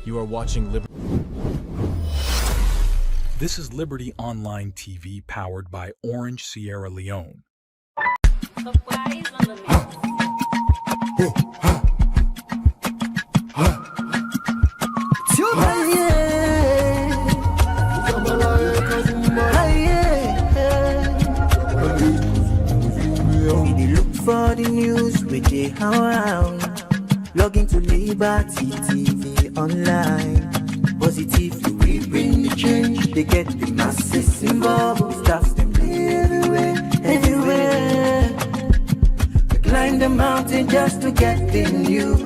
You are watching Liberty. This is Liberty Online TV powered by Orange Sierra Leone. For the news with the around, log into Liberty TV online. Positively we bring the change. They get the masses involved. Staff them everywhere. We climb the mountain just to get the news.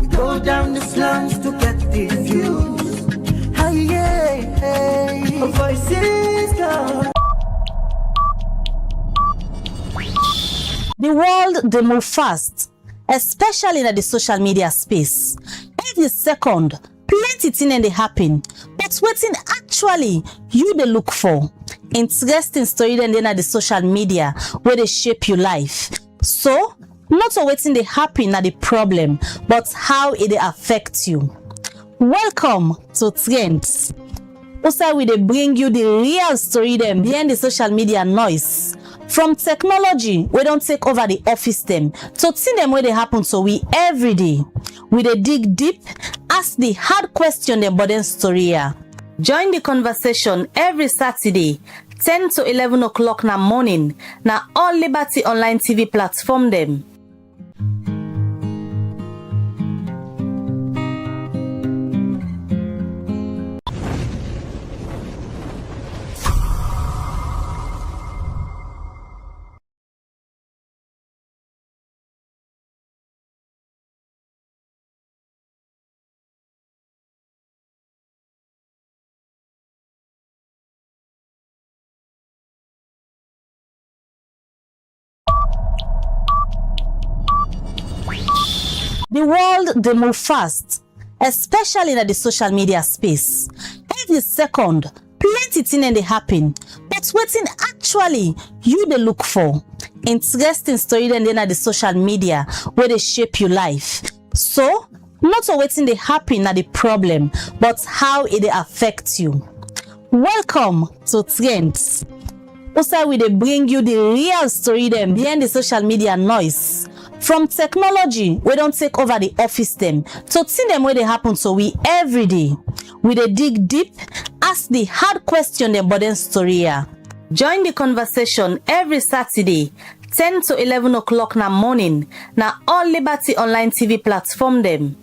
We go down the slums to get the views. Hey, voices gone. The world, they move fast, especially in the social media space. Every second, plenty things they happen, but waiting actually you they look for. Interesting story then at the social media where they shape your life. So, not waiting they happen at the problem, but how it affects you. Welcome to Trends. Also, we they bring you the real story them behind the social media noise. From technology, we don't take over the office them. So see them where they happen to we every day. We they dig deep, ask the hard question them but then story here. Join the conversation every Saturday, 10 to 11 o'clock na morning, na all Liberty Online TV platform them. The world, they move fast, especially in the social media space. Every second, plenty things they happen, but waiting actually you they look for. Interesting story then at the social media where they shape your life. So, not waiting they happen at the problem, but how it affects you. Welcome to Trends. Also, we they bring you the real story them behind the social media noise. From technology, we don't take over the office them. So see them where they happen to we every day. We they dig deep, ask the hard question them but then story here. Join the conversation every Saturday, 10 to 11 o'clock na morning, na all Liberty Online TV platform them.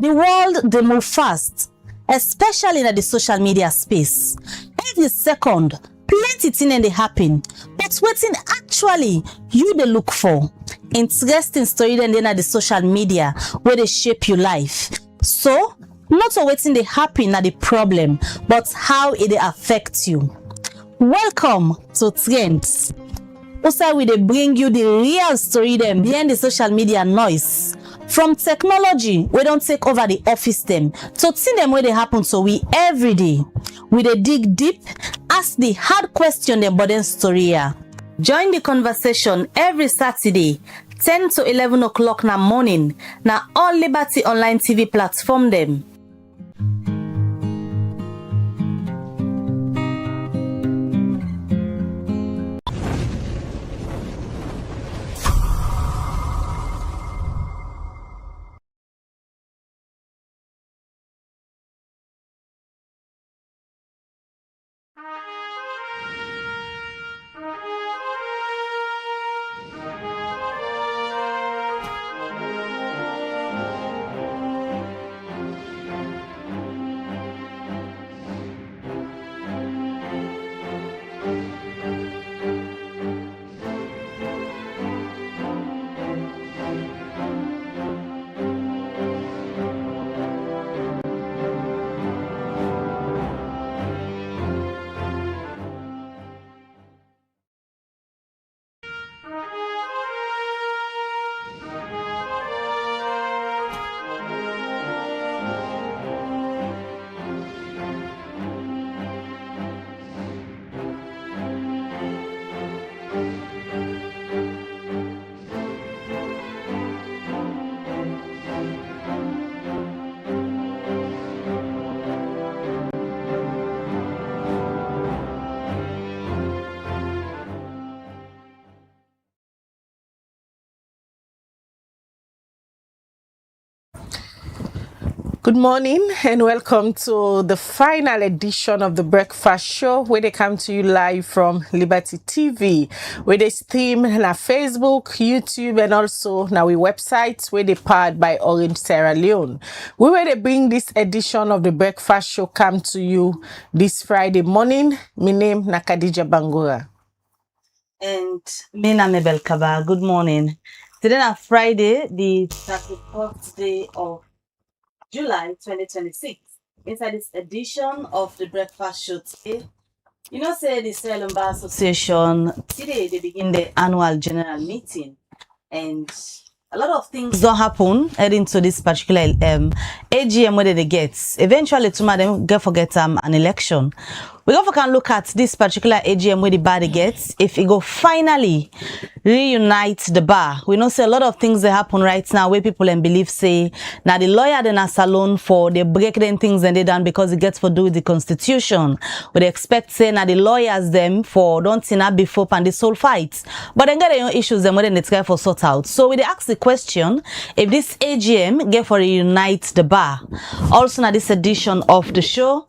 The world dey move fast, especially in the social media space. Every second, plenty things dey happen, but wetin actually you dey look for? Interesting story dem dey na the social media wey dey shape your life. So, not wetin dey happen na the problem, but how e dey affect you. Welcome to Trends. Also, we dey bring you the real story dem behind the social media noise. From technology wey don take over the office dem to things dem wey dey happen to we every day. We dey dig deep, ask the hard question dem but then story here. Join the conversation every Saturday 10 to 11 o'clock na morning na all Liberty Online TV platform dem. Good morning and welcome to the final edition of the Breakfast Show, where they come to you live from Liberty TV, where they stream on Facebook, YouTube, and also now we websites where they powered by Orange Sierra Leone. We will they bring this edition of the Breakfast Show come to you this Friday morning. My name na Khadija Bangura. And me na Mabel Kaba. Good morning. Today na Friday, the 31st day of July 2026. Inside this edition of the Breakfast Show today, you know, say the Sierra Leone Bar Association today they begin the annual general meeting, and a lot of things don't happen heading to this particular AGM where they get. Eventually, tomorrow they forget an election. We go can look at this particular AGM where the bar they get. If it go finally reunite the bar, we know say a lot of things that happen right now where people and believe say now the lawyer then a salon for they break them things and they done because it gets for do with the constitution. We they expect say now the lawyers them for don't see not before and this whole fight. But then get their own issues them when they try for sort out. So we they ask the question if this AGM get for reunite the bar. Also now this edition of the show,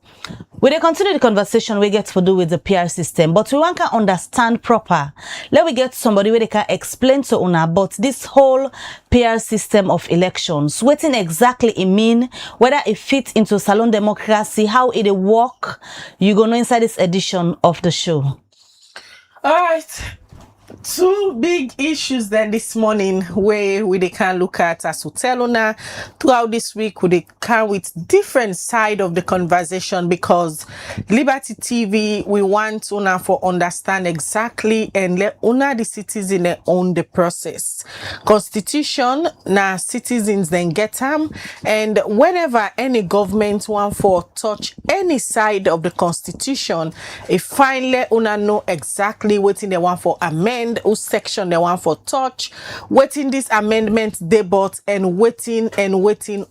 we dey continue the conversation we get to do with the PR system, but we want to understand proper. Let we get somebody where they can explain to una about this whole PR system of elections. What exactly it mean, whether it fits into salon democracy, how it work. You go know inside this edition of the show. All right. Two big issues then this morning where we can look at as we tell una throughout this week we can with different side of the conversation, because Liberty TV we want una for understand exactly and let una the citizen own the process. Constitution na citizens then get them, and whenever any government want for touch any side of the constitution, if finally una know exactly what they want for amend, whose section they want for touch, waiting this amendment debate and waiting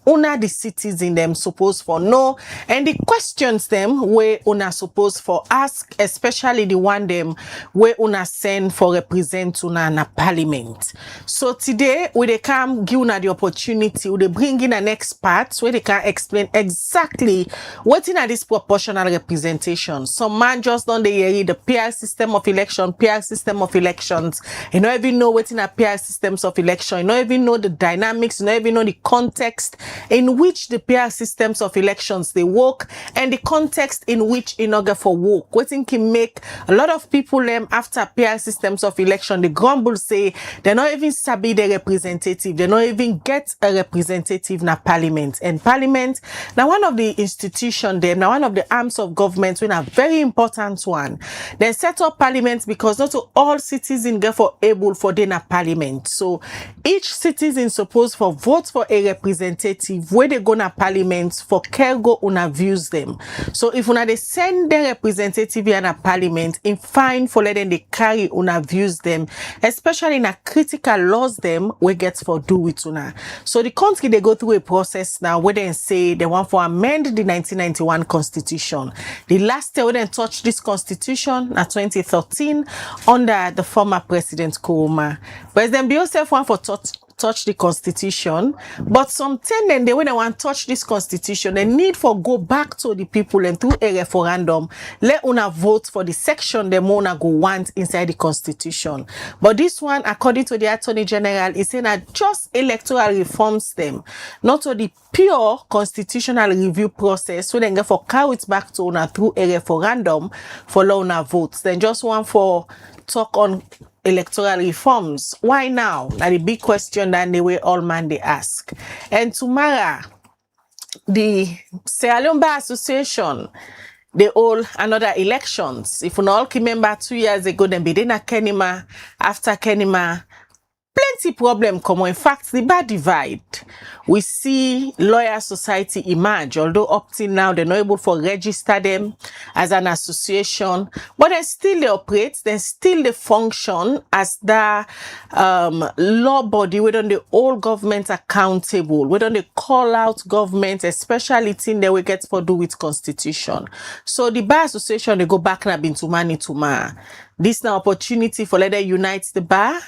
una the citizen them supposed for know, and the questions them where una supposed for ask, especially the one them where una send for represent una na parliament. So today we they come give una the opportunity, we they bring in an expert where they can explain exactly what in this proportional representation. Some man just don't they hear the PR system of election elections. You don't even know what's in a PR systems of election. You don't even know the dynamics. You don't even know the context in which the PR systems of elections they work and the context in which in order for work. What can make a lot of people after PR systems of election, the grumble say they're not even sabi the representative. They don't even get a representative na parliament. And parliament, now one of the institutions there, now one of the arms of government, when a very important one. They set up parliament because not all citizens get for able for the parliament. So each citizen supposed for vote for a representative where they go na parliament for care go una views them. So if una they send the representative in a parliament, in fine for letting they carry una views them, especially in a critical laws them we get for do with una. So the country they go through a process now where they say they want for amend the 1991 constitution. The last year we then touch this constitution at 2013 under the former President Nkrumah. President Biosef want for touch the constitution, but sometimes then when they want to touch this constitution, they need for go back to the people and through a referendum, let una vote for the section they wanna go want inside the constitution. But this one, according to the Attorney General, is saying that just electoral reforms them, not to the pure constitutional review process, so then get for carry it back to una through a referendum for una votes. Then just one for talk on electoral reforms. Why now? That's the big question that the way all man they ask. And tomorrow, the Sierra Leone Bar Association, they hold another elections. If you all remember 2 years ago, then be a Kenema, after Kenema, plenty problem come on. In fact, the bar divide. We see lawyer society emerge, although up till now they're not able to register them as an association, but they still they operate, they still they function as the law body. We don't the whole government accountable. We don't they call out government, especially thing they will get for do with constitution. So the bar association they go back na bin to money to ma. This now opportunity for let them unite the bar.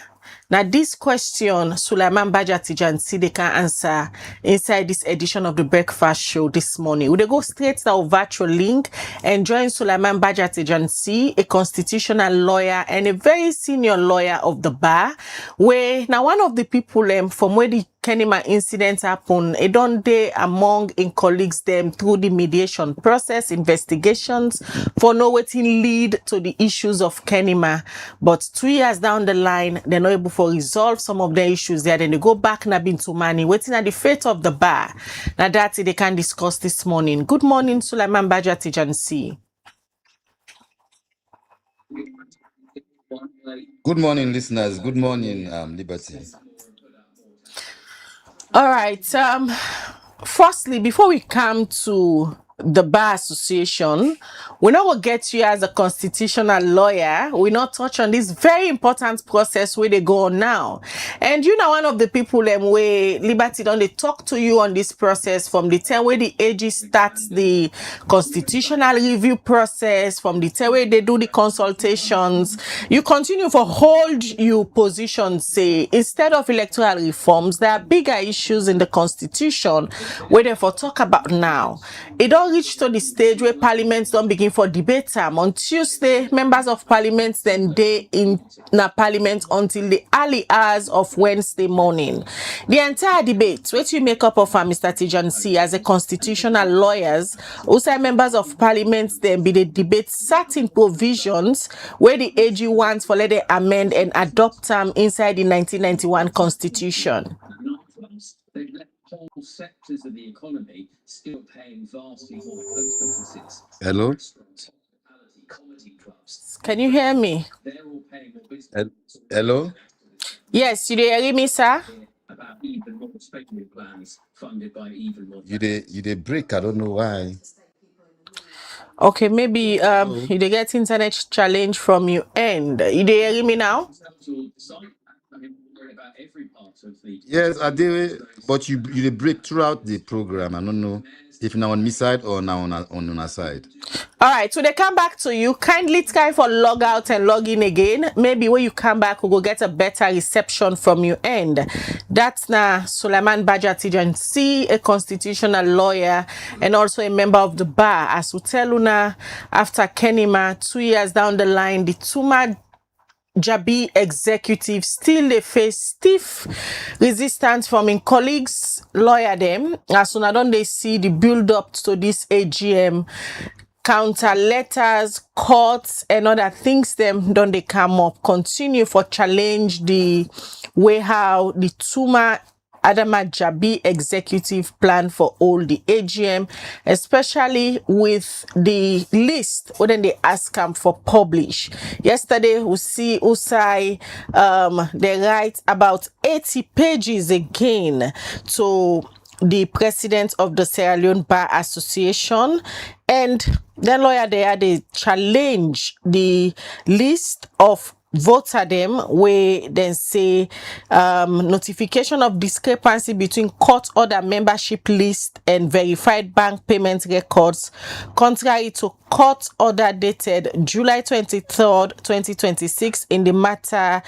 Now, this question, Sulaiman Baja Tijansi, they can answer inside this edition of the Breakfast Show this morning. We go straight to our virtual link and join Sulaiman Baja Tijansi, a constitutional lawyer and a very senior lawyer of the bar, where now one of the people from where the Kenema incident happened, it don't they among in colleagues them through the mediation process, investigations for no waiting lead to the issues of Kenema. But 2 years down the line, they're not able to resolve some of the issues there. Then they go back na Bintu Mani, waiting at the fate of the bar. Now that's it they can discuss this morning. Good morning, Sulaiman Baja Tijansi. Good morning, listeners. Good morning, Liberty. All right. Firstly, before we come to the Bar Association, we're not going to get you as a constitutional lawyer. We not touch on this very important process where they go on now. And you know, one of the people where Liberty don't they talk to you on this process from the time where the AG starts the constitutional review process, from the time where they do the consultations. You continue for hold your position, say, instead of electoral reforms, there are bigger issues in the constitution where they for talk about now. It don't reach to the stage where parliaments don't begin for debate time. On Tuesday, members of parliament then they in the parliament until the early hours of Wednesday morning. The entire debate, what you make up of Mr. Tijansi as a constitutional lawyers, also members of parliament then be the debate certain provisions where the AG wants for let them amend and adopt them inside the 1991 constitution. Whole sectors of the economy still paying vastly more post offices. Hello? Comedy clubs. Can you hear me? They're all paying Hello? Yes, you hear me, sir? about even more speculative plans funded by even more. You dey break, I don't know why. Okay, maybe you dey get internet challenge from your end. You dey hear me now? About every part of the Yes, I did, but you dey break throughout the program. I don't know if now on my side or now on our side. All right, so they come back to you. Kindly try for log out and log in again. Maybe when you come back, we'll go get a better reception from your end. That's now Sulaiman Baja Tijansi, a constitutional lawyer and also a member of the bar. As we tell you now, after Kenema, 2 years down the line, the Tuma Jabi executive still dey face stiff resistance from im colleagues, lawyer dem, as una don dey see the build up to this AGM. Counter letters, courts, and other things them don dey come up. Continue for challenge the way how the Tuma Adama Jabi executive plan for all the AGM, especially with the list when they ask them for publish. Yesterday we see Usai they write about 80 pages again to the president of the Sierra Leone Bar Association, and then lawyer there they challenge the list of voter them where then say notification of discrepancy between court order membership list and verified bank payment records contrary to court order dated July 23rd 2026 in the matter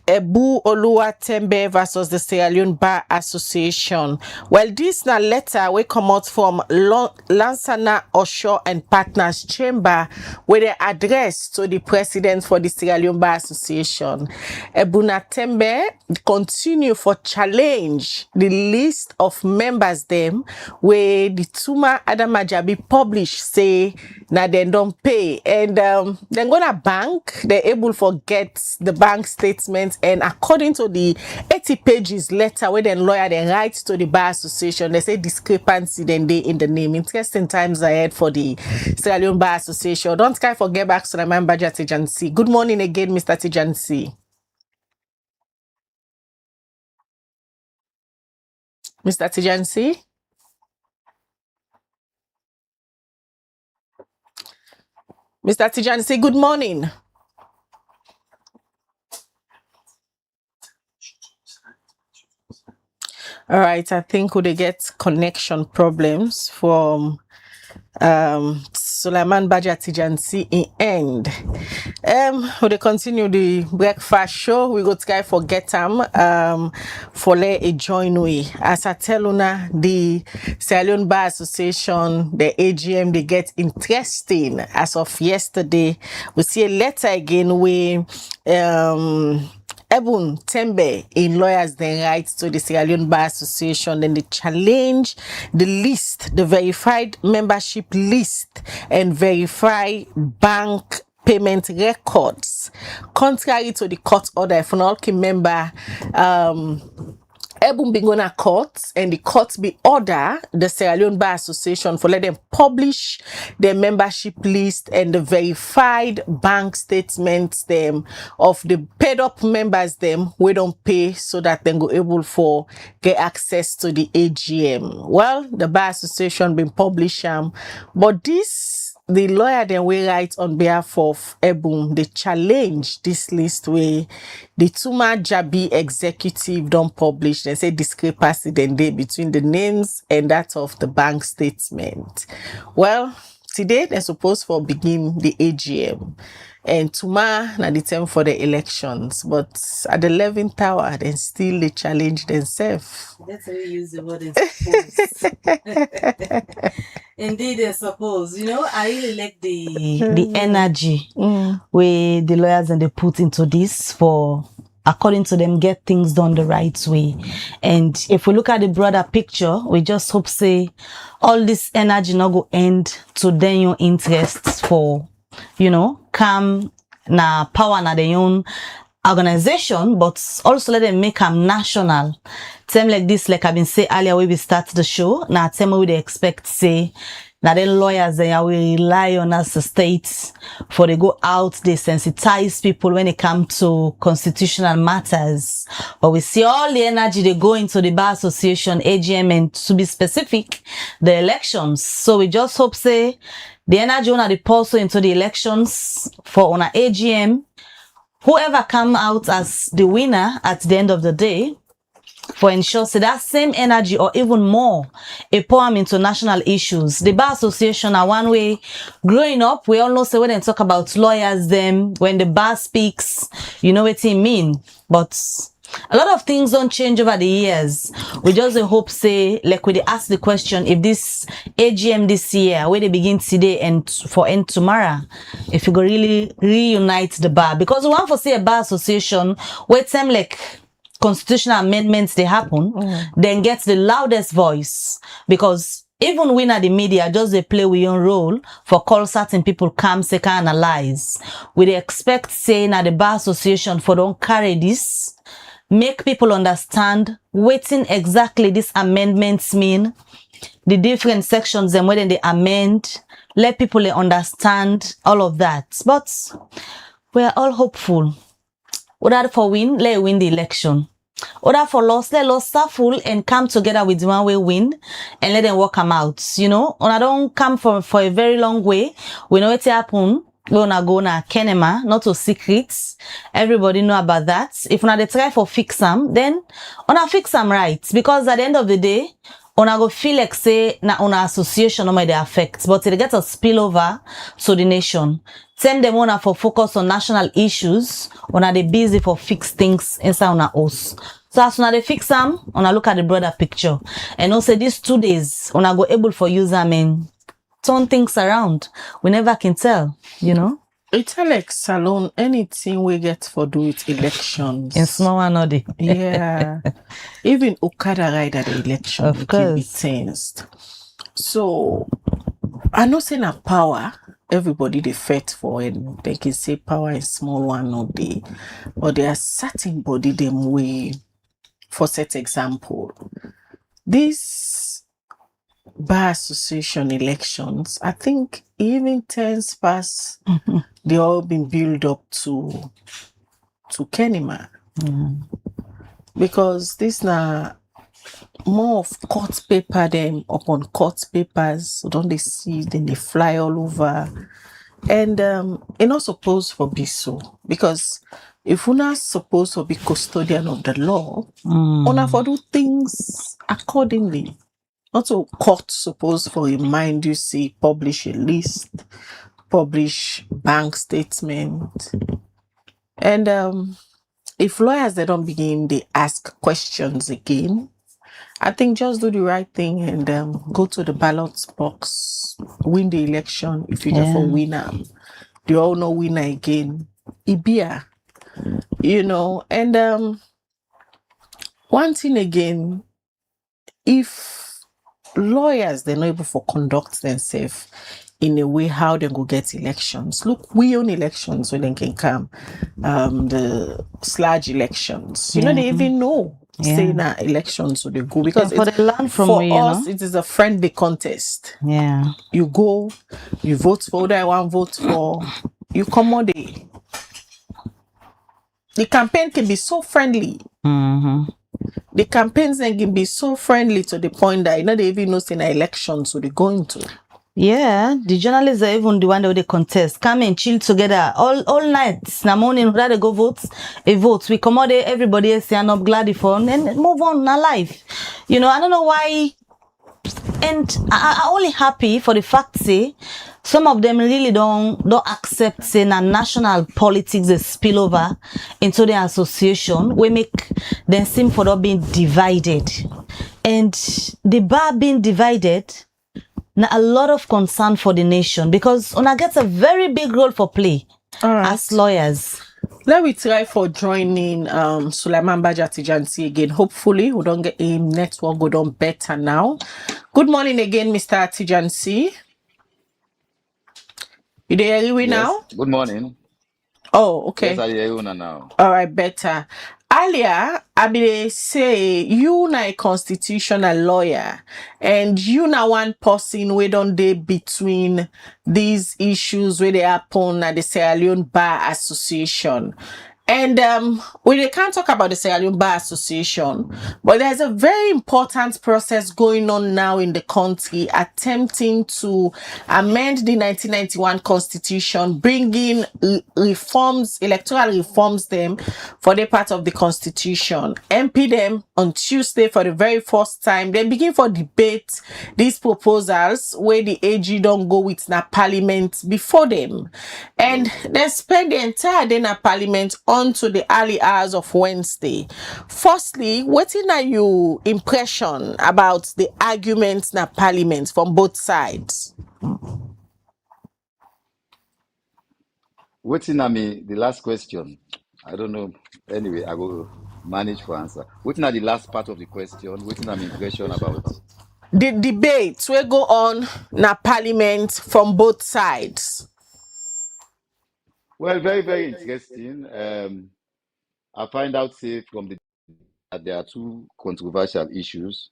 Ebu Oluwatembe versus the Sierra Leone Bar Association. Well, this na letter we come out from Lansana Osho and Partners Chamber where they address to the president for the Sierra Leone Bar Association. Ebu Natembe continue for challenge the list of members them where the Tuma Adama Jabi publish say na they don't pay, and then gonna bank they're able for get the bank statements, and according to the 80 pages letter where then lawyer then writes to the Bar Association, they say discrepancy then they in the name. Interesting times ahead for the Sierra Leone Bar Association. Don't try forget back to the man Baja Tijansi. Good morning again, Mr. Tijansi. Mr. Tijansi? Mr. Tijansi, good morning. All right, I think we get connection problems from Suleiman Baja Tijansi in end. We continue the breakfast show. We go try for get for let a join we. As I tell una, the Sierra Leone Bar Association, the AGM, they get interesting. As of yesterday, we see a letter again where Ebun Tembe in lawyers then writes to the Sierra Leone Bar Association, then they challenge the list, the verified membership list and verify bank payment records. Contrary to the court order, if an all member Ebun be gonna court, and the court be order the Sierra Leone Bar Association for let them publish their membership list and the verified bank statements them of the paid up members them we don't pay, so that then go able for get access to the AGM. Well, the Bar Association been publish but this the lawyer then we write on behalf of Ebun, they challenge this list where the Tuma Jabi executive don't publish. They say discrepancy then they between the names and that of the bank statement. Well, today they're supposed to begin the AGM. And Tuma na the time for the elections, but at the 11th hour, then still they challenge themselves. That's how we use the word suppose. Indeed, I suppose. You know, I really like the energy where the lawyers and they put into this for, according to them, get things done the right way. And if we look at the broader picture, we just hope say all this energy not go end to then your interests for, you know, come na power na their own organization, but also let them make them national. Time like this, like I've been saying earlier when we start the show, now time we they expect say now the lawyers they will rely on us the states for they go out, they sensitize people when it comes to constitutional matters. But we see all the energy they go into the Bar Association, AGM, and to be specific, the elections. So we just hope say the energy on the pulse into the elections for on a AGM, whoever come out as the winner at the end of the day, for ensure say that same energy or even more a poem into national issues. The Bar Association are one way growing up. We all know say when they talk about lawyers them when the bar speaks, you know what it mean. But a lot of things don't change over the years. We just dey hope say, like we dey ask the question, if this AGM this year, where they begin today and for end tomorrow, if you go really reunite the bar, because we want to see a bar association where time like constitutional amendments they happen, then get the loudest voice, because even we na the media just they play with your role for call certain people come say can analyze. We dey expect say na the bar association for don't carry this, make people understand wetin exactly these amendments mean, the different sections and when they amend, let people understand all of that. But we are all hopeful. Order for win, let win the election. Order for loss, let loss full and come together with the one way win and let them work them out. You know, when I don't come for a very long way, we know what happen. We wanna go na Kenema, not to secrets. Everybody know about that. If una dey try for fix them, then una fix them right. Because at the end of the day, una go feel like say na una association no may they affect, but it get a spillover to the nation. Send them una for focus on national issues, una they busy for fix things inside una house. So as una they fix them, una look at the broader picture. And also these 2 days, una go able for use them and turn things around. We never can tell, you know. It's like Salon, anything we get for do with elections. In small one or the Yeah. Even Okada ride at the election Of it can be course. tensed. So I know saying a power, everybody they fight for and they can say power is small one or day. But there are certain body them way, for set example. This bar association elections, I think even 10 past they all been built up to Kenema. Because this na more of court paper them upon court papers, so don't they see, then they fly all over. And it not supposed for be so. Because if we're not supposed to be custodian of the law, una for do things accordingly. Not so court supposed for remind you, say, publish a list, publish bank statement. And if lawyers they don't begin, they ask questions again. I think just do the right thing and go to the ballot box, win the election. If you just for winner, you all know winner again. Ibia, you know. And one thing again, if lawyers they're not able to conduct themselves in a way how they go get elections. Look, we own elections when they can come. The sludge elections. You know, they even know say na elections so they go because for the land from for we, you us know? it is a friendly contest. Yeah. You go, you vote for who I want vote for, you come on the campaign can be so friendly. The campaigns then can be so friendly to the point that you know they even know say na elections so they going to. Yeah, the journalists are even the one that they contest. Come and chill together all night. Na morning, rather they go vote, a vote. We come out there, everybody else stand up gladly for and move on na life. You know, I don't know why. And I only happy for the fact say some of them really don't accept say na national politics they spill over into the association. We make them seem for not being divided. And the bar being divided, now a lot of concern for the nation because una gets a very big role for play as lawyers. Let me try for joining Sulaiman Baja Tijansi again. Hopefully we don't get a network go down better now. Good morning again, Mr. Tijansi. You there hear me now? Good morning. Oh, okay. Yes, I hear you now. All right, better. Earlier, I be say you na a constitutional lawyer, and you na one person we don't dey between these issues where they happen at the Sierra Leone Bar Association. And we can't talk about the Sierra Leone Bar Association, but there's a very important process going on now in the country attempting to amend the 1991 constitution, bringing reforms, electoral reforms them for the part of the constitution. MP them on Tuesday for the very first time. They begin for debate these proposals where the AG don't go with na parliament before them. And they spend the entire day na parliament on to the early hours of Wednesday. Firstly, wetin are your impression about the arguments na parliament from both sides? Waiting at me, the last question. I don't know. Anyway, I will manage for answer. Waiting at the last part of the question. Waiting at my impression about. The debates will go on na parliament from both sides. Well, very, very interesting. I find out say from the that there are two controversial issues.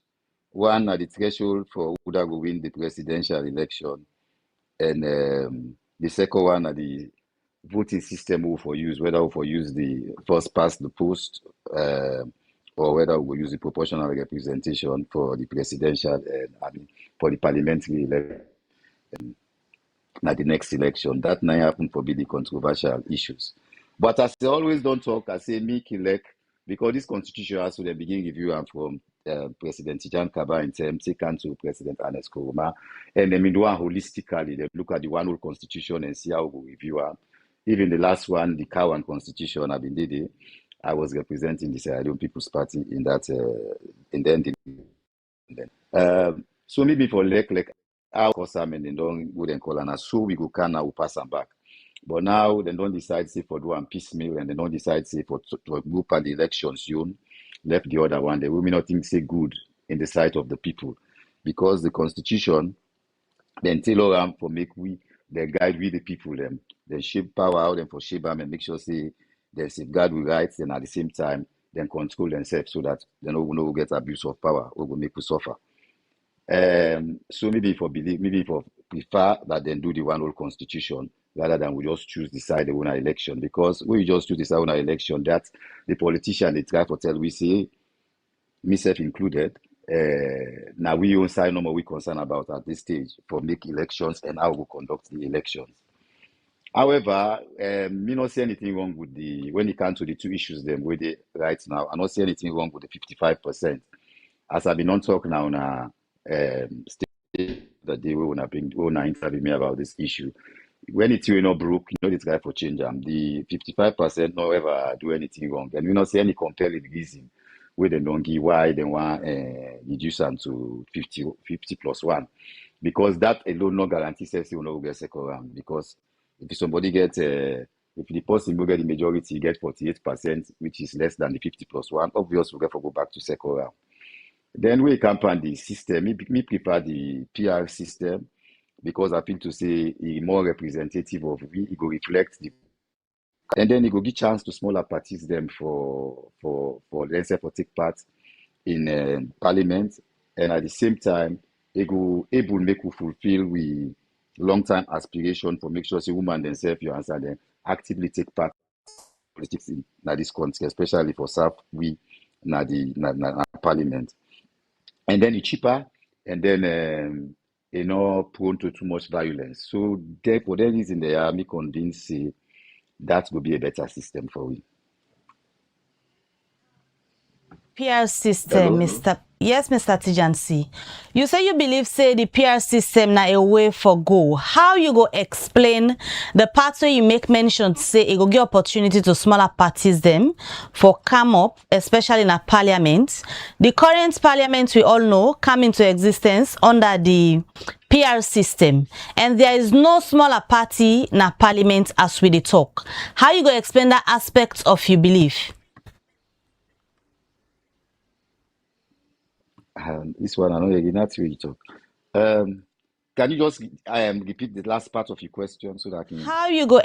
One at the threshold for who that will win the presidential election, and the second one at the voting system we for use, whether we for use the first past the post, or whether we will use the proportional representation for the presidential and for the parliamentary election. At the next election, that now happen for be the controversial issues. But as I always don't talk, I say me Kilek, because this constitution has to the beginning review and from President Tijan Kaba in term taken to President Ernest Koroma, and then do one holistically. They look at the one whole constitution and see how we review her. Even the last one, the Cowan constitution, I've been did it. I was representing the Sierra Leone People's Party in that, and then. So maybe for like our custom and they don't wouldn't call and so we go can now pass them back. But now they don't decide say for do one piecemeal and they don't decide say for to group and the elections soon left the other one. They will not think say good in the sight of the people because the constitution then tailor them for make we they guide we the people them they shape power out and for shape them and make sure say they safeguard we rights and at the same time then control themselves so that they no get abuse of power or will make we suffer. So maybe for prefer that then do the one whole constitution rather than we just choose decide the winner election because we just choose decide winner election that the politician they try to tell we say myself included now we own side no more we concerned about at this stage for make elections and how we conduct the elections. However, me not see anything wrong with the when it comes to the two issues them with the right now. I not see anything wrong with the 55%. As I've been on talk now state that they will not interview me about this issue. When it's you know broke, you know the try for change them. The 55% not ever do anything wrong. And we not see any compelling reason where they don't give why they want reduce them to 50 plus one. Because that alone no guarantee says you will not get second round. Because if somebody gets if the person will get the majority, get 48%, which is less than the 50 plus one, obviously we'll get to go back to second round. Then we campaign the system. Me prepare the PR system because I feel to say it's more representative of we. It will reflect the, and then it will give chance to smaller parties them for let's say for take part in parliament, and at the same time it will able make you fulfill we long time aspiration for make sure say women themselves you answer them actively take part in politics in this country, especially for South we na parliament. And then it's cheaper, and then prone to too much violence. So therefore, that is in the army convinced that will be a better system for we. PR system, Hello? Mr. Yes, Mr. Tijansi. You say you believe say the PR system na a way for go. How you go explain the part where you make mention say it go give opportunity to smaller parties them for come up, especially in a parliament. The current parliament we all know come into existence under the PR system, and there is no smaller party in a parliament as we dey talk. How you go explain that aspect of your belief? This one I know you're not really talk. Can you just repeat the last part of your question so that I can? How you go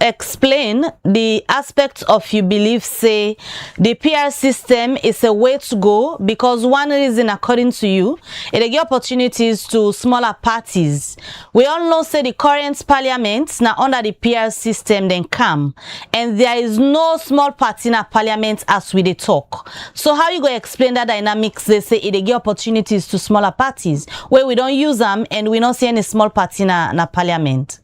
explain the aspect of you believe say the PR system is a way to go because one reason according to you it give opportunities to smaller parties. We all know say the current parliament now under the PR system then come and there is no small party in a parliament as we dey talk. So how you go explain that dynamics they say it give opportunities to smaller parties where we don't use them and we don't see any small party na parliament?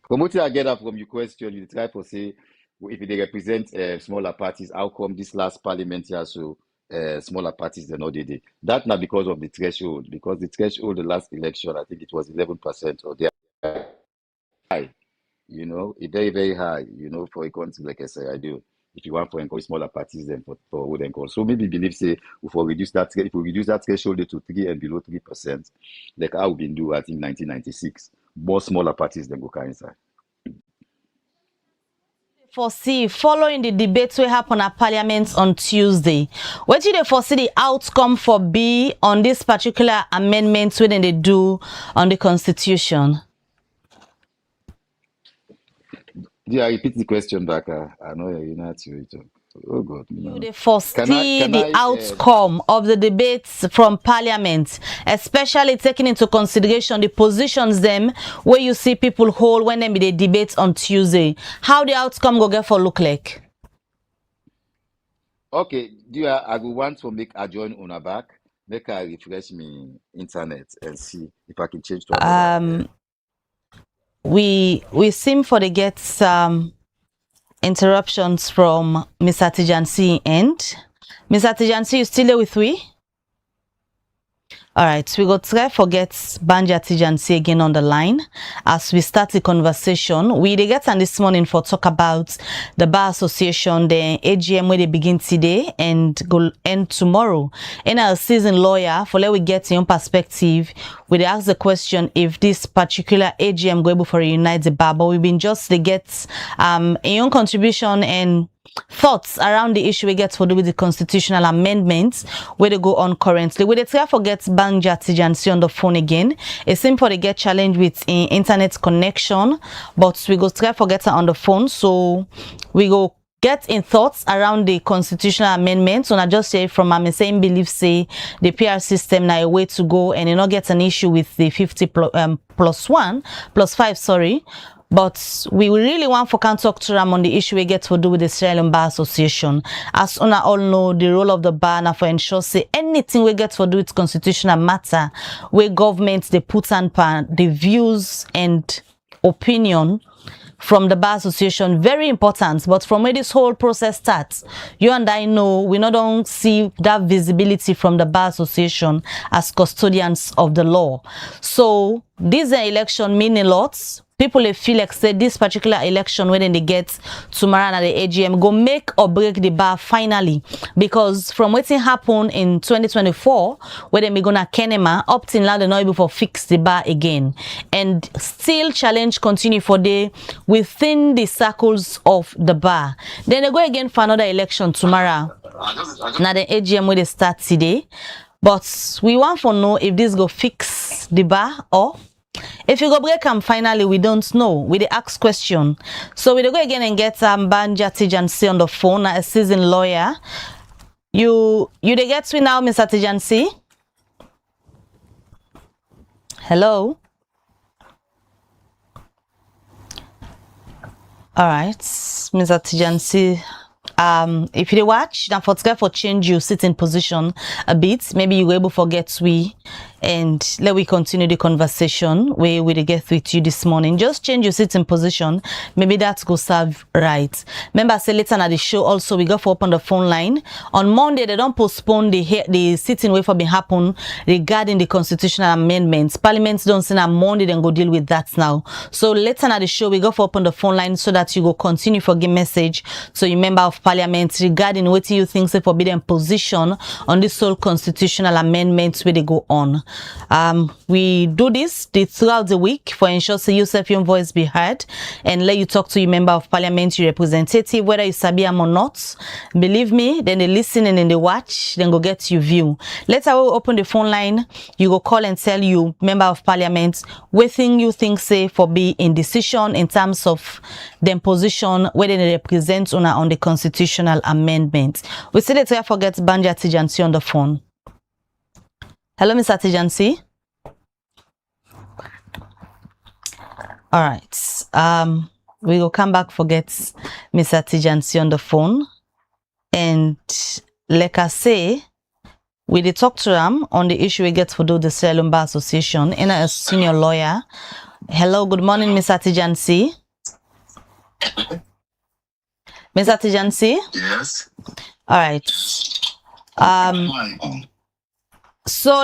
From what I get up from your question, you try to say if they represent smaller parties, how come this last parliament here so smaller parties they not did it? That not because of the threshold, because the threshold the last election I think it was 11% or high. It's very, very high, for a country like SI do. If you want to encourage smaller parties, then for what then call. So maybe believe say if we reduce that threshold to 3 and below 3%, like how we been do I think 1996, more smaller parties then go carry inside. Foresee following the debates will happen at Parliament on Tuesday. What do they foresee the outcome for be on this particular amendment when they do on the Constitution? Yeah, repeat the question back. I know you're not to it. Oh God, Do they foresee the outcome of the debates from Parliament, especially taking into consideration the positions them where you see people hold when they debate on Tuesday? How the outcome go get for look like? Okay, I will want to make a join on a back, make I refresh me internet and see if I can change to another. We seem for to get some interruptions from Mr. Tijansi end. Mr. Tijansi, you still there with we? All right, we go try forget Banja Tijansi again on the line as we start the conversation. We get on this morning for talk about the Bar Association, the AGM where they begin today and go end tomorrow. In our season lawyer, for let we get your perspective, we ask the question if this particular AGM go able for reunite the bar, but we've been just to get a young contribution and thoughts around the issue we get to do with the constitutional amendments where they go on currently. We try forget Banja Tijansi on the phone again. It's simple to get challenged with internet connection, but we go try forget her on the phone. So we go get in thoughts around the constitutional amendments. So I just say from my same belief, say the PR system now a way to go and you not get an issue with the 50 plus 5, sorry. But we really want for can talk to them on the issue we get to do with the Sierra Leone Bar Association. As una all know, the role of the bar now for ensure say anything we get to do with constitutional matter, where government they put on the views and opinion from the Bar Association, very important. But from where this whole process starts, you and I know we not don't see that visibility from the Bar Association as custodians of the law. So this election mean a lot. People they feel like say this particular election when they get tomorrow at the AGM go make or break the bar finally, because from what happened in 2024 where they gonna Kenema up till now they not able to fix the bar again, and still challenge continue for the within the circles of the bar. Then they go again for another election tomorrow. Now the AGM where they start today, but we want to know if this go fix the bar or if you go break them finally, we don't know. We dey ask question. So we dey go again and get Banja Tijansi on the phone, a seasoned lawyer. You dey get me now, Mr. Tijansi? Hello. All right, Mr. Tijansi. If you watch, don't forget for change your sitting position a bit. Maybe you were able to forget we. And let we continue the conversation where we get with you this morning. Just change your sitting position. Maybe that go serve right. Remember, say later at the show also we go for up on the phone line. On Monday, they don't postpone the sitting way for being happen regarding the constitutional amendments. Parliament don't say on Monday, then go deal with that now. So later at the show, we go for up on the phone line so that you go continue for give message to your member of parliament regarding what you think say forbidden position on this whole constitutional amendments where they go on. We do this throughout the week for ensure so yourself your voice be heard and let you talk to your member of parliament, your representative, whether you sabi am or not. Believe me, then they listen and then they watch, then go get your view. Later we'll open the phone line, you go call and tell you member of parliament what thing you think say for be in decision in terms of them position whether they represent on the constitutional amendment. We say that I forget Banja Tijansi on the phone. Hello, Mr. Tijansi. All right. We will come back forget Mr. Tijansi on the phone. And like I say, we did talk to him on the issue we get for do the Sierra Leone Bar Association and a senior lawyer. Hello, good morning, Mr. Tijansi. Mr. Tijansi? Yes. All right. So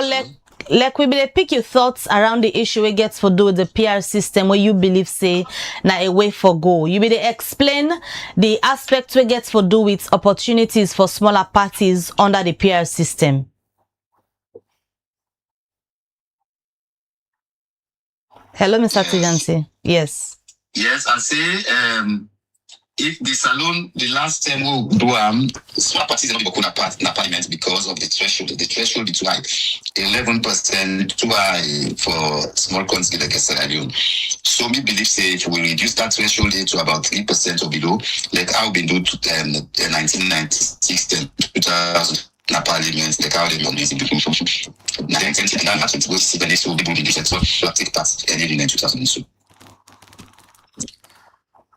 like we be pick your thoughts around the issue we gets for do with the PR system where you believe say na a way for go. You be explain the aspects we get for do with opportunities for smaller parties under the PR system. Hello, Mr. Tijansi. Yes. Yes, I say if the salon, the last time we do small parties don't go na parliament because of the threshold. The threshold is like 11% too high for small countries like Sierra Leone. So me believe say if we reduce that threshold to about 3% or below, like how we do to 1996 and 2000. Na parliament, like how they organize it. Now, then, that's what we see the next will be moving this. So, take part in 2002.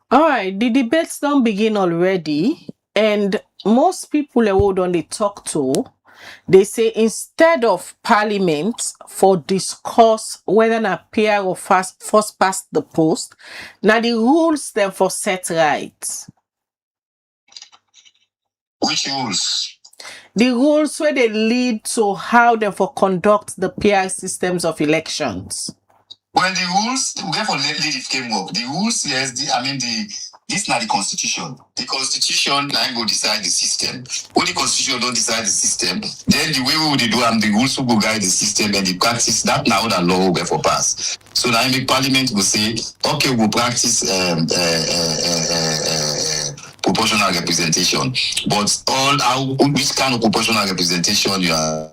All right, the debates don't begin already, and most people who don't they talk to, they say instead of parliament for discuss whether an PR or first past the post, now the rules then for set right. Which rules? The rules where they lead to how they for conduct the PR systems of elections. Well, the rules, we get for lead framework. The rules, yes, this not the constitution. The constitution now go decide the system. When the constitution don't decide the system, then the way we would do and the rules will go guide the system and the practice, that now the law will for pass. So now the parliament will say, okay, we'll practice proportional representation. But which kind of proportional representation you are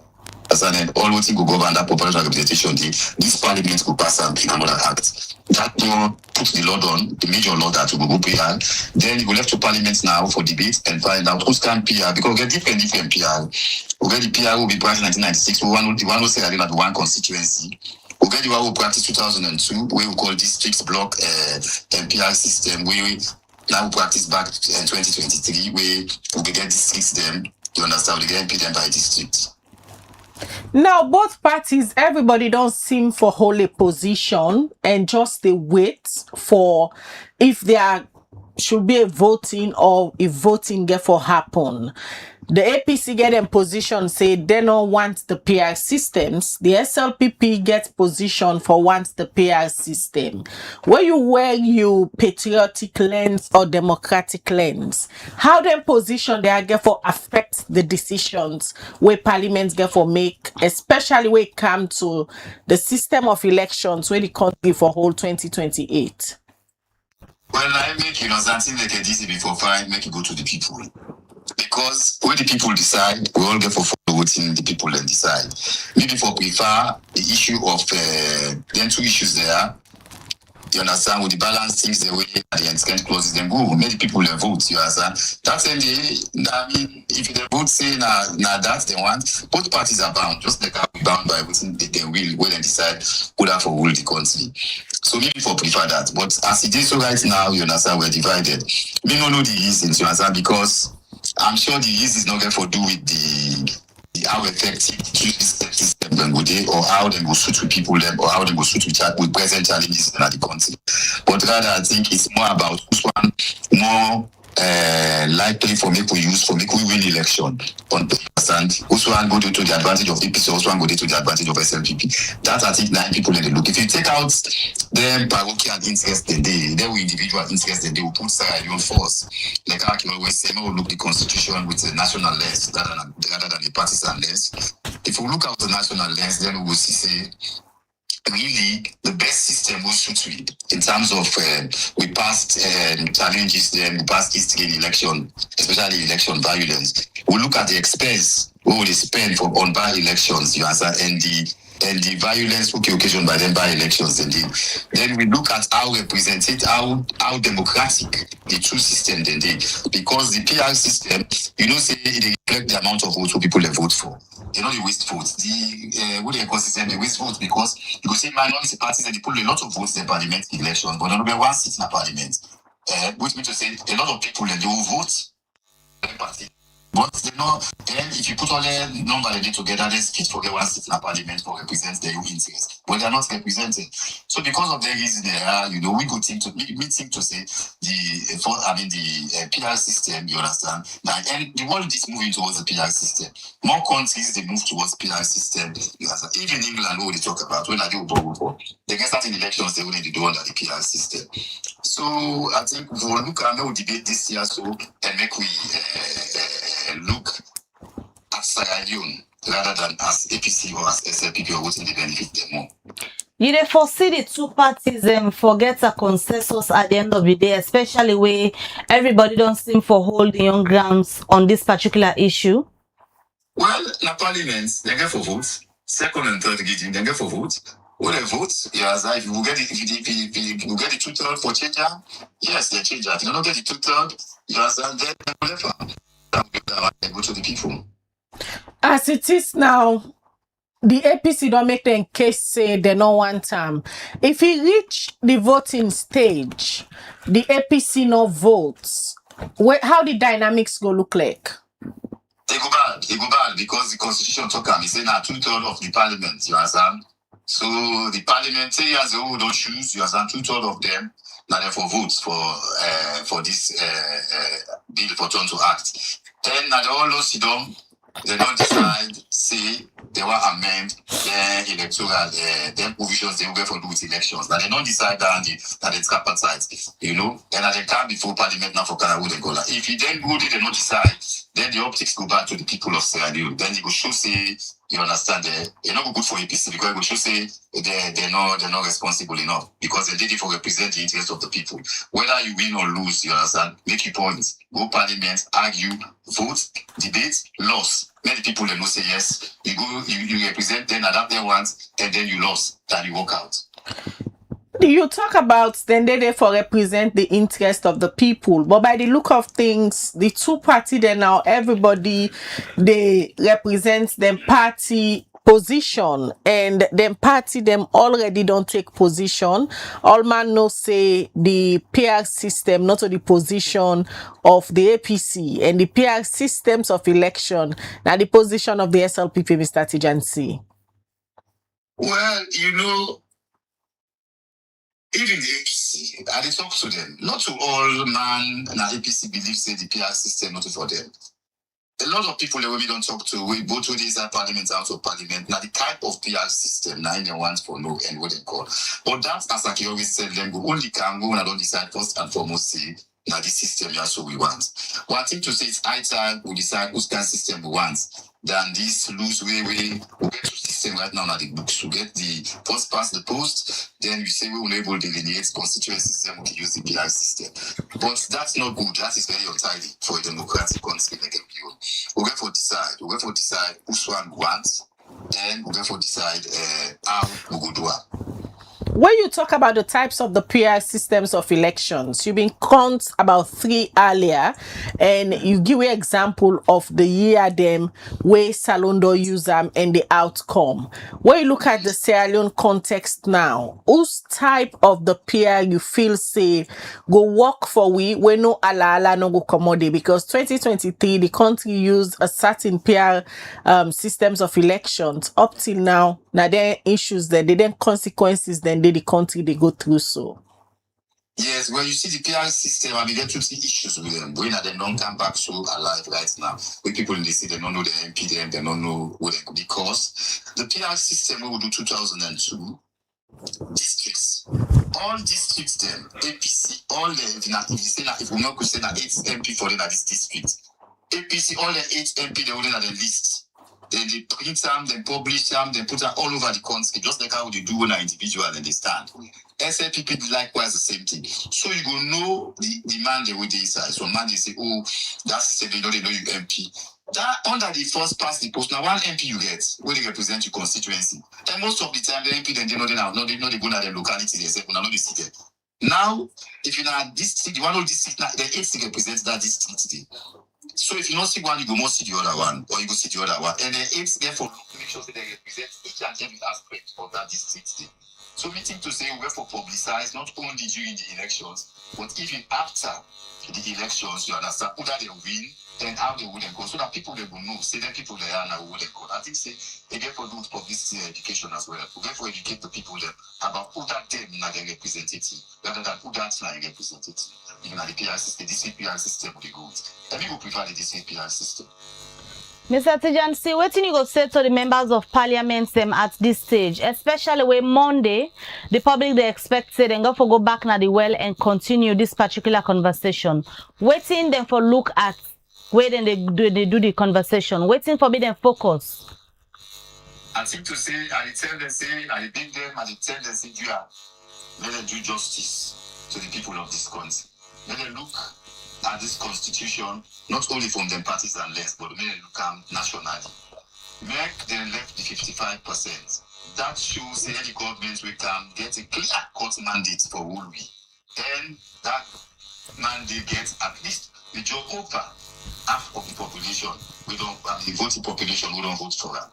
and all what go govern that proportional representation, this parliament will pass and in another act. That law puts the law on, the major law that will go PR. Then you go left to parliament now for debate and find out who's can PR, because we get different PR. We get the PR will be practiced 1996, the one who say I didn't have one constituency. We get the one who practiced 2002, where we call districts block PR system, where we now practice back in 2023, where we get districts them, you understand, we get MP them by district. Now, both parties, everybody don't seem for hold a position and just they wait for if there should be a voting or if voting get for happen. The APC get in position, say they don't want the PR systems. The SLPP gets position for wants the PR system. Where you wear you patriotic lens or democratic lens, how them position they get for affect the decisions where parliaments get for make, especially when it come to the system of elections where the country for whole 2028. Well, I make something like a easy before fine, make it go to the people. Because when the people decide, we all get for voting the people and decide. Maybe for prefer the issue of then two issues there. You understand, with the balance things the way the consent clauses then go, many people vote, you understand. That's I mean, if the vote say now that they want, both parties are bound, just like how we bound by voting they will when they decide who that for rule the country. So maybe for prefer that. But as it is so right now, you understand, we're divided. We don't know the reasons, you understand, because I'm sure the use is not going to do with the how effective system then go there, or how they go suit with people them, or how they go suit with present challenges in the country. But rather, I think it's more about which one more likely for me to use for me to win election on percent. Also, one go to the advantage of APC, also one go to the advantage of SLPP. That I think 9 people in the look. If you take out them parochial interest the day, then we individual interest the day, we put Sierra Leone first. Like I can always say, we will look the constitution with the national lens rather than the partisan lens. If we look at the national lens, then we will see say really the best system was suit in terms of we passed challenges then we passed history in election, especially election violence. We look at the expense we will spend for on by elections, you answer, and the violence occasioned by them by elections, and then we look at how represented, how democratic the true system then they, because the PR system, you know, say they reflect the amount of votes people they vote for. They know they waste votes. The what they call system, they waste votes because you go say minority parties and they put a lot of votes in parliament elections, but don't be one seat in a parliament. Which means to say a lot of people they will vote party. But they know, then if you put all the number they together, they fit forget one seat in a parliament for represent their own interest. But they are not represented. So because of the reason they are, we go think to think to say the PR system, you understand? Now, and the world is moving towards the PR system. More countries they move towards PR system. You understand? Even England, what they talk about when I do before, they get starting elections, they only do under the PR system. So I think we will look at no debate this year, so and make we look at Sierra Leone rather than as APC or as SLPP or what's in the benefit them more. You dey foresee the two parties forget a consensus at the end of the day, especially where everybody don't seem for holding on grounds on this particular issue? Well, na parliament, they get for votes. Second and third reading, they get for votes. When they vote, yes, if you get it, if you get the 2/3 for change, yes, they change that. If you don't get the 2/3, you understand, then they go to the people. As it is now, the APC don't make them case say they don't want time. If he reach the voting stage, the APC no votes. How the dynamics go look like? They go bad because the constitution talk am. He say now 2/3 of the parliament, you understand? So the parliamentarians who don't choose, you understand, 2/3 of them now therefore votes for this bill for turn to act. Then now they all those sit down, they don't decide, say they will amend their electoral their provisions they will get for do with elections. Now they don't decide that the tripartite, you know, and they can't before parliament now for Canada they go. If you then go they don't decide, then the optics go back to the people of Sierra Leone. Then you go show say, you understand, they're not good for APC because you should say they're not responsible enough because they did it for represent the interest of the people. Whether you win or lose, you understand, make your points, go parliament, argue, vote, debate, loss. Many people they know say yes, you represent them at that they want, and then you lost, then you walk out. You talk about then they therefore represent the interest of the people, but by the look of things, the two party there now, everybody they represent them party position, and them party them already don't take position. All man know say the PR system not to the position of the APC, and the PR systems of election now the position of the SLPP, Mr. Tijansi. Well, you know, even the APC, I dey talk to them. Not to all man and APC believe say the PR system not for them. A lot of people that we don't talk to, we both to this parliament, out of parliament. Now the type of PR system, now they want for no and what they call. But that's as I always said, them go only can go and I don't decide first and foremost say now this system yeah, so we want. One thing to say is high time we decide whose kind of system we want. Than this loose way we get to system right now the books. We get the first past the post, then we say we will able to delineate constituency system, we can use the PR system. But that's not good. That is very untidy for a democratic country like MPO. We get for decide which one wants, then we get for decide how we go do it. When you talk about the types of the PR systems of elections, you've been count about 3 earlier, and you give an example of the year them where Salondo use them and the outcome. When you look at the Sierra Leone context now, whose type of the PR you feel say go work for we no ala no go commodity, because 2023 the country used a certain PR systems of elections up till now. Now there are issues then, there are consequences then the country they go through so. Yes, well, you see the PR system, I mean, there are 2 issues with them. When they don't come back so alive right now. When people in the city, they don't know the MP, they don't know what they could, because the PR system we will do 2002, districts, all districts then, APC, all the, if we not could say that 8 MP for them at this district, APC, all the 8 MP, they wouldn't have the list. Then they print them, they publish them, they put them all over the country, just like how they do when an individual and they stand. SLPP likewise the same thing. So you go know the man they will decide. So man they say, oh, that's the same, they know you MP. That under the first past the post, now 1 MP you get, where they represent your constituency. And most of the time the MP then they know they now, they know they go to their locality, they say, well, now they see them. Now, if you're not district, the one who district, the 8 represents that district today. So if you don't see one, you go more see the other one, or you go see the other one. And then it's therefore make sure that they represent each and every aspect of that district. So meaning to say we for publicize not only during the elections, but even after the elections, you understand, whether they win then how they wouldn't go, so that people they will know, say that people they are now wouldn't go. I think say they get for do publicity and education as well. We get for educate the people them about who that them not the representative, rather than who that's not representative. Even at the PR system, the CPR system would be good. And people prefer the CPR system. Mr. Tijansi, what you go say to the members of parliament at this stage, especially when Monday, the public they expect say they go back na the well and continue this particular conversation. Waiting them for look at where then they do the conversation. Waiting for me them focus. I think to say, I tell them say, I bring them, I tell them say, let them do justice to the people of this country. Let them look at this constitution, not only from them parties and less, but may look at nationally. Make them left the 55%. That shows any government will come get a clear-cut mandate for who we. And that mandate gets at least the job over half of the population. The voting population we don't vote for that.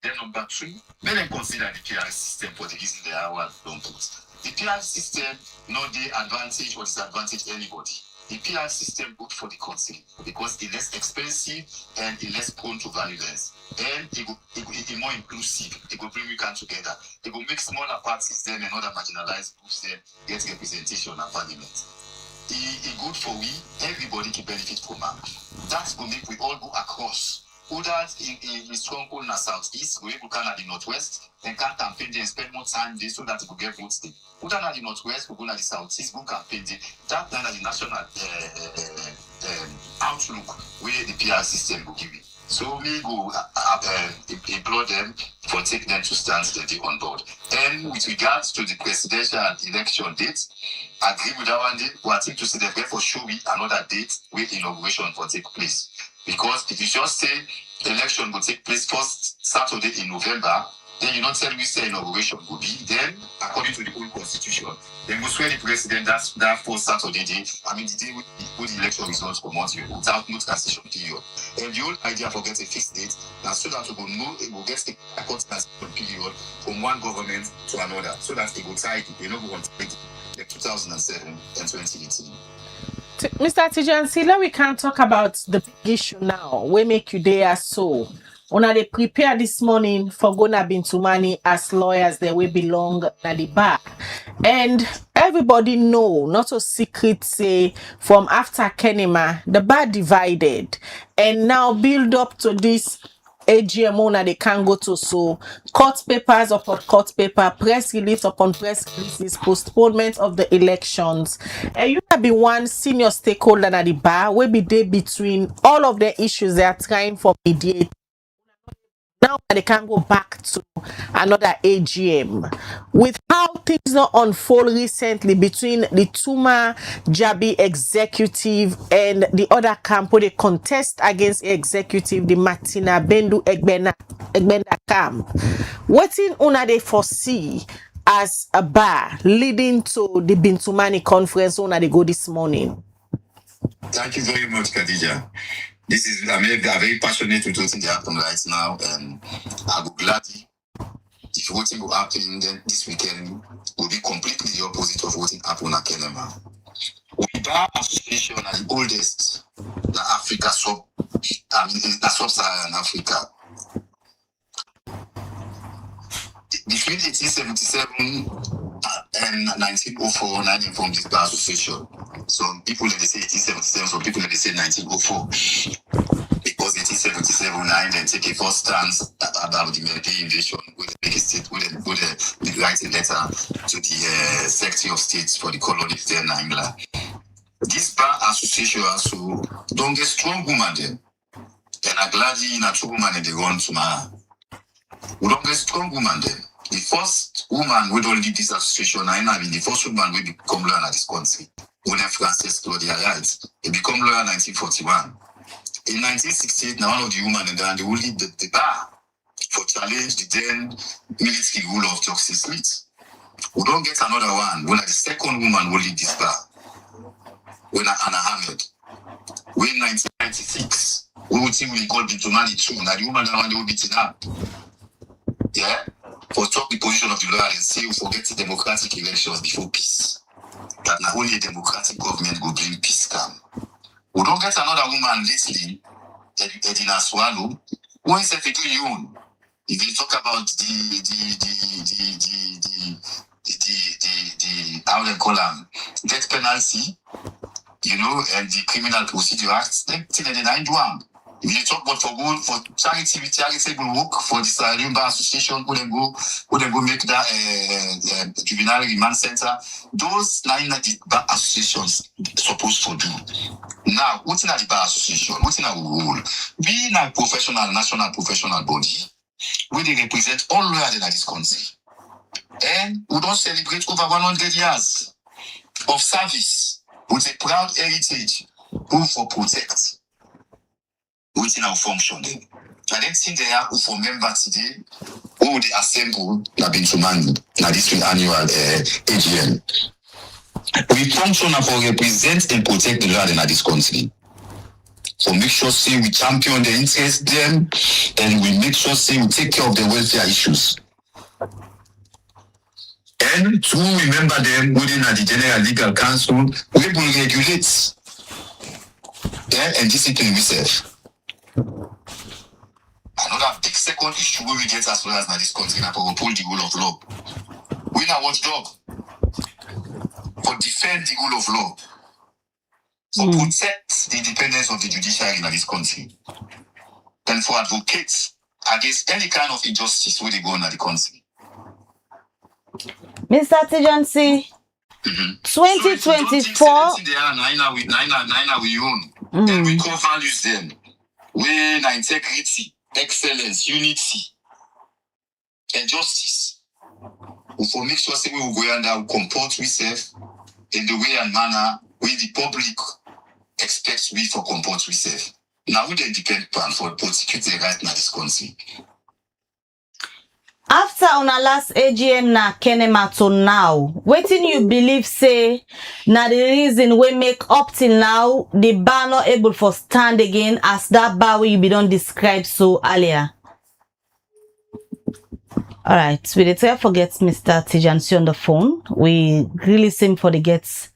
Then number 2, may them consider the PR system for the reason they are what don't put. The PR system not the advantage or disadvantage anybody. The PR system good for the country because it's less expensive and it's less prone to violence. And it's more inclusive. It will bring we can together. It will make smaller parties then and other marginalized groups then get representation in parliament. It's good for we, everybody can benefit from it. That's going to make we all go across. Who that in stronghold in the southeast, we can at the northwest, and can campaign there and spend more time there so that we will get votes there. Who that at the northwest, we go at the southeast, go campaign there. That then at the national outlook where the PR system will give it. So we go implore them for taking them to stand steady on board. And with regards to the presidential election date, I agree with that one day. We are to see them therefore show me another date where inauguration will take place. Because if you just say the election will take place first Saturday in November, then you not tell me say inauguration will be. Then, according to the old constitution, then we swear the president that first Saturday day, the day when the election results come out without no transition period. And the whole idea for getting a fixed date, now so that we will know it will get a transition period from one government to another, so that it will tie it, they know we want to take like 2007 and 2018. Mr. Tijansi, we can talk about the big issue now. We make you there so. Una they prepare this morning for gonna Bintumani as lawyers they will belong at the bar. And everybody know, not a secret say, from after Kenema, the bar divided. And now build up to this AGM that they can go to, so court papers upon court paper, press release upon press releases, postponement of the elections. And you have been one senior stakeholder at the bar will be there between all of the issues they are trying for mediate. Now they can go back to another AGM. With how things not unfold recently between the Tuma Jabi executive and the other camp where they contest against the executive, the Martina Bendu Egbenda camp. What in una they foresee as a bar leading to the Bintumani conference una they go this morning? Thank you very much, Khadija. This is I'm very passionate with what's happening right now, and I will gladly, if voting will happen, then this weekend will be completely the opposite of voting happened at Kenema. We bar association are the oldest in Africa, sub-Saharan Africa. Between 1877 and 1904, 19 from this bar association. Some people they say 1877, some people they say 1904. Because 1877, then take a first stance about the Medellin invasion, with the state, with the writing letter to the Secretary of State for the colonies there in England. This bar association also don't get strong woman then. And I'm glad in a true woman and they run to my. We don't get strong woman then. The first woman we don't lead this association, the first woman will become lawyer in this country. When Frances Claudia Wright, he become lawyer in 1941. In 1968, now one of the women and they will lead the bar for challenge the then military rule of Justice Smith. We don't get another one. When the second woman will lead this bar, when Anna Ahmed. When 1996, we will think we got Bintumani too. Now the woman that one they will beat it up. Yeah? For talk the position of the lawyer and say we forget the democratic elections before peace. That not only a democratic government will bring peace come. We don't get another woman lately, Edina Swallow, who is a figure you. If you talk about the how they call them, death penalty, and the Criminal Procedure Act, they didn't do them. If you talk about for charitable work for the Sierra Bar Association, who then go make that juvenile remand center, those nine the bar associations supposed to do. Now, what's in the bar association? What's in our role? Being a national professional body, we they represent all lawyers in this country. And we don't celebrate over 100 years of service with a proud heritage, who for protect. Within our function then. I don't think they are who for members today who would assemble that been to man now this annual AGM. We function for represent and protect the land in this country. So make sure say we champion the interest them and we make sure say we take care of the welfare issues. And to remember them within the General Legal Council, we will regulate and discipline ourselves. Another big second issue we get as well as in this country now for uphold the rule of law. We now watchdog for defend the rule of law, for protect the independence of the judiciary in this country, and for advocates against any kind of injustice where they go in the country. Mr. Tijansi, 2024. So they are nine we own, and we core values them. When integrity, excellence, unity, and justice. We for make sure say we will go and comport ourselves in the way and manner where the public expects we for comport ourselves. Now we then depend upon for prosecute the right in this country. After on our last AGM na Kenema to now, wetin you believe say na the reason we make up till now the bar not able for stand again as that bar we be done describe so earlier. All right, we did forget Mr. Tijansi on the phone. We really seem for the get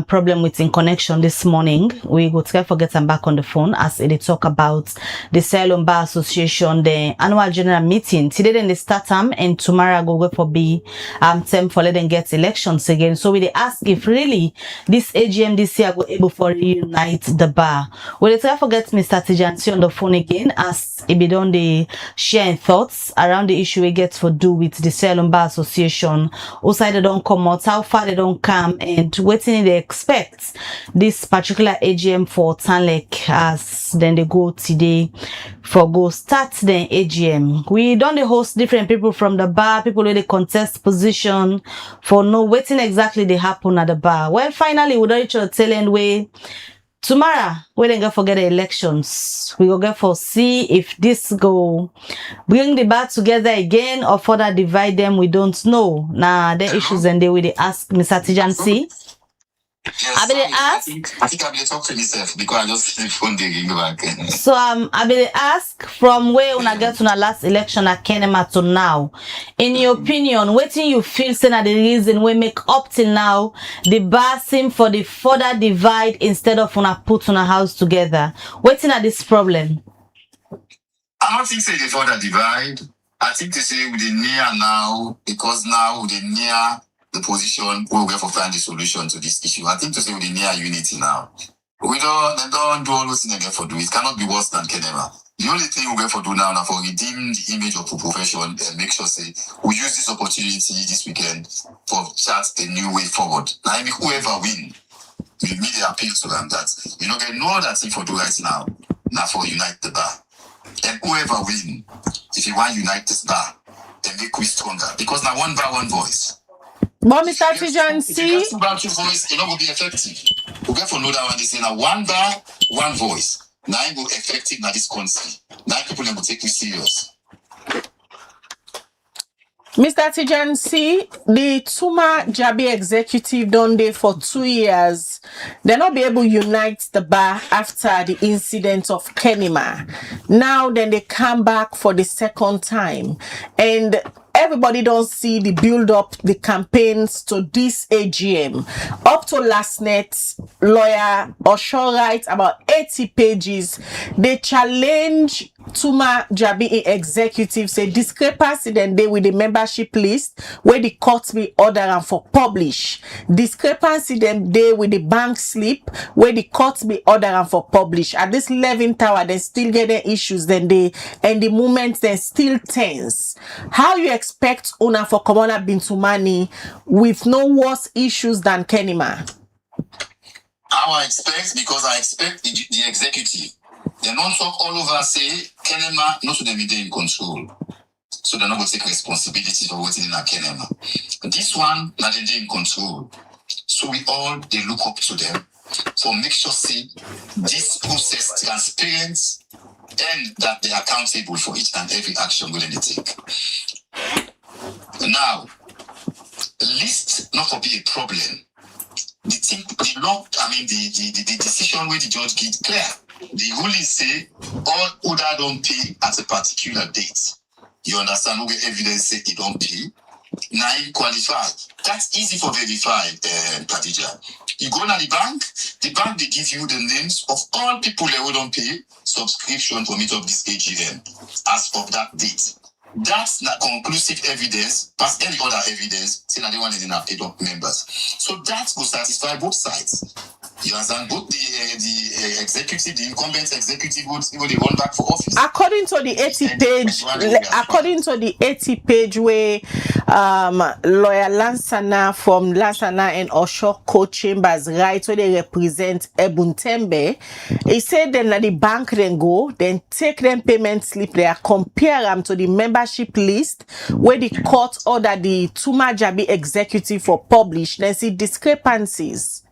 problem with in connection this morning. We go try forget him back on the phone as they talk about the Sierra Bar Association, the annual general meeting. Today then they start them and tomorrow go for be time for let them get elections again. So we they ask if really this AGM this year go able for reunite the bar. We try forget Mr. Tijansi on the phone again as he be done the sharing thoughts around the issue we get for do with the Sierra Bar Association. Also they don't come out, how far they don't come, and what they expect this particular AGM for Tanlek as then they go today for go start the AGM. We don't host different people from the bar, people where they contest position for know waiting exactly they happen at the bar. Well, finally we don't tell end way tomorrow we then go forget the elections. We go get for see if this go bring the bar together again or further divide them. We don't know. Now the issues and they will ask Mr. Tijansi. Yes, I think I'll be talking to myself because I just see the phone they ring back. So I will ask from where when I get to the last election at Kenema to now. In your opinion, what do you feel saying that the reason we make up till now the bar seem for the further divide instead of when I put on a house together? What's in this problem? I don't think say the further divide. I think they say with the near now, because now with the near the position we'll get for find the solution to this issue. I think to say with the near unity now. They don't do all those things they get for do. It cannot be worse than Kenema. The only thing we get for do now for redeem the image of the profession and make sure say we use this opportunity this weekend for chart a new way forward. Now I mean whoever win, we meet the appeal to them that get no other thing for do right now for unite the bar. And whoever win, if you want to unite this bar, then make we stronger. Because now one bar, one voice. But Mr. Tijansi, if you get two bar, two voice, it not will be effective. We get for know that one, they say now one bar, one voice. Now it will effective in this country. Now people will take you serious. Mr. Tijansi, the Tuma Jabi executive done there for 2 years. They'll not be able to unite the bar after the incident of Kenema. Now then they come back for the second time. And everybody don't see the build up, the campaigns to this AGM. Up to last night, lawyer Osho writes about 80 pages. They challenge Tuma Jabi executive say discrepancy then they with the membership list where the court be order and for publish. Discrepancy then they with the bank slip where the court be order and for publish. At this 11 tower, they still getting issues then they and the movement then still tense. How you expect Una for Komona Bintumani with no worse issues than Kenema? How I expect, because I expect the executive. They don't talk all over say Kenema not to them be in control. So they're not going to take responsibility for what's in a Kenema. This one, now they're in control. So we all they look up to them for make sure say this process transparent and that they are accountable for each and every action within they take. Now, list not to be a problem. The law, the decision where the judge get clear. The ruling say all order don't pay at a particular date. You understand what evidence say they don't pay. Now you qualify. That's easy for verify, Khadija. You go to the bank they give you the names of all people that will don't pay subscription for meet up this AGM as of that date. That's not conclusive evidence, past any other evidence, saying that they want to paid up members. So that will satisfy both sides. You understand? Both the executive, the incumbent executive will they run back for office. According to the 80 page where lawyer Lansana from Lansana and Osho co-chambers right where they represent Ebuntembe, he said then that the bank then go, then take them payment slip there, compare them to the membership list where the court order the Tuma Jabi executive for publish, then see discrepancies.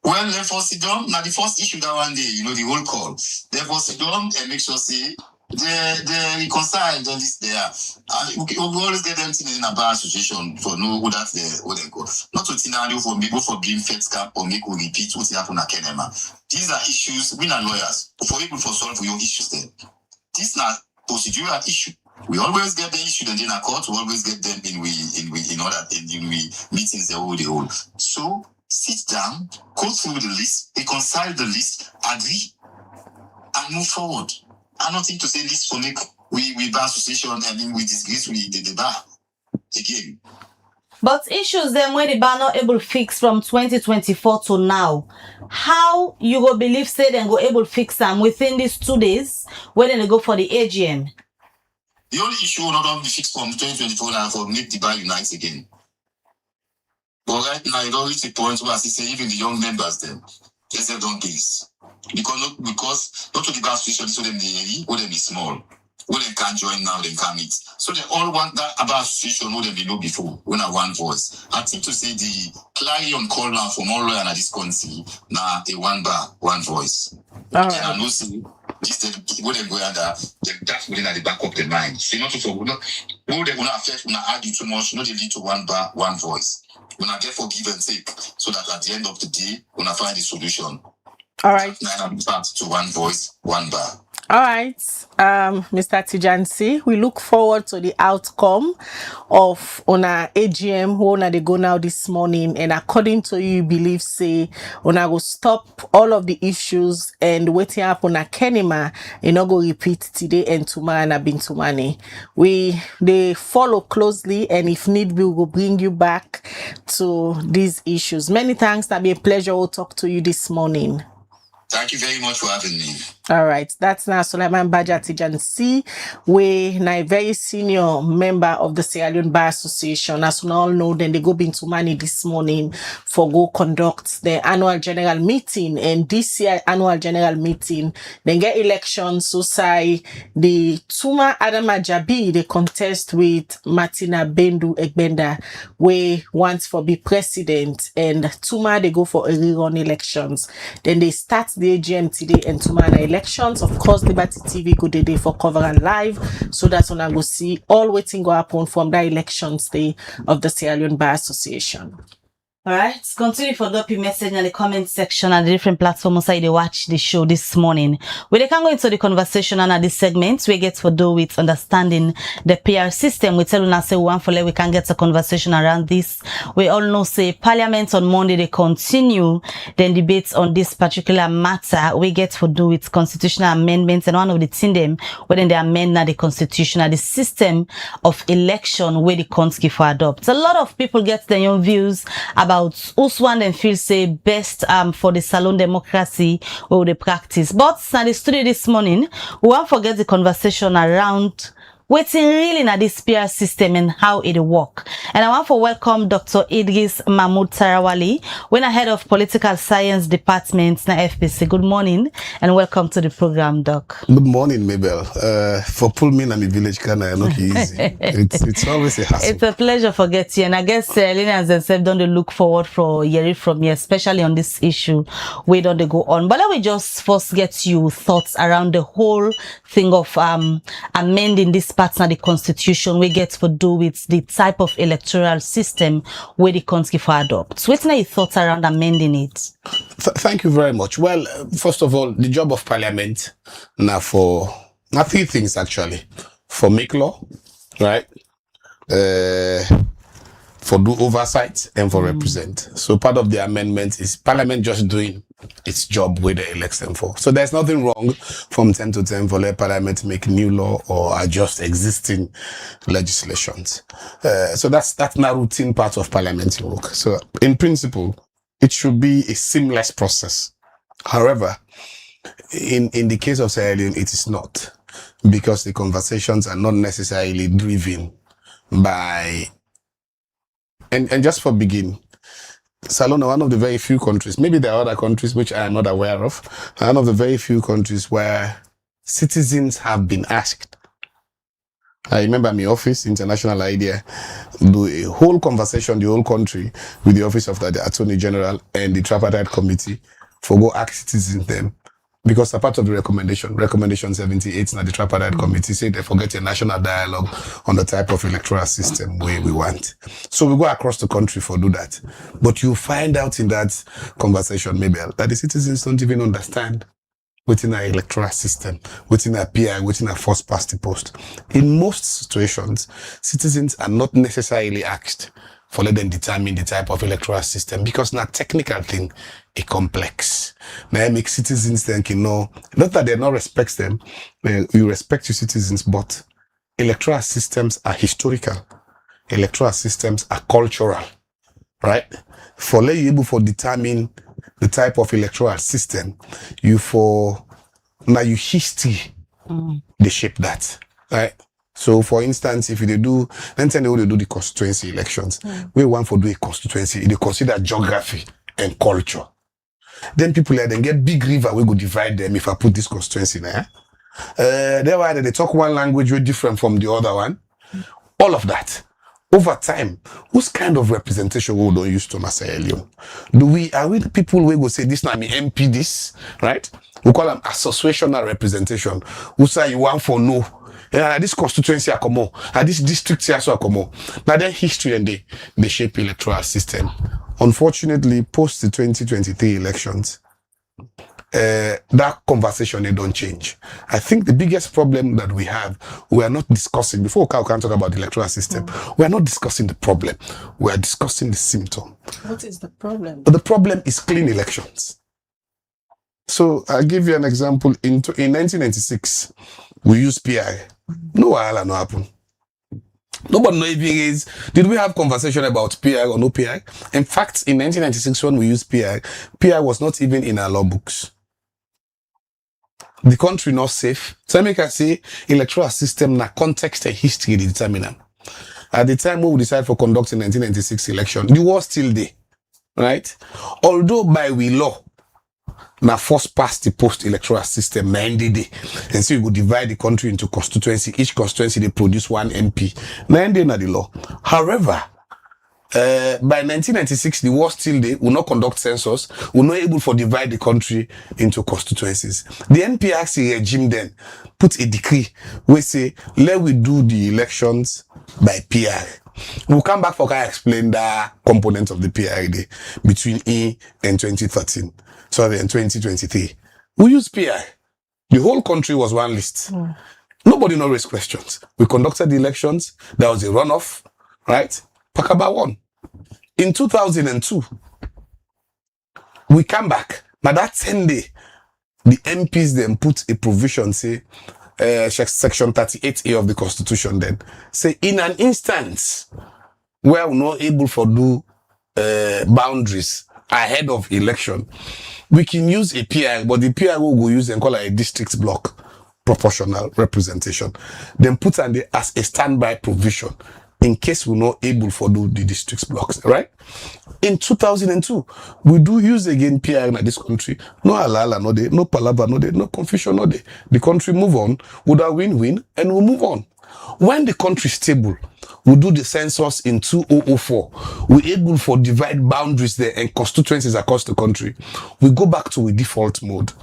Well, therefore, sit down. Now, the first issue that one day, the whole call. Therefore, sit down and make sure, say, they reconcile all this there. We always get them in a bar association for know who that's where they go. Not to think for me, go for being fed scam or make we repeat what happened at Kenema. These are issues, we are lawyers, for able to solve your issues there. This is not procedural issue. We always get the issue and then a court, we always get them in meetings they hold. So, sit down, go through the list, reconcile the list, agree, and move forward. I'm not to say this for make we bar association and then we disgrace the bar again. But issues then when the bar not able to fix from 2024 to now, how you go believe say then go able to fix them within these 2 days when they go for the AGM? The only issue will not be fixed from 2024 now for make the bar unite again. But right now, it don't reach a point where I say even the young members them, they say don't this. Because not to the bar association, so them they or them be small. Or they can't join now, they can't meet. So they all want that about association who they know before, when I one voice. I think to say the clarion call now from all lawyers at this country, now a one bar, one voice. All And right. I know see this what they go under that's within at the back of the mind. So not to who they gonna affect when I argue too much, not they lead to one bar, one voice. When I get for give and take, so that at the end of the day, when I find the solution. All right. Now I'm back to one voice, one bar. All right, Mr. Tijansi, we look forward to the outcome of our AGM who they go now this morning, and according to you believe say una go stop all of the issues and waiting up on a Kenema and not go repeat today and tomorrow and Bintumani. They follow closely, and if need be, we will bring you back to these issues. Many thanks. That'll be a pleasure to talk to you this morning. Thank you very much for having me. All right, that's now Sulaiman Baja Tijansi, we now a very senior member of the Sierra Leone Bar Association. As we all know, then they go Bintumani this morning for go conduct the annual general meeting, and this year annual general meeting, then get elections. So say the Tuma Adama Jabi they contest with Martina Bendu Egbenda, we want for be president, and Tuma they go for a rerun elections. Then they start the AGM today and Tuma elections. Of course, Liberty TV go day for cover and live, so that's when I go see all waiting go happen from the elections day of the Sierra Leone Bar Association. All right, continue for drop your message in the comment section and the different platforms how you watch the show this morning. We can go into the conversation and this segment we get to do with understanding the PR system. We tell you say one for we can get a conversation around this. We all know say Parliament on Monday they continue then debates on this particular matter. We get to do with constitutional amendments and one of the thing them when they amend the constitution and the system of election where the country for adopt. A lot of people get their own views about who's one and feel say best for the salon democracy or the practice. But now the studio this morning, we won't forget the conversation around waiting really na this PR system and how it work. And I want to welcome Dr. Idris Mahmood Tarawali, when head of Political Science Department na FPC. Good morning and welcome to the program, Doc. Good morning, Mabel. For Pullman and the village can I not easy. It's always a hassle. It's a pleasure for getting you. And I guess Lena and themselves don't look forward for hearing from you, especially on this issue. We don't go on. But let me just first get you thoughts around the whole thing of amending this partner the constitution we get to do with the type of electoral system where the country for adopt. So what's your thoughts around amending it? Thank you very much. Well, first of all, the job of Parliament now for three things actually. For make law, right? For do oversight and for represent. So part of the amendment is Parliament just doing its job with the election for. So there's nothing wrong from 10 to 10 for let Parliament make new law or adjust existing legislations. So that's not routine part of parliamentary work. So in principle, it should be a seamless process. However, in the case of Sierra Leone, it is not, because the conversations are not necessarily driven by. And just for begin, Salona, one of the very few countries, maybe there are other countries which I am not aware of, one of the very few countries where citizens have been asked. I remember my office, International Idea, do a whole conversation, the whole country, with the office of the Attorney General and the Tripartite Committee for go ask citizens them. Because a part of the recommendation 78 now the Tripartite Committee said they forget a national dialogue on the type of electoral system we want. So we go across the country for do that. But you find out in that conversation, maybe, that the citizens don't even understand within our electoral system, within our PI, within our first past the post. In most situations, citizens are not necessarily asked for let them determine the type of electoral system, because not technical thing, a complex. Now it makes citizens think, not that they not respect them, you respect your citizens, but electoral systems are historical. Electoral systems are cultural, right? For let you able for determine the type of electoral system, you history, they shape that, right? So, for instance, if they do, then they will do the constituency elections. We want to do a constituency, they consider geography and culture. Then people then get big river, we go divide them if I put this constituency there. Therefore, they talk one language way different from the other one. All of that. Over time, whose kind of representation we don't use to Sierra Leone? Are we the people we go say this now me MP this, right? We call them associational representation. Who say you want for no? Yeah, this constituency are come on, this district here so come on. Now then history and they shape electoral system. Unfortunately, post the 2023 elections, that conversation they don't change. I think the biggest problem that we are not discussing, before we can talk about the electoral system, we are not discussing the problem, we are discussing the symptom. What is the problem? But the problem is clean elections. So I'll give you an example. In 1996, we used PI. No wahala no happen. Nobody know if it is. Did we have conversation about PI or no PI? In fact, in 1996, when we used PI was not even in our law books. The country not safe. So I say electoral system na context and history the determinant. At the time when we decided for conducting 1996 election, the war still there, right? Although by we law, na first past the post electoral system 90 day, and so you go divide the country into constituency. Each constituency they produce one MP. 9 day na the law. However, by 1996, the war still there. We not conduct census. We not able to divide the country into constituencies. The NPRC regime then put a decree where say let we do the elections by PR. We'll come back for can explain the components of the PID between E and 2013. Sorry, and 2023. We use PI. The whole country was one list. Nobody no raised questions. We conducted the elections. There was a runoff, right? Pakaba won. In 2002, we come back. Now that same day, the MPs then put a provision, say, section 38A of the Constitution then, say in an instance where we're not able to do boundaries ahead of election, we can use a PI, but the PI will go use and call it a district block proportional representation. Then put on there as a standby provision in case we're not able to do the district blocks, right? In 2002, we do use again PI in this country. No alala, no day, no palava, no day, no confusion, no day. The country move on, would have win-win, and we move on. When the country is stable, we do the census in 2004. We're able for divide boundaries there and constituencies across the country. We go back to a default mode.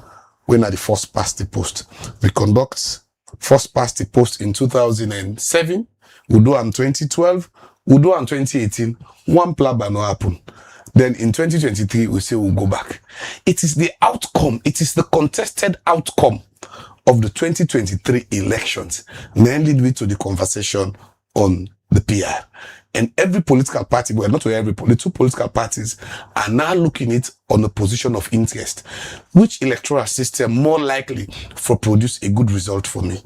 When at the first past the post. We conduct first past the post in 2007. We do in 2012. We do in 2018. One plaba no happen. Then in 2023, we say we'll go back. It is the outcome. It is the contested outcome of the 2023 elections. Then lead me to the conversation on the PR. And every political party, well, not every, the two political parties are now looking at it on a position of interest. Which electoral system more likely for produce a good result for me?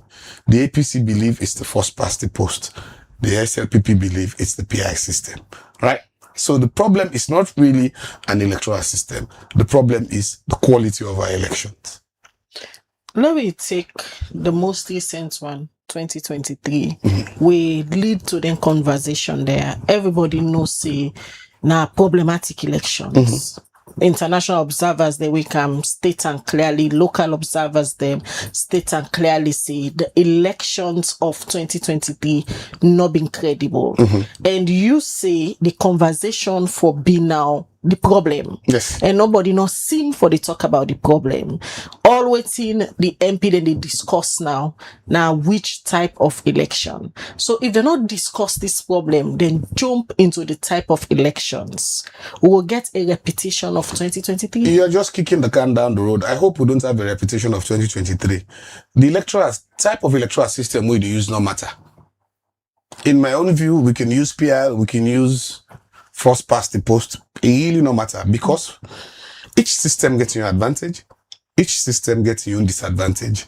The APC believe it's the first past the post. The SLPP believe it's the PI system, right? So the problem is not really an electoral system. The problem is the quality of our elections. Let me take the most recent one, 2023. We lead to the conversation there. Everybody knows, say, now problematic elections. International observers, they will come state and clearly, local observers, them state and clearly say the elections of 2023 not been credible. And you say the conversation for be now the problem. Yes. And nobody not seem for the talk about the problem. All waiting the MP then they discuss now which type of election. So if they not discuss this problem, then jump into the type of elections. We will get a repetition of 2023. You're just kicking the can down the road. I hope we don't have a repetition of 2023. The electoral type of electoral system we use no matter. In my own view, we can use PL, we can use first past the post. It really no matter because each system gets you an advantage. Each system gets you a disadvantage.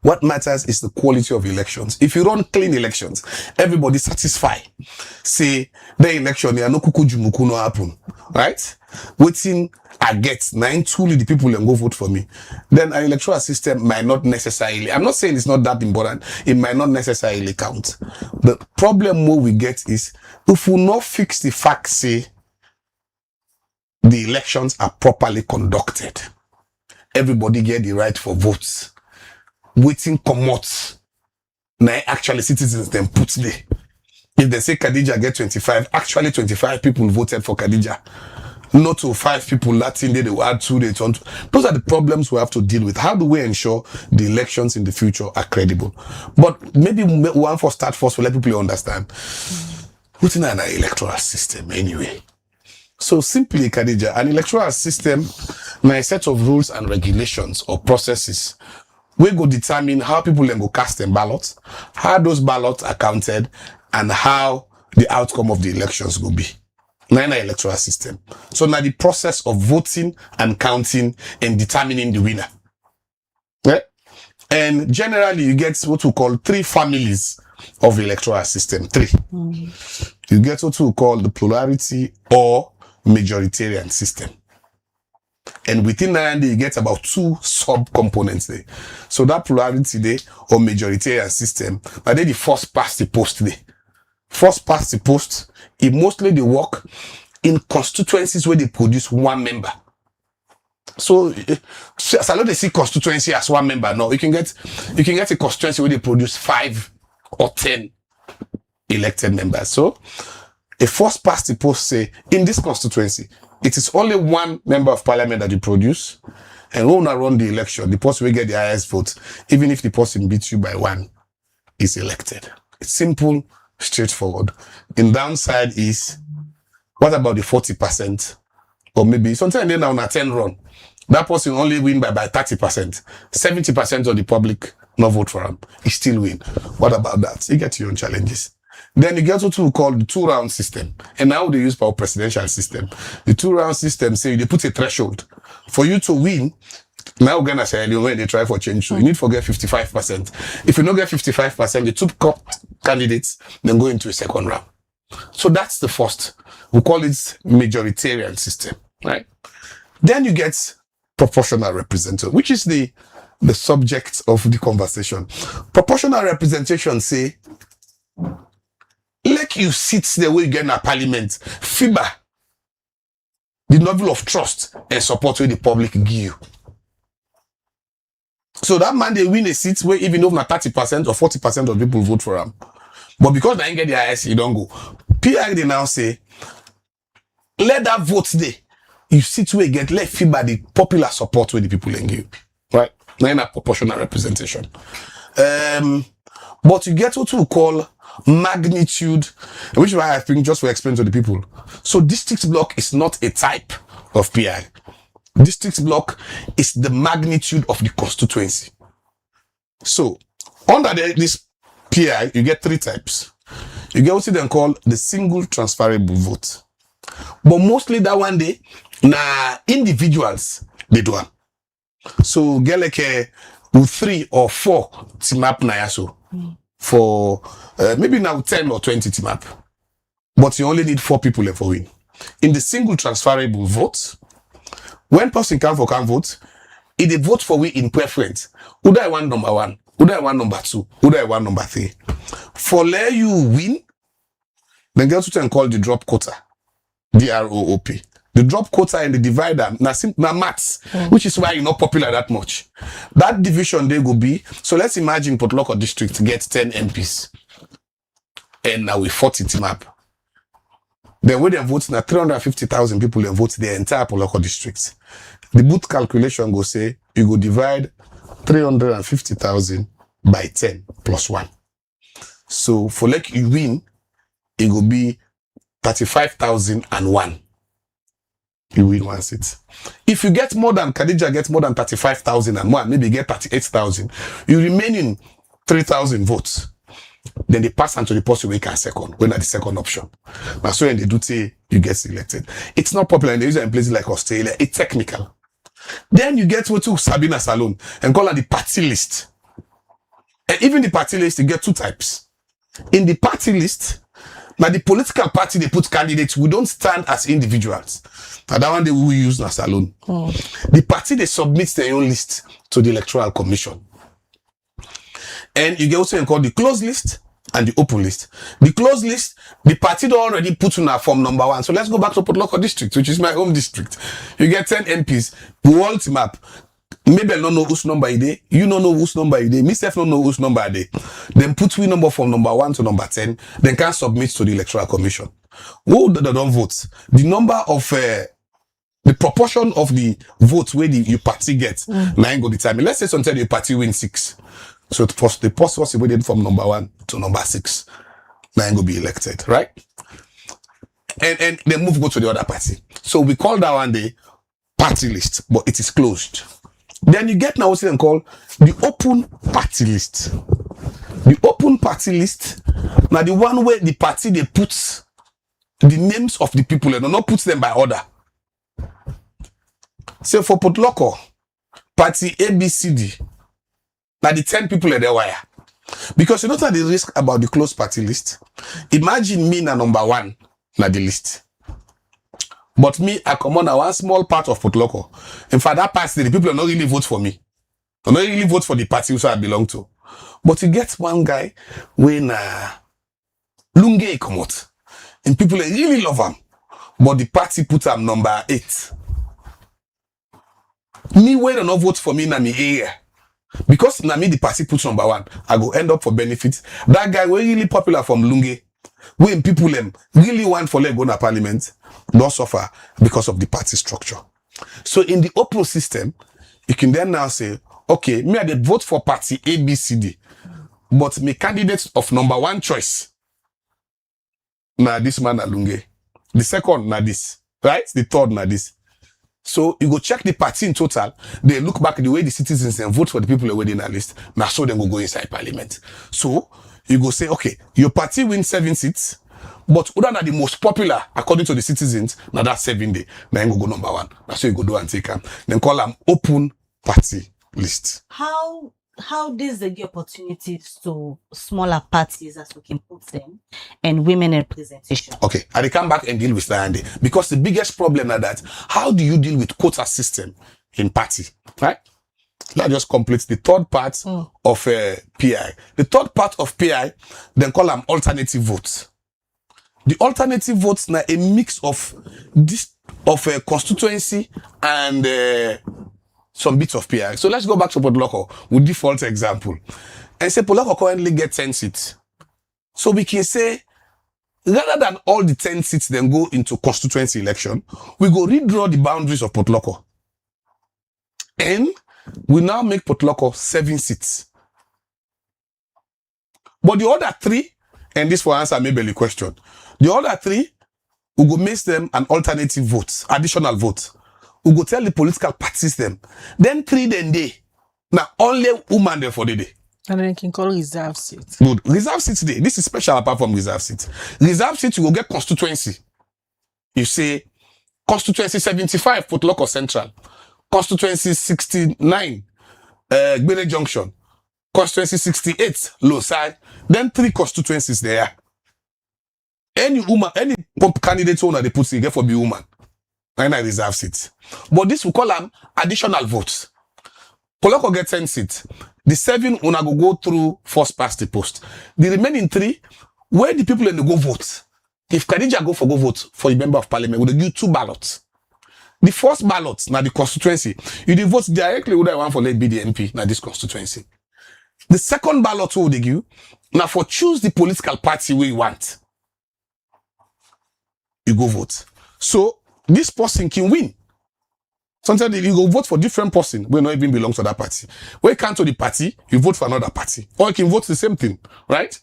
What matters is the quality of elections. If you run clean elections, everybody satisfied. Say the election, there no kuku no happen, right? Waiting, I get 9 truly the people and go vote for me. Then an electoral system might not necessarily. I'm not saying it's not that important. It might not necessarily count. The problem what we get is if we not fix the fact, say the elections are properly conducted. Everybody get the right for votes. Waiting commot. Now actually citizens then put there. If they say Khadija get 25, actually 25 people voted for Khadija. Not to 5 people Latin day they will add 2 days on. Those are the problems we have to deal with. How do we ensure the elections in the future are credible? But maybe one for start first, for let people understand. What's in an electoral system anyway? So simply, Khadija, an electoral system may a set of rules and regulations or processes. We go determine how people then go cast them ballots, how those ballots are counted, and how the outcome of the elections will be. Now an electoral system. So now the process of voting and counting and determining the winner. Yeah? And generally you get what we call 3 families of electoral system. 3. You get what we call the plurality or majoritarian system. And within that, you get about 2 sub-components there. So that plurality there or majoritarian system, but then the first past the post there. First past the post, it mostly they work in constituencies where they produce 1 member. So I know they see constituency as 1 member. No, you can get a constituency where they produce 5 or 10 elected members. So a first past the post say in this constituency, it is only 1 member of parliament that you produce, and when you run the election, the person will get the highest vote, even if the person beats you by 1, is elected. It's simple straightforward. In downside is, what about the 40%? Or maybe sometimes then on a 10 run, that person only win by 30%. 70% of the public not vote for him. He still win. What about that? You get your own challenges. Then you get what we call the 2-round system. And now they use our presidential system. The 2-round system say they put a threshold. For you to win, now Ghana say when they try for change, so you need to get 55%. If you don't get 55%, the two candidates then go into a second round. So that's the first. We call it majoritarian system, right? Then you get proportional representation, which is the subject of the conversation. Proportional representation say, like you sit the way you get in a parliament, FIBA, the level of trust and support where the public give you. So that man, they win a seat where even though 30% or 40% of people vote for him. But because they ain't get the IS, you don't go. PR, they now say, let that vote there. You sit where you get, let FIBA the popular support where the people in you. Right? Now in a proportional representation. But you get what we call magnitude, which is why I think just to explain to the people. So district block is not a type of PI. District block is the magnitude of the constituency. So under this PI, you get 3 types. You get what they call the single transferable vote. But mostly that one day, na individuals they do them. So get like with 3 or 4 team up na yaso for maybe now 10 or 20 team up. But you only need 4 people for win. In the single transferable vote, when person can vote, if they vote for we in preference, who do I want number 1? Who do I want number 2? Who do I want number 3? For let you win, then get to call the drop quota. DROOP. The drop quota and the divider, na maths, which is why you're not popular that much. That division they will be, so let's imagine Port Loko district gets 10 MPs. And now we 40 team up. Then when they vote, now 350,000 people then vote the entire Port Loko district. The booth calculation go say, you go divide 350,000 by 10 plus 1. So for like you win, it will be 35,001. You win 1 seat. If you get more than Khadija gets more than 35,001, maybe get 38,000, you remain in 3,000 votes. Then they pass on to the person who can second, when at the second option. Now, so when they do say you get selected. It's not popular in the user in places like Australia. It's technical. Then you get to Sabina Salon and call her the party list. And even the party list, you get 2 types. In the party list, now the political party they put candidates, we don't stand as individuals. Now that one they will use na salon. The party they submit their own list to the Electoral Commission. And you get also called the closed list and the open list. The closed list, the party don't already put in a form number 1. So let's go back to Port Loko district, which is my home district. You get 10 MPs, we all team up. Maybe I don't know whose number it is. You don't know whose number it is. Myself don't know whose number it is. Then put we number from number 1 to number 10. Then can submit to the Electoral Commission. Who don't vote? The number of the proportion of the votes where your party gets. Now ain't go determine. Let's say sometimes your party wins 6. So the post was divided from number 1 to number 6. Now ain't go be elected, right? And then go to the other party. So we call that one the party list, but it is closed. Then you get now what's then called the open party list. The open party list, now the one where the party they put the names of the people and not put them by order. So for Port Loko, party ABCD, now the 10 people are there wire. Because you know that the risk about the closed party list. Imagine me na number 1 na the list. But me, I come on a one small part of Port Loko. In fact, that party, the people don't really vote for me. They don't really vote for the party which I belong to. But you get one guy when Lunge come out. And people really love him. But the party put him number 8. Me, when they don't vote for me, na me area. Because na me, the party put number 1. I go end up for benefits. That guy was really popular from Lunge. When people really want for go to parliament, don't suffer because of the party structure. So in the open system, you can then now say, okay, me I vote for party ABCD, but my candidates of number 1 choice, na this man Alunge. The second na this, right? The third na this. So you go check the party in total. They look back the way the citizens and vote for the people already in the list. Now so then go inside parliament. So you go say, okay, your party wins 7 seats, but other than the most popular according to the citizens, now that's 7 day. Now you go number 1. That's so you go do and take them. Then call them open party list. How does they give opportunities to smaller parties, as we can put them, and women representation? Okay, and they come back and deal with that, because the biggest problem is that how do you deal with quota system in party, right? Let's just complete the third part of PI. The third part of PI, then call them alternative votes. The alternative votes now a mix of this of constituency and some bits of PI. So let's go back to Port Loko with default example. And say Port Loko currently get 10 seats. So we can say, rather than all the 10 seats then go into constituency election, we go redraw the boundaries of Port Loko. And we now make Port Loko 7 seats. But the other 3, and this will answer maybe the question, the other 3, we go make them an alternative vote, additional vote. We go tell the political parties them. Then 3 then they. Now only woman there for the day. And then you can call reserve seat. Good. Reserve seats day. This is special apart from reserve seats. Reserve seats you will get constituency. You say constituency 75 Port Loko Central. Constituency 69 Gbele Junction. Constituency 68 Losai. Then 3 constituencies there. Any woman, any candidate owner they put in get for be woman. And I reserve seats. But this we call them additional votes. Poloko get 10 seats. The 7 una go through first past the post. The remaining 3, where the people in the go vote. If Khadija go vote for a member of parliament, we give 2 ballots. The first ballot, now the constituency, you dey vote directly whether you want for let be the MP, now this constituency. The second ballot who they give, now for choose the political party we want. You go vote. So this person can win. Sometimes you go vote for different person who not even belong to that party. When you come to the party, you vote for another party. Or you can vote the same thing, right?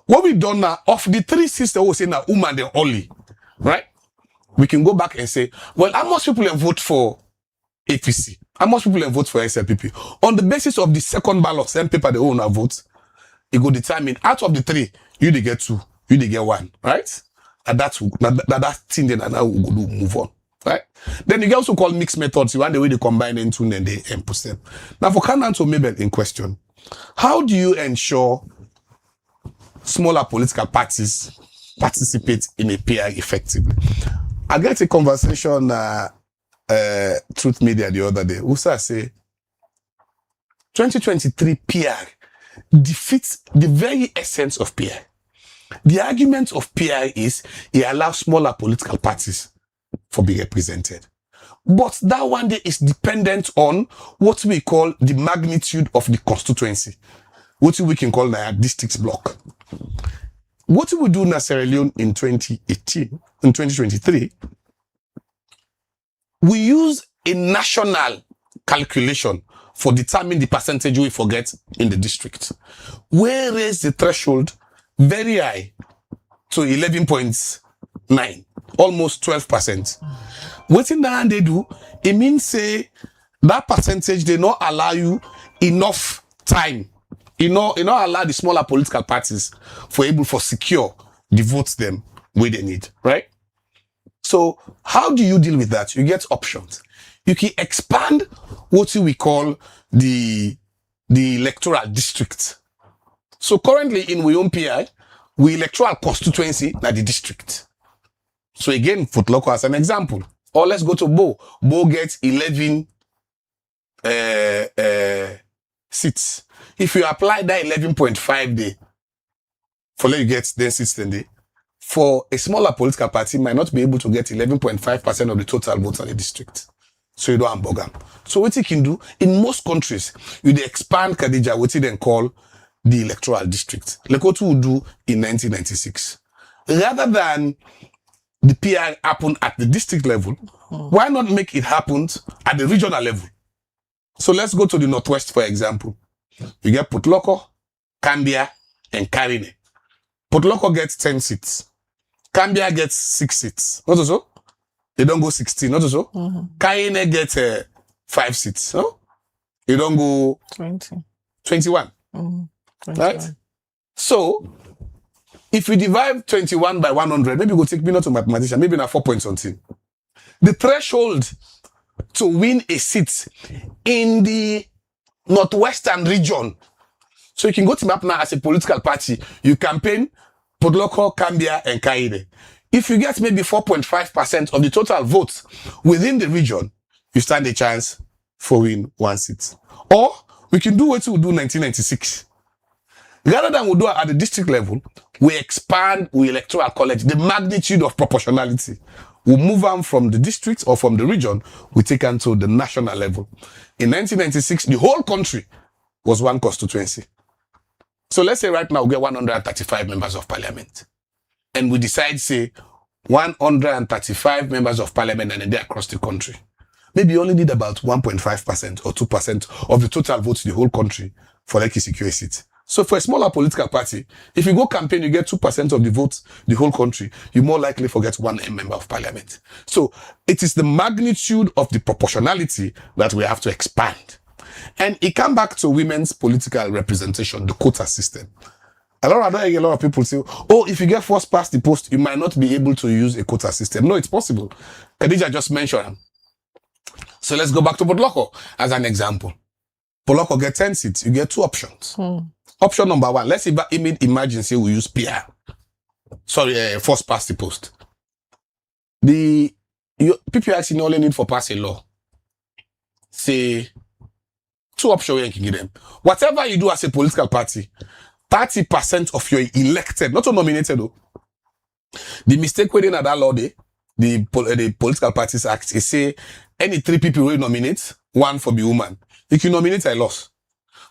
What we done now, of the 3 seats that we say now, woman they only, right? We can go back and say, well, how much people vote for APC? How much people vote for SLPP? On the basis of the second ballot, same paper they own vote, it go determine out of the 3, you they get 2, you they get 1, right? And that thing then now we go do move on, right? Then you can also call mixed methods. You want the way they combine into and they push them. Now for Kananto Mabel in question, how do you ensure smaller political parties participate in a PI effectively? I got a conversation Truth Media the other day. Usa say 2023 PI defeats the very essence of PI. The argument of PI is it allows smaller political parties for being represented. But that one day is dependent on what we call the magnitude of the constituency, what we can call the districts block. What we do in Sierra Leone in 2018, in 2023, we use a national calculation for determining the percentage we forget in the district. We raise the threshold very high to 11.9, almost 12%. What in that they do, it means say that percentage they not allow you enough time. You not allow the smaller political parties for able for secure the votes them where they need, right? So how do you deal with that? You get options. You can expand what we call the electoral district. So currently in we own PI, we electoral constituency like the district. So again, Port Loko as an example. Or let's go to Bo. Bo gets 11 seats. If you apply that 11.5 day, for let you get 10 seats then day, for a smaller political party might not be able to get 11.5% of the total votes in the district. So you don't hamburg them. So what you can do, in most countries, you dey expand Khadija, what you then call the electoral district. Like what we do in 1996. Rather than the PI happen at the district level, why not make it happen at the regional level? So let's go to the Northwest, for example. You get Port Loko, Candia, and Karine. Port Loko gets 10 seats. Cambia gets 6 seats. Not so? They don't go 16. Not so? Kaine gets 5 seats. No? They don't go 21. Right? So, if we divide 21 by 100, maybe we'll take me not a mathematician, maybe not 4 point something. The threshold to win a seat in the northwestern region. So you can go to map now as a political party. You campaign Podloko, Cambia, and Kaine. If you get maybe 4.5% of the total votes within the region, you stand a chance for win 1 seat. Or we can do what we do 1996. Rather than we do it at the district level, we expand we electoral college, the magnitude of proportionality. We move them from the district or from the region, we take them to the national level. In 1996, the whole country was one constituency. So let's say right now we get 135 members of parliament. And we decide, say, 135 members of parliament and they're across the country. Maybe you only need about 1.5% or 2% of the total votes in the whole country for like a secure seat. So for a smaller political party, if you go campaign, you get 2% of the votes, the whole country, you're more likely to get 1 member of parliament. So it is the magnitude of the proportionality that we have to expand. And it comes back to women's political representation, the quota system. I know a lot of people say, oh, if you get first past the post, you might not be able to use a quota system. No, it's possible. Khadija just mentioned them. So let's go back to Podloko as an example. Podloko get 10 seats. You get 2 options. Option number 1, let's imagine, say we use PR. Sorry, first past the post. People actually only need for pass a law. Say, 2 options you can give them. Whatever you do as a political party, 30% of your elected, not nominated though. The mistake within that law, the Political Parties Act, is say any 3 people will nominate, 1 for the woman. If you nominate, I lost.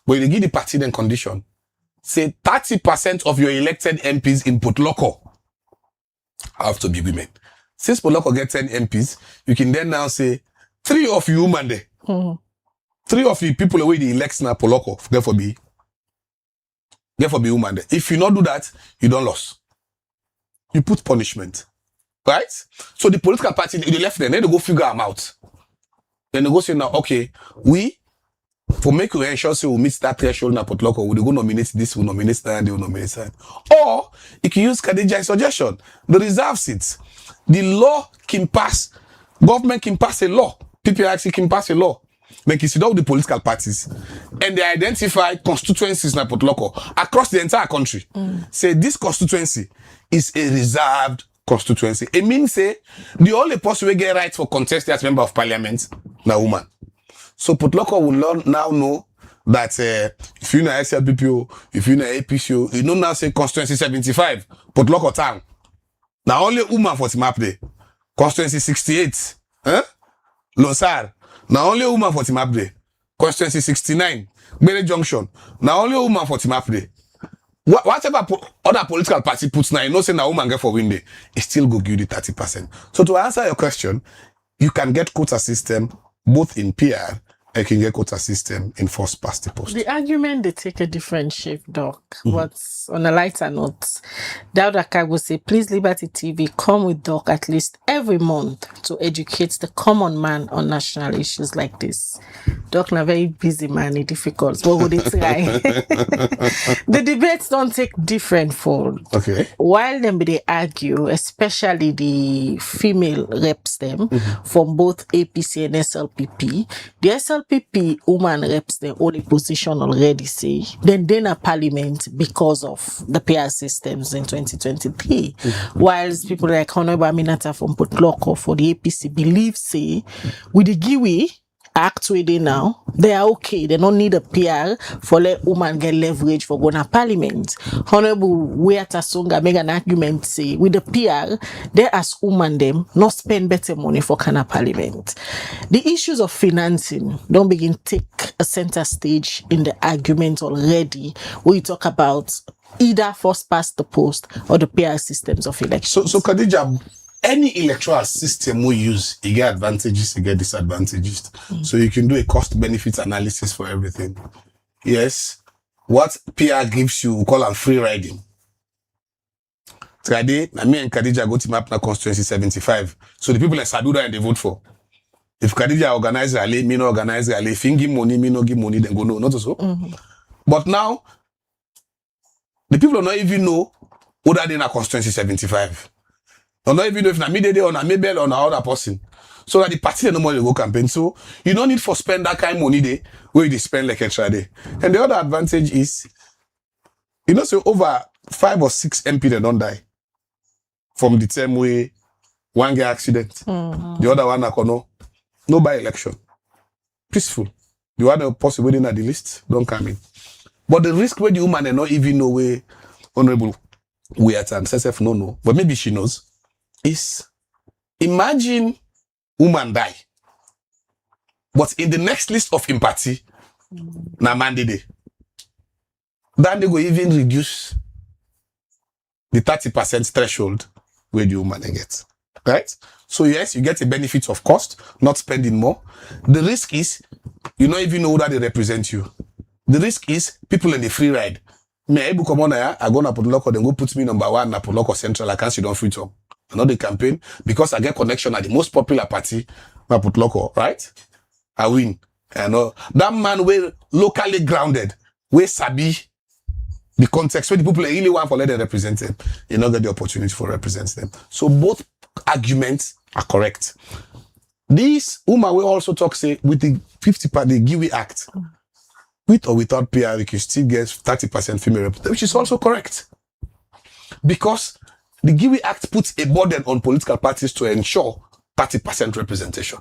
But you give the party then condition. Say 30% of your elected MPs in Podloko have to be women. Since Podloko get 10 MPs, you can then now say 3 of you women there. 3 of the people away the elects now Podloko, therefore be woman there. If you not do that, you don't lose. You put punishment. Right? So the political party, they left there, then they go figure them out. Then they go say now, okay, for make we ensure so we meet that threshold na Podloko, we go nominate this, we nominate that, and they will nominate that. Or you can use Khadija's suggestion, the reserve seats. The law can pass, government can pass a law, PPRC can pass a law. They can sit down with the political parties and they identify constituencies na Podloko across the entire country. Say this constituency is a reserved constituency. It means say the only person will get right for contest as member of parliament na woman. So Podloko will now know that if you're in SLPPO, if you're in APCO, you know now say constituency 75, Podloko town. Now only woman for the map there. Constituency 68, Lonsar. Now only woman for the map there. Constituency 69, Bele Junction. Now only woman for the map there. Whatever other political party puts now, you know say now woman get for win there, it still go give you the 30%. So to answer your question, you can get quota system both in PR and can get quota system in first past the post. The argument, they take a different shape, Doc. But on a lighter note, Daudaka will say, please, Liberty TV, come with Doc at least every month to educate the common man on national issues like this. Doc, na very busy man, it's difficult. What would it try? The debates don't take different form. Okay. While them they argue, especially the female reps them from both APC and SLPP, the SLPP woman reps them all the position already say, then a parliament because of the PR systems in 2023. Whilst people like Honorable Aminata from Podloko for the APC believe say, with the Giwi act with it now, they are okay. They don't need a PR for let woman get leverage for going to parliament. Honorable Weata Songa make an argument say, with the PR, they as woman them not spend better money for kind of parliament. The issues of financing don't begin take a center stage in the argument already when you talk about either first past the post or the PR systems of elections. So Khadija, any electoral system we use, you get advantages, you get disadvantages. So you can do a cost-benefit analysis for everything. Yes, what PR gives you, we call it free riding. Today, me and Khadija go team up na constituency 75. So the people in Saduda and they vote for. If Khadija organize rally, me no organize rally. If he give money, me no give money, then go no, not so. But now, the people don't even know whether they're in a constituency 75. They don't even know if na me dey or na Mabel or na other person. So that the party no more they go campaign. So you don't need for spend that kind of money there where they spend like extra day. And the other advantage is, you know, so over 5 or 6 MP they don't die from the same way one get accident. The other one no by election. Peaceful. The one possible within the list don't come in. But the risk where the woman and not even know where honorable we at and SSF no. But maybe she knows. Is imagine woman die. But in the next list of empathy, na mandate. Then they go even reduce the 30% threshold where the woman gets. Right? So yes, you get a benefit of cost, not spending more. The risk is, you don't even know that they represent you. The risk is people in the free ride. Me, I come on I go na Potuloko, then go put me number 1 na Potuloko Central. I can't sit on Freetown. I know the campaign because I get connection at the most popular party, na Potuloko, right? I win. I know that man were locally grounded, where sabi the context where the people really want for let them represent them. You not get the opportunity for represent them. So both arguments are correct. This woman will also talk say with the 50 part the GIWI Act, with or without PR, you can still get 30% female representation, which is also correct. Because the GIWI Act puts a burden on political parties to ensure 30% representation.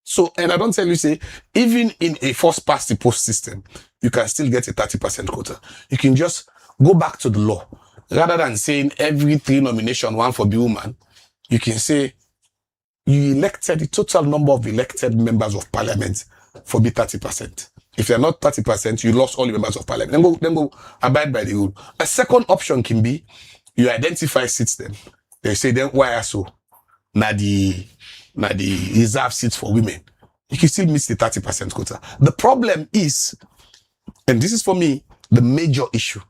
So, and I don't tell you, say, even in a first past the post system, you can still get a 30% quota. You can just go back to the law. Rather than saying every 3 nomination, 1 for the woman, you can say you elected the total number of elected members of parliament for the 30%. If you're not 30%, you lost all the members of parliament. Then go abide by the rule. A second option can be you identify seats then. They say then why so? Na the reserve seats for women. You can still miss the 30% quota. The problem is, and this is for me, the major issue.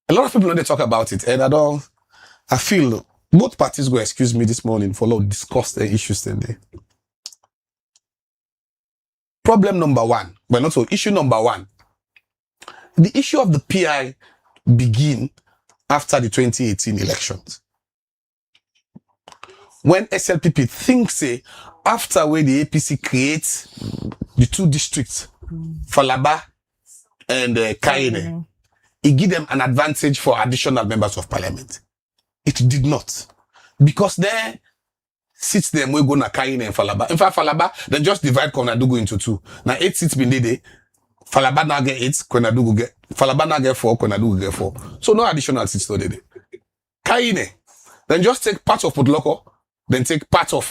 A lot of people when they talk about it, and I feel both parties go excuse me this morning for discuss the issues today. Problem number 1, but not so issue number 1. The issue of the PI begin after the 2018 elections. When SLPP thinks, say, after where the APC creates the 2 districts, Falaba and Kaine, it give them an advantage for additional members of parliament. It did not. Because there sits them we go na Kaine and Falaba. In fact, Falaba, they just divide Konadugu into 2. Now 8 seats been there. Falaba now get 8, Konadugu get, Falaba now get 4, Konadugu get 4. So no additional seats no there. Kaine, then just take part of Potuloko, then take part of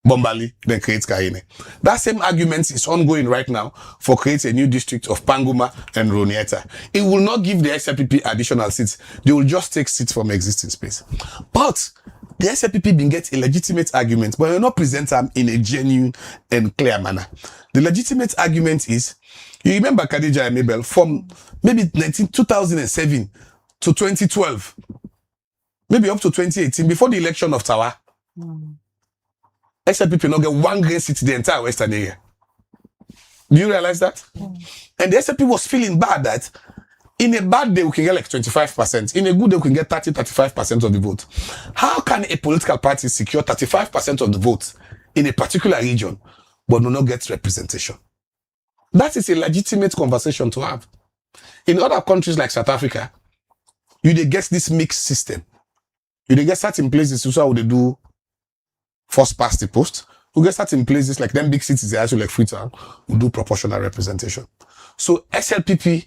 Bombali, then create Kaine. That same argument is ongoing right now for create a new district of Panguma and Ronieta. It will not give the SLPP additional seats. They will just take seats from existing space. But the SLPP bin get a legitimate argument, but will not present them in a genuine and clear manner. The legitimate argument is, you remember Khadija and Mabel from maybe 2007 to 2012, maybe up to 2018, before the election of Tawa. SLPP not get 1 green seat in the entire Western area. Do you realize that? And the SLP was feeling bad that in a bad day we can get like 25%. In a good day we can get 30-35% of the vote. How can a political party secure 35% of the votes in a particular region but do not get representation? That is a legitimate conversation to have. In other countries like South Africa, you they get this mixed system. You they get certain places so how they do first past the post. We get certain places like them big cities, they actually like Freetown, who do proportional representation. So SLPP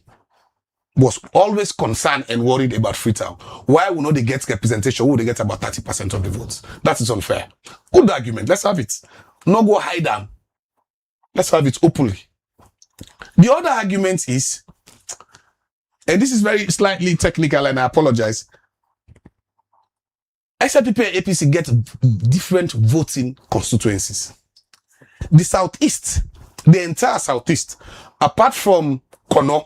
was always concerned and worried about Freetown. Why would not they get representation? Would they get about 30% of the votes? That is unfair. Good argument. Let's have it. No go hide them. Let's have it openly. The other argument is, and this is very slightly technical and I apologize, SLPP and APC get different voting constituencies. The Southeast, the entire Southeast, apart from Kono,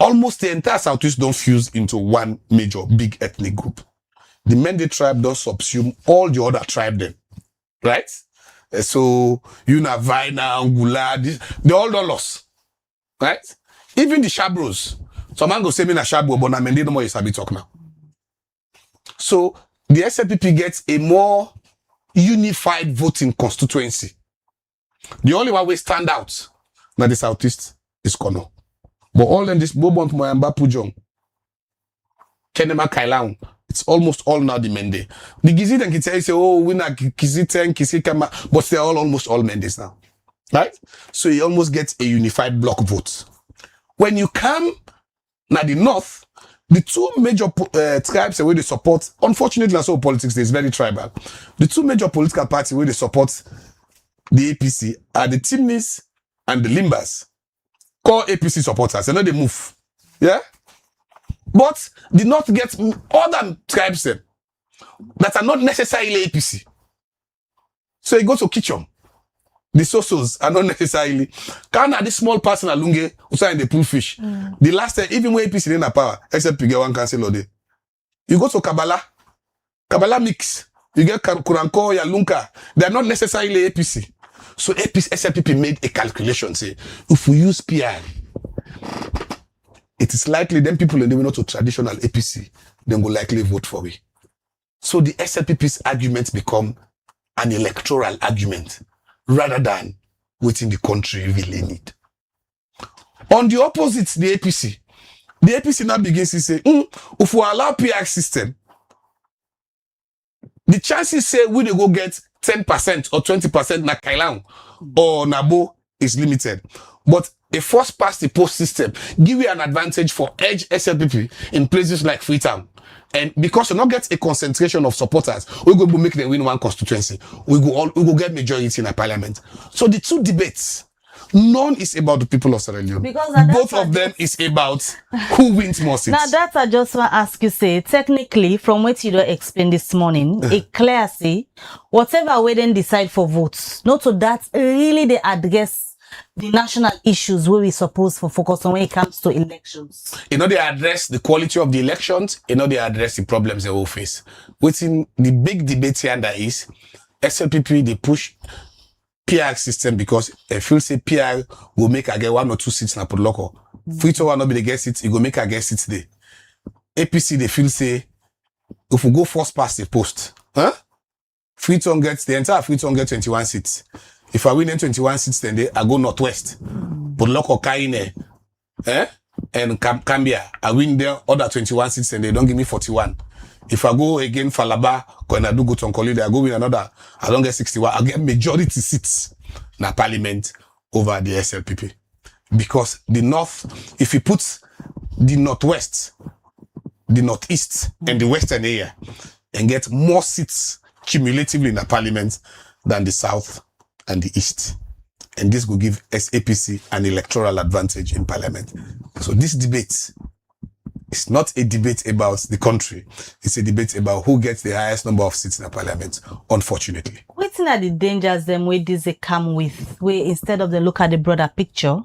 almost the entire Southeast don't fuse into one major big ethnic group. The Mende tribe does subsume all the other tribe then, right? So, Vaina, Angula, they all don't lost, right? Even the Shabros. Some man go say me na Shabro, but na Mende no more Isabi talk now. So, the SLPP gets a more unified voting constituency. The only one we stand out na the Southeast is Kono. But all in this Bobont Moyamba Pujong, Kenema Kailaun, it's almost all now the Mende. The Gizi and Kitay say, oh, we na Kizi 10, Kizi Kama, but they're almost all Mendes now. Right? So you almost get a unified block vote. When you come now the North, the two major tribes where they support, unfortunately, that's all politics is very tribal. The two major political parties where they support the APC are the Timnis and the Limbas. Call APC supporters, and then they move. Yeah? But the North gets other tribes that are not necessarily APC. So you go to Kichom. The Sosos are not necessarily. Kana, this small person Alunge, who in the pool fish. The last time, even when APC in power, except you get one council day. You go to Kabbalah mix. You get Kuranko, Yalunka. They are not necessarily APC. So SLPP made a calculation, say, if we use PR, it is likely then people in the not to traditional APC, then will likely vote for we. So the SLPP's arguments become an electoral argument rather than within the country really need. On the opposite, the APC now begins to say, if we allow PR system, the chances say we go get 10% or 20% na Kailang or Nabo is limited. But a first past the post system give you an advantage for edge SLPP in places like Freetown. And because you not get a concentration of supporters, we go make them win one constituency. We go get majority in a parliament. So the two debates, none is about the people of Sierra Leone. Because both of them is about who wins more seats. Now that I just want to ask you, say, technically, from what you explained this morning, it clear say, whatever we then decide for votes, not to that really they address the national issues where we supposed to focus on when it comes to elections. They address the quality of the elections, they address the problems they will face. Within the big debate here that is, SLPP, they push PR system because if you say PR will make I get 1 or 2 seats in a Podloko. Freetown will not be the get seats, it will make I get seats there. APC, they feel say, if we go first past the post, Freetown gets, the entire Freetown gets 21 seats. If I win them 21 seats, then I go Northwest. Podloko, Kaine, and Cambia, I win their other 21 seats and they don't give me 41. If I go again Falaba, when I do go to Onkolide, I go win another, I don't get 61, I get majority seats in the parliament over the SLPP. Because the North, if you put the Northwest, the Northeast, and the Western area, and get more seats cumulatively in the parliament than the South and the East. And this will give SAPC an electoral advantage in parliament. So this debate is not a debate about the country. It's a debate about who gets the highest number of seats in the parliament, unfortunately. What are the dangers them where this they come with, where instead of they look at the broader picture,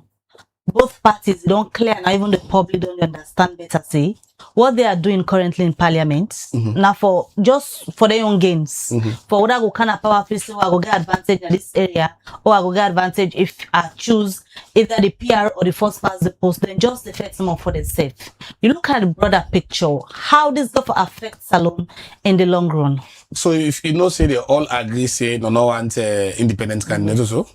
both parties don't clear and even the public don't understand better, say, what they are doing currently in parliament, now for just for their own gains. For what I go kind of powerful, so I go get advantage in this area, or I go get advantage if I choose either the PR or the first past the post, then just affect more for themselves. You look at the broader picture, how this stuff affects Salone in the long run. So if you say they all agree, say no want independent candidates also.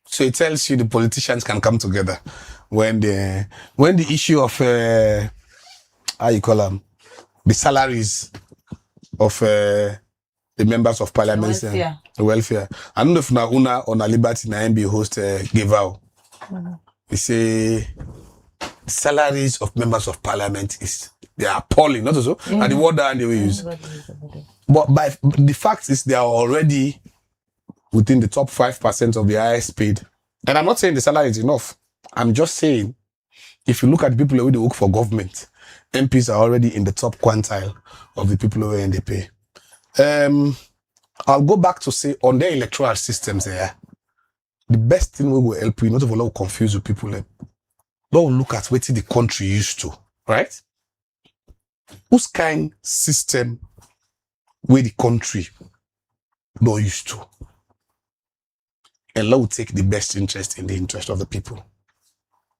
So it tells you the politicians can come together when the issue of how you call them, the salaries of the members of parliament, the welfare. I don't know if Una or Liberty na MB host gave out. They say salaries of members of parliament they are appalling, not so. And the word that they will use. But by the fact is they are already within the top 5% of the highest paid. And I'm not saying the salary is enough. I'm just saying, if you look at the people who work for government, MPs are already in the top quintile of the people who are in the pay. I'll go back to say on their electoral systems there, the best thing we will help you, not to confuse the people. don't look at what the country used to, right? Whose kind system where the country don't used to? And let us take the best interest in the interest of the people.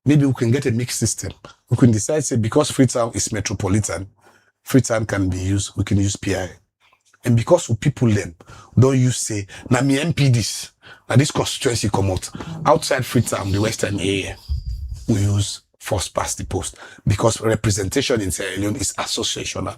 Maybe we can get a mixed system. We can decide, say, because Freetown is metropolitan, Freetown can be used, we can use PI. And because we people them, don't use say, na me MP this, now this constituency come out. Outside Freetown, the Western area, we use first past the post because representation in Sierra Leone is associational.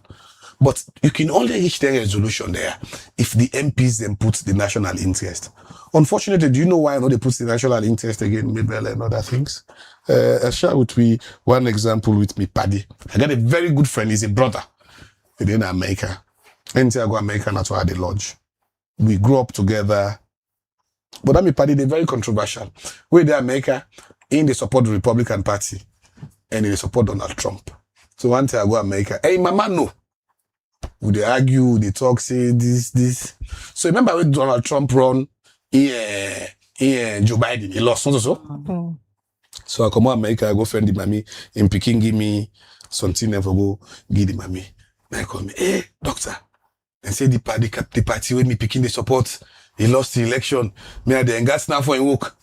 But you can only reach the resolution there if the MPs then put the national interest. Unfortunately, do you know why I know they put the national interest again, Mabel and other things? I'll share with me one example with me, Paddy. I got a very good friend, he's a brother in America. And I go America, that's why I the lodge. We grew up together. But that me Paddy, they're very controversial. Where they America, in they support the Republican Party and they support Donald Trump. So one time I go America, hey, mama, no. Would they argue, they talk, say this. So remember when Donald Trump run Joe Biden, he lost, so. So I come to America, I go friend the mommy, in Peking give me something, never go give the mommy. I call me, hey, doctor. And say the party with me picking the support, he lost the election. Me I then got now for a walk.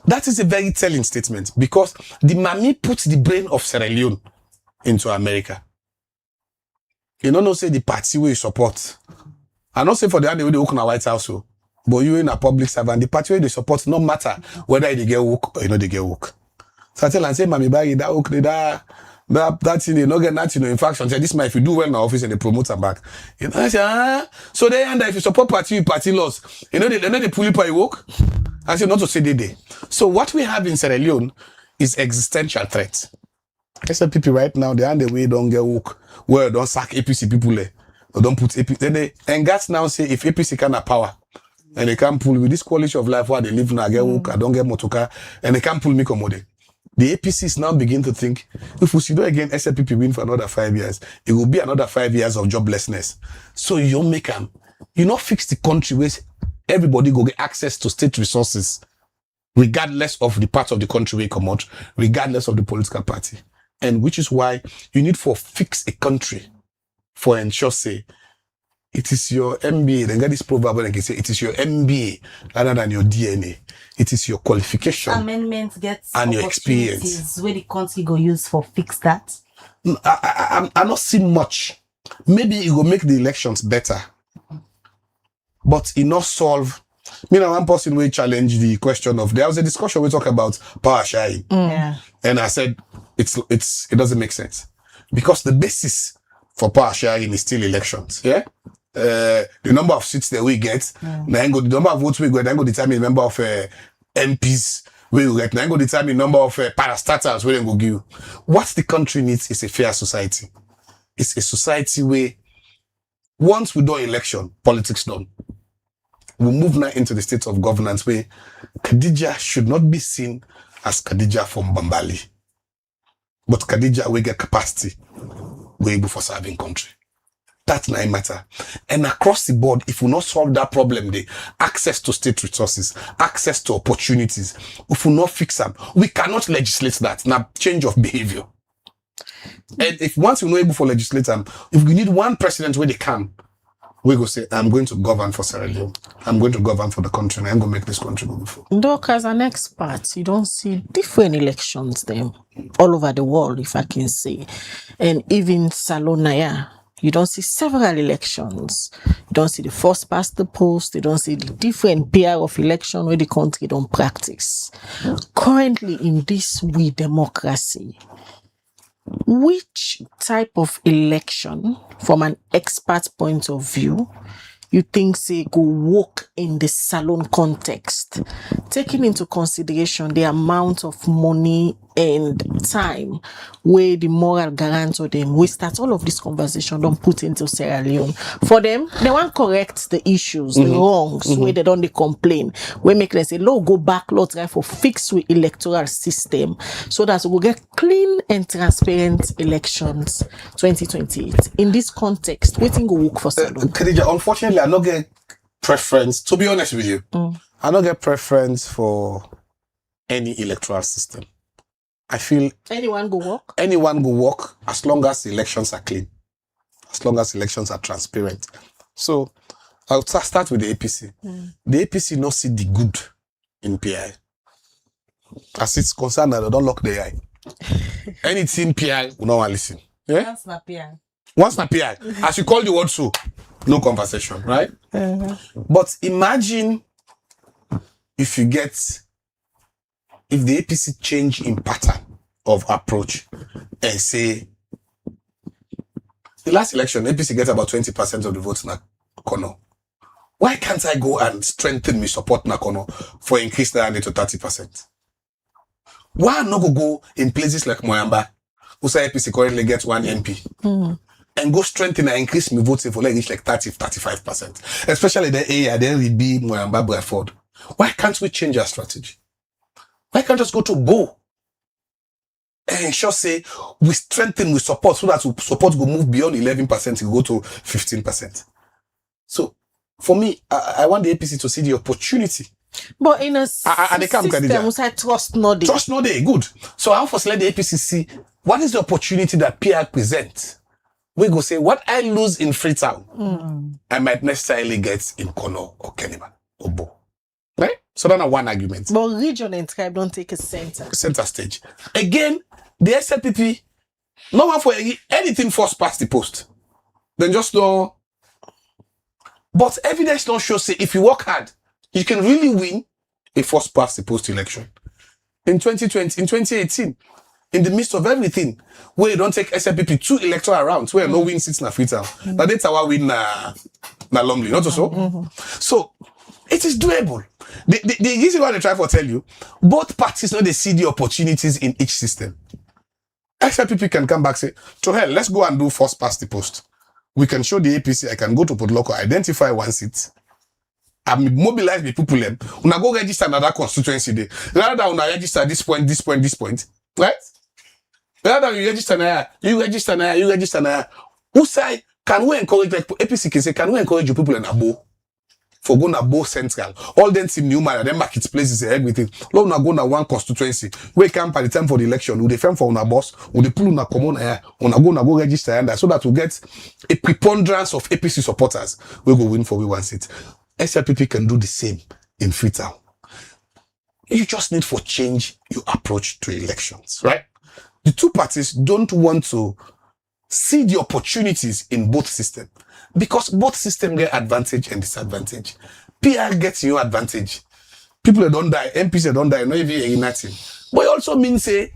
That is a very telling statement because the mommy puts the brain of Sierra Leone into America. You don't know say the party where you support. I don't say for the other way they work in a White House, but you in a public servant, the party where they support, no matter whether they get work or they get work. So I tell and say, mommy, buy that work, that thing, they not get nothing, in fact, say this might if you do well in the office and they promote them back. You know, I say, so they and if you support party loss, you know they pull you by work. I say not to say they. So what we have in Sierra Leone is existential threat. SLPP right now, they on the way don't get work. Well, don't sack APC people there. Or don't put APC. Then they, and GATS now say if APC can have power, and they can pull with this quality of life where they live now, I get work, I don't get motoka, and they can pull me commode. The APCs now begin to think, if we see do again SLPP win for another 5 years, it will be another 5 years of joblessness. So you make them, you not fix the country where everybody go get access to state resources, regardless of the part of the country where you come out, regardless of the political party. And which is why you need for fix a country for ensure say it is your MBA. Then get this proverb and can say it is your MBA rather than your DNA. It is your qualification. Amendment gets and your experience. Where the country go use for fix that. I not see much. Maybe it will make the elections better, but it not solve. Me and one person will challenge the question of there was a discussion we talk about power sharing. Yeah. And I said it doesn't make sense because the basis for power sharing is still elections. Yeah. The number of seats that we get, then go the number of votes we get, then go determine the number of MPs we get, then go determine the number of parastatals we then go give. What the country needs is a fair society. It's a society where once we do election, politics done. We move now into the state of governance where Khadija should not be seen as Khadija from Bambali. But Khadija will get capacity. We're able for serving country. That's not a matter. And across the board, if we not solve that problem, the access to state resources, access to opportunities, if we not fix them, we cannot legislate that. Now, change of behavior. And if once we're not able to legislate them, if we need one president where they can, we go say, I'm going to govern for Sierra Leone. I'm going to govern for the country, and I'm going to make this country go before. Doc, as an expert, you don't see different elections them all over the world, if I can say. And even Salonaya, you don't see several elections. You don't see the first past the post. You don't see the different pair of election where the country don't practice. Currently, in this we democracy, which type of election, from an expert point of view, you think say go work in the salon context, taking into consideration the amount of money and time where the moral guarantor them, we start all of this conversation don't put into Sierra Leone. For them, they want correct the issues, the wrongs, where they don't they complain. We make them say, "Lo, go back, lo, try for fix with electoral system so that we will get clean and transparent elections 2028." In this context, waiting go work for salon. Khadija, unfortunately, I don't get preference, to be honest with you. I don't get preference for any electoral system. I feel Anyone go work? anyone will work as long as elections are clean, as long as elections are transparent. So I'll start with the APC. The APC not see the good in PI. As it's concerned, they don't lock the eye. Anything PI will not want to listen. Yeah? That's not PI. Once na PI, as you call the word so, no conversation, right? But imagine if the APC change in pattern of approach and say, the last election, APC gets about 20% of the votes in Kono. Why can't I go and strengthen my support in Kono for increase that to 30%? Why not go in places like Moyamba, who say APC currently gets 1 MP, and go strengthen and increase my votes for reach like 30-35%, especially the area there will be Moyamba, Bradford. Why can't we change our strategy? Why can't we just go to Bo and just say we strengthen, we support, so that support will move beyond 11% and go to 15%? So for me, I want the APC to see the opportunity. But in a they come, system, Khadija. we say trust not. Trust no day, good. So I'll first let the APC see what is the opportunity that PR presents. We go say, what I lose in Freetown, I might necessarily get in Kono or Kenema or Bo. Right? So that's one argument. But region and tribe don't take a center. Center stage. Again, the SLPP, no one for anything first past the post. Then just know. But evidence don't show, say, if you work hard, you can really win a first past the post election. In 2020, in 2018, in the midst of everything, where you don't take SLPP 2 electoral rounds, where no win seats na Freetown. But that's our win na Lumley, not so. So it is doable. The easy one they try to tell you, both parties know they see the opportunities in each system. SLPP can come back say, to hell, let's go and do first past the post. We can show the APC, I can go to Port Local, identify 1 seat, and mobilize the people. Una go register another constituency day. Rather than una register this point, right? Rather than you register now, you register now. Who say, can we encourage, like APC can say, can we encourage you people in Abo? For go na Bo Central. All them team new man, them marketplaces and everything. Love na go na 1 constituency. We come by the time for the election. We defend for una boss. We de pull una common here. Una go register and so that we get a preponderance of APC supporters. We go win for we 1 seat. SLPP can do the same in Freetown. You just need for change your approach to elections, right? The 2 parties don't want to see the opportunities in both systems because both systems get advantage and disadvantage. PR gets your advantage. People that don't die, MPs that don't die, not even nothing. But it also means, say,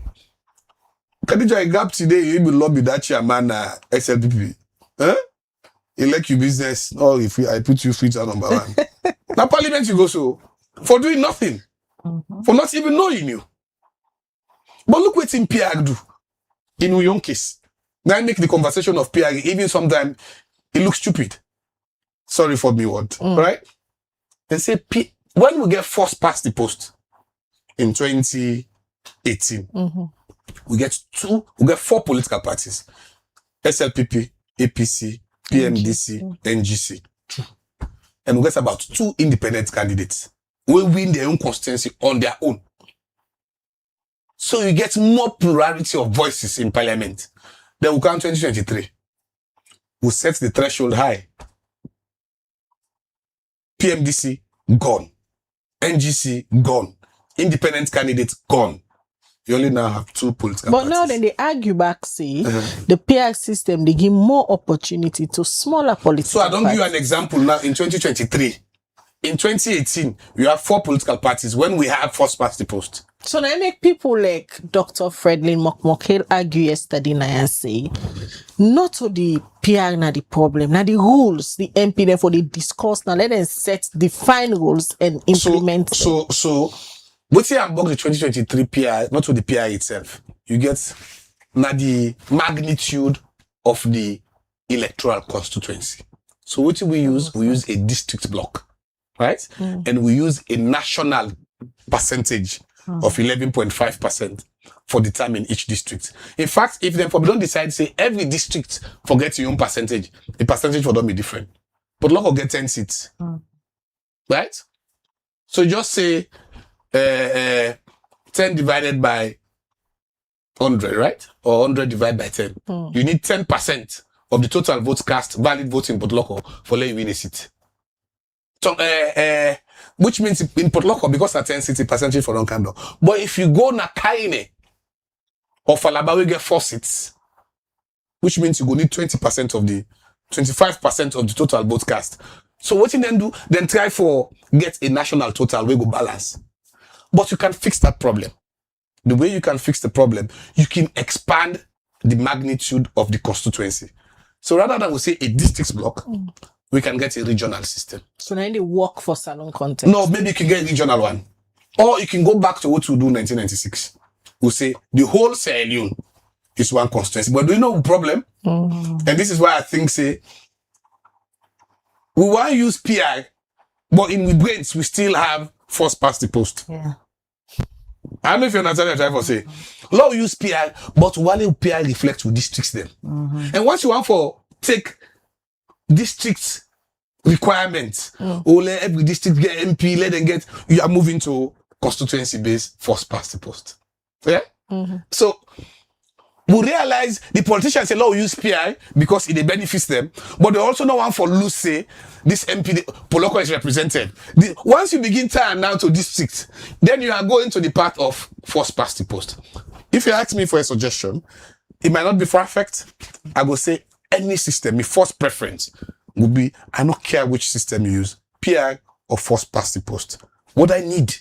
Khadija, I grab today, you will lobby that chairman SLPP. Huh? Elect your business, or if I put you Freetown number 1. Now parliament you go so, for doing nothing. For not even knowing you. But look what in PR do. In Uyong case. Now I make the conversation of PR, even sometimes it looks stupid. Sorry for me word. Right? They say, when we get first past the post in 2018, we get 4 political parties. SLPP, APC, PMDC, NGC. And we get about 2 independent candidates. We win their own constituency on their own. So you get more plurality of voices in parliament. Then we come 2023. We set the threshold high. PMDC, gone. NGC, gone. Independent candidates, gone. You only now have 2 political But parties. now then they argue back, say, the PR system, they give more opportunity to smaller political So I don't give you an parties. example now in 2023. In 2018, we have 4 political parties when we have first past the post. So now I make people like Dr. Fredlin Mokmokel argue yesterday night and say, not to the PR na the problem, now the rules, the MP therefore they discuss now, let them define rules and implement them. So what's here about the 2023 PR, not to the PR itself. You get now the magnitude of the electoral constituency. So what do we use? We use a district block, right? And we use a national percentage of 11.5% for determine each district. In fact, if them don't decide, say every district forgets your own percentage, the percentage for them be different. But local get 10 seats. Right? So just say 10 divided by 100, right? Or 100 divided by 10. You need 10% of the total votes cast, valid votes in Potloko for letting you win a seat. So, which means in Potloko, because at 10 seats, percentage for Ronkando. But if you go na Kaine or Falaba, we get 4 seats, which means you go need 25% of the total votes cast. So what you then do, then try for get a national total, we go balance. But you can fix that problem. The way you can fix the problem, you can expand the magnitude of the constituency. So rather than we say a district block, we can get a regional system. So now they work for Salon context. No, maybe you can get a regional one. Or you can go back to what we do in 1996. We'll say the whole Sierra Leone is one constituency. But do you know the problem? And this is why I think, say, we want to use PI, but in with grades, we still have first past the post. Yeah. I don't know if you understand what I'm trying to say. Law use PI, but while PI reflects with districts them. And once you want for take districts requirements, or let every district get MP, let them get, you are moving to constituency based first past the post. Yeah? So we realize the politicians say, "Law use PI because it benefits them," but they also don't want for loose say this MP Potloko is represented. Once you begin tying down to districts, then you are going to the path of first past the post. If you ask me for a suggestion, it might not be perfect. I will say any system, my first preference would be I don't care which system you use, PI or first past the post. What I need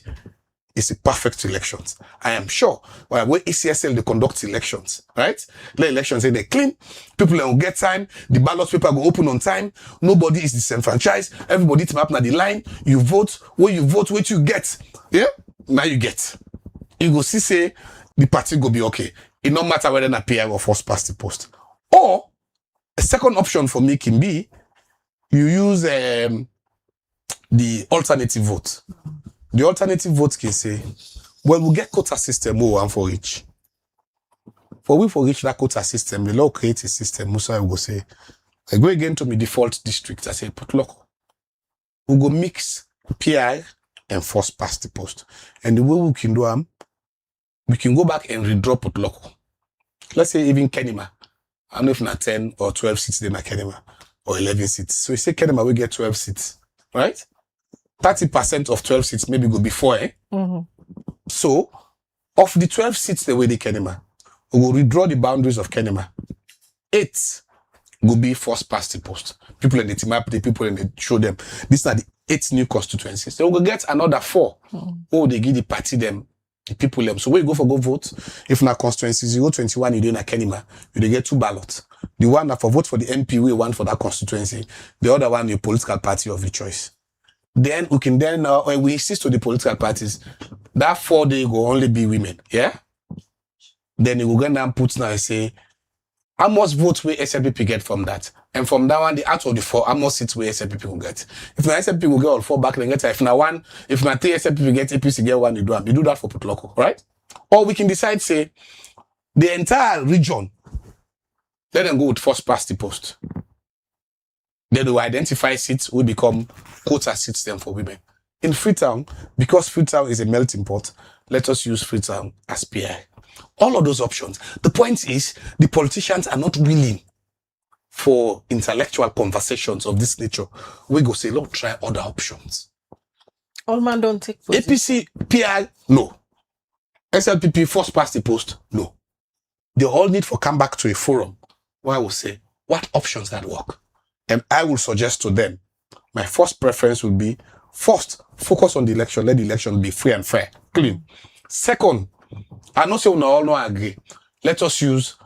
is a perfect elections. I am sure when ECSL they conduct elections, right? The elections say they clean, people will get time, the ballot paper go open on time, nobody is disenfranchised, everybody team up na the line, you vote, what you get. Yeah? Now you get. You go see say the party go be okay. It no matter whether na PI or first past the post. Or a second option for me can be you use the alternative vote. The alternative vote can say, well, we get quota system, we want for each. For each that quota system, the law creates a system, Musa will say, I go again to my default district, I say, Potloko. We go mix PI and first past the post. And the way we can do we can go back and redraw Potloko. Let's say even Kenema. I don't know if not 10 or 12 seats then at Kenema, or 11 seats. So you say Kenema will get 12 seats, right? 30% of 12 seats maybe go before, eh? So, of the 12 seats the way they Kenema, we will redraw the boundaries of Kenema. 8 will be first past the post. People in the team up, the people in the show them. These are the 8 new constituencies. So we will get another 4. Oh, they give the party them, the people them. So when you go vote, if na constituency 021 you do in a Kenema, you get 2 ballots. The one that for vote for the MP, we want for that constituency. The other one, your political party of your choice. Then we can when we insist to the political parties, that 4 days will only be women, yeah? Then you will go and put now and say, how much votes will SLPP get from that? And from that one, out of the 4, how much seats will SLPP will get? If na SLPP will get all 4 back, then get if na 3 SLPP get APC get 1, you do that for Potloko, right? Or we can decide, say, the entire region, let them go with first past the post. Then they will identify seats will become quota seats then for women. In Freetown, because Freetown is a melting pot, let us use Freetown as PI. All of those options. The point is, the politicians are not willing for intellectual conversations of this nature. We go say, let's try other options. All man don't take position. APC, PI, no. SLPP, first past the post, no. They all need to come back to a forum where I will say, what options that work? And I will suggest to them, my first preference would be, first, focus on the election. Let the election be free and fair, clean. Second, I know say we all no agree. Let us use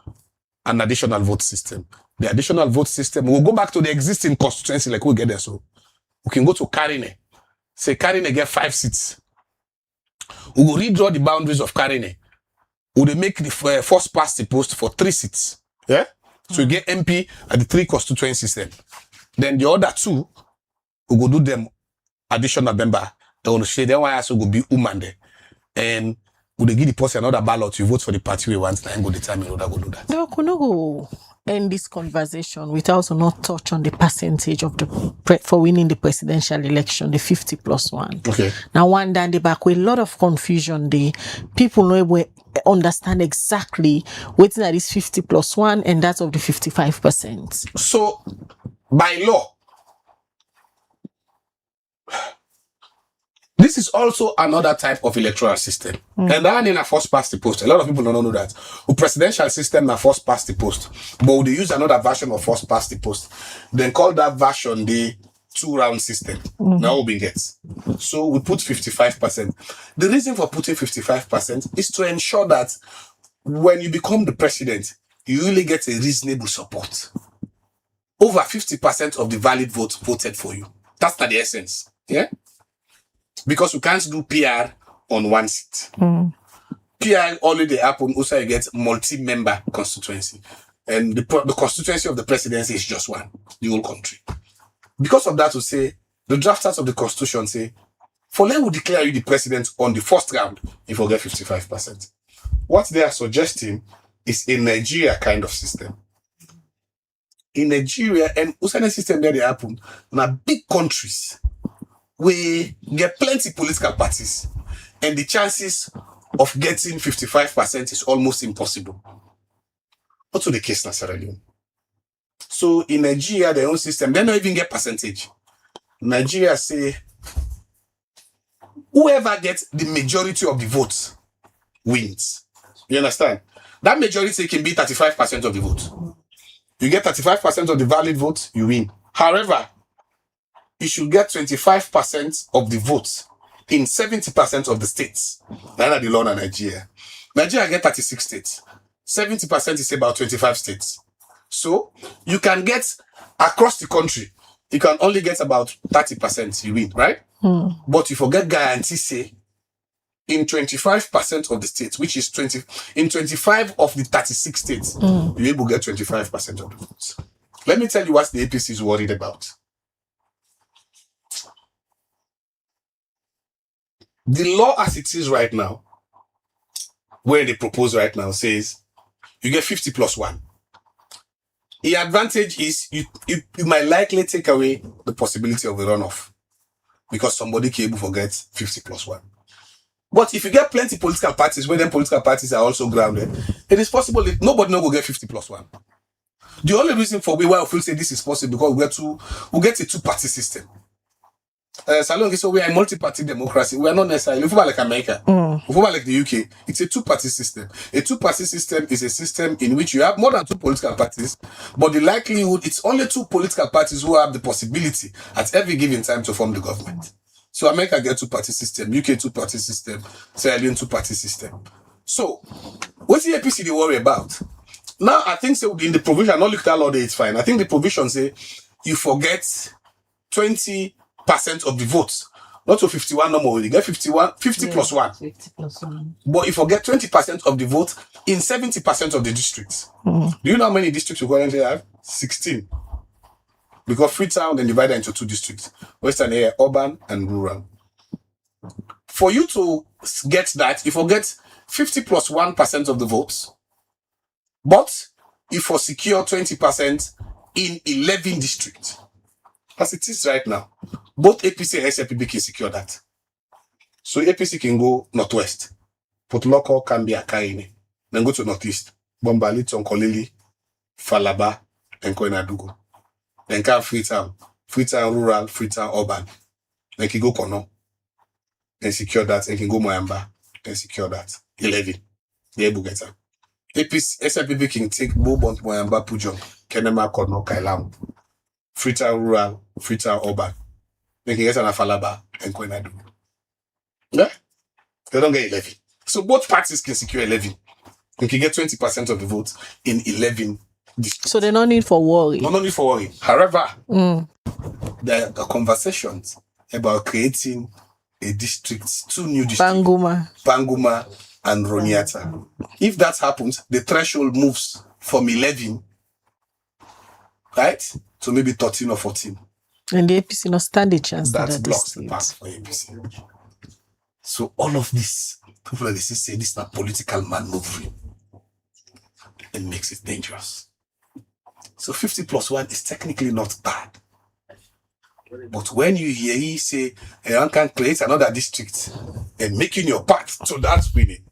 an additional vote system. The additional vote system, we'll go back to the existing constituency like we get there. So we can go to Karine. Say Karine get 5 seats. We will redraw the boundaries of Karine. We will make the first past the post for 3 seats. Yeah? So you get MP at the 3 constituencies then the other 2, we go do them additional member. They want to share them. Why also go be woman there. And we give the person another ballot. You vote for the party we want. Then go determine who that go do that. No, end this conversation without not touch on the percentage of the for winning the presidential election, the 50+1. Okay. Now, one down the back with a lot of confusion. The people know we understand exactly what's that is 50+1 and that's of the 55%. So, by law, this is also another type of electoral system. And that in a first past the post. A lot of people don't know that. The presidential system na first past the post. But they use another version of first past the post. Then call that version the 2-round system. Now we get. So we put 55%. The reason for putting 55% is to ensure that when you become the president, you really get a reasonable support. Over 50% of the valid votes voted for you. That's not the essence. Yeah? Because you can't do PR on one seat. PR already happen, also you get multi-member constituency. And the constituency of the presidency is just one, the whole country. Because of that, we say, the drafters of the constitution say, for let we declare you the president on the first round, if you get 55%. What they are suggesting is a Nigeria kind of system. In Nigeria, and also the system that they happen, now big countries, we get plenty political parties, and the chances of getting 55% is almost impossible. Not to the case in Sierra Leone. So in Nigeria, their own system, they don't even get percentage. Nigeria say, whoever gets the majority of the votes wins. You understand? That majority can be 35% of the vote. You get 35% of the valid votes, you win. However, you should get 25% of the votes in 70% of the states. That's the law in Nigeria. Nigeria get 36 states. 70% is about 25 states. So you can get across the country, you can only get about 30%, you win, right? But you forget guarantee say in 25% of the states, which is 25 of the 36 states, you're able to get 25% of the votes. Let me tell you what the APC is worried about. The law as it is right now, where they propose right now, says you get 50+1. The advantage is you might likely take away the possibility of a runoff because somebody can able to forget 50+1. But if you get plenty political parties, where then political parties are also grounded, it is possible that nobody will get 50+1. The only reason for why I feel say this is possible because we get a two-party system. So we are a multi-party democracy. We are not necessarily like America. Like the UK. It's a two-party system. A two-party system is a system in which you have more than two political parties, but the likelihood it's only two political parties who have the possibility at every given time to form the government. So America get two-party system, UK two-party system, Sierra Leone two-party system. So what's the APC they worry about? Now I think so in the provision, not look at law, it's fine. I think the provision say you forget 20% of the votes. Not to 51 no more. You get 50+1. 50+1. But you forget 20% of the vote in 70% of the districts. Do you know how many districts you currently have? 16. Because Freetown then divided into two districts. Western area, urban and rural. For you to get that, you forget 50+1% of the votes. But you for secure 20% in 11 districts. As it is right now, both APC and SLPB can secure that. So APC can go northwest, Port Loko can be Akaine, then go to northeast, Bombali, Tonkolili, Falaba, and Koinadugo. Then can Freetown rural, Freetown urban. Then can go Kono, and secure that, and can go Moyamba, and secure that. 11. They're able to get that. APC, SLPB can take Bobont, Moyamba, Pujong, Kenema, Kono, Kailam. Freetown rural, Freetown urban. They can get an Afalaba and Koinadu. Yeah? They don't get 11. So both parties can secure 11. They can get 20% of the votes in 11 districts. So there's no need for worry. No need for worry. However, there are conversations about creating a district, two new districts. Panguma and Roniata. If that happens, the threshold moves from 11, right? So maybe 13 or 14. And the APC not stand a chance. That blocks the path for APC. So all of this, people like this say this is not political maneuvering. It makes it dangerous. So 50 plus 1 is technically not bad. But when you hear he say, one can create another district and making your part, so that's winning,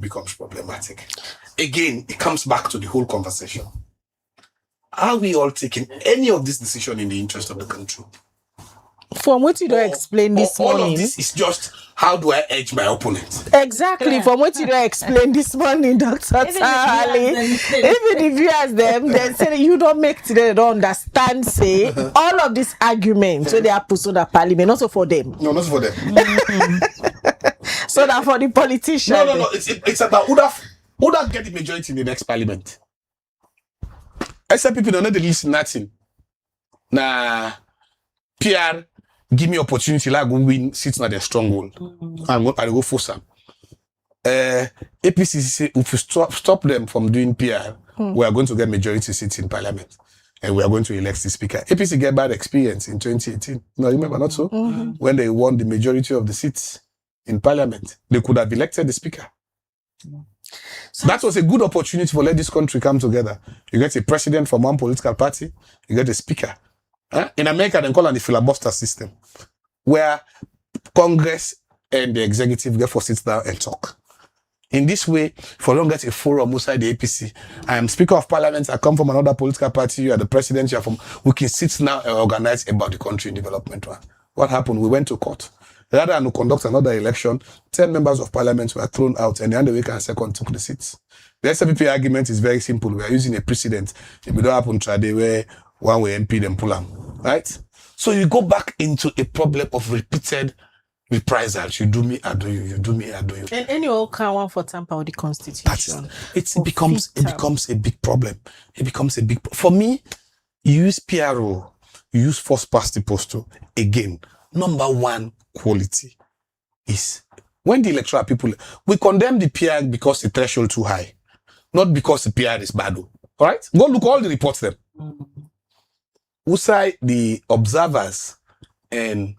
becomes problematic. Again, it comes back to the whole conversation. Are we all taking any of this decision in the interest of the country? From what you don't explain this all morning. of this is just, how do I edge my opponent? Exactly, from what you don't explain this morning, Dr. Tali. Even if you ask them, they say you don't make today, they don't understand, say, all of these arguments, so they are put on the parliament, also for them. No, not for them. So that for the politicians. No. It's about who that get the majority in the next parliament. I said people don't know they listen nothing. Nah, PR give me opportunity like go win seats na their stronghold. I go force them. APC say if you stop them from doing PR, we are going to get majority seats in parliament. And we are going to elect the speaker. APC get bad experience in 2018. No, you remember not so? When they won the majority of the seats in parliament, they could have elected the speaker. So that was a good opportunity for let this country come together. You get a president from one political party, you get a speaker. In America, they call it the filibuster system, where Congress and the executive get for sit down and talk. In this way, for long get a forum outside the APC. I am Speaker of Parliament, I come from another political party, you are the president, you are from, we can sit now and organize about the country in development. What happened? We went to court. Rather than to conduct another election, 10 members of parliament were thrown out and the Underwaker and second took the seats. The SPP argument is very simple. We are using a precedent. If it don't happen today where one way MP then pull them, right? So you go back into a problem of repeated reprisals. You do me, I do you. You do me, I do you. And any old can one for tamper with the constitution. It becomes a big problem. It becomes a big for me. You use PRO, you use first past the post. Again, number one quality is when the electoral people we condemn the PR because the threshold too high, not because the PR is bad. All right, go look all the reports them. Usai the observers and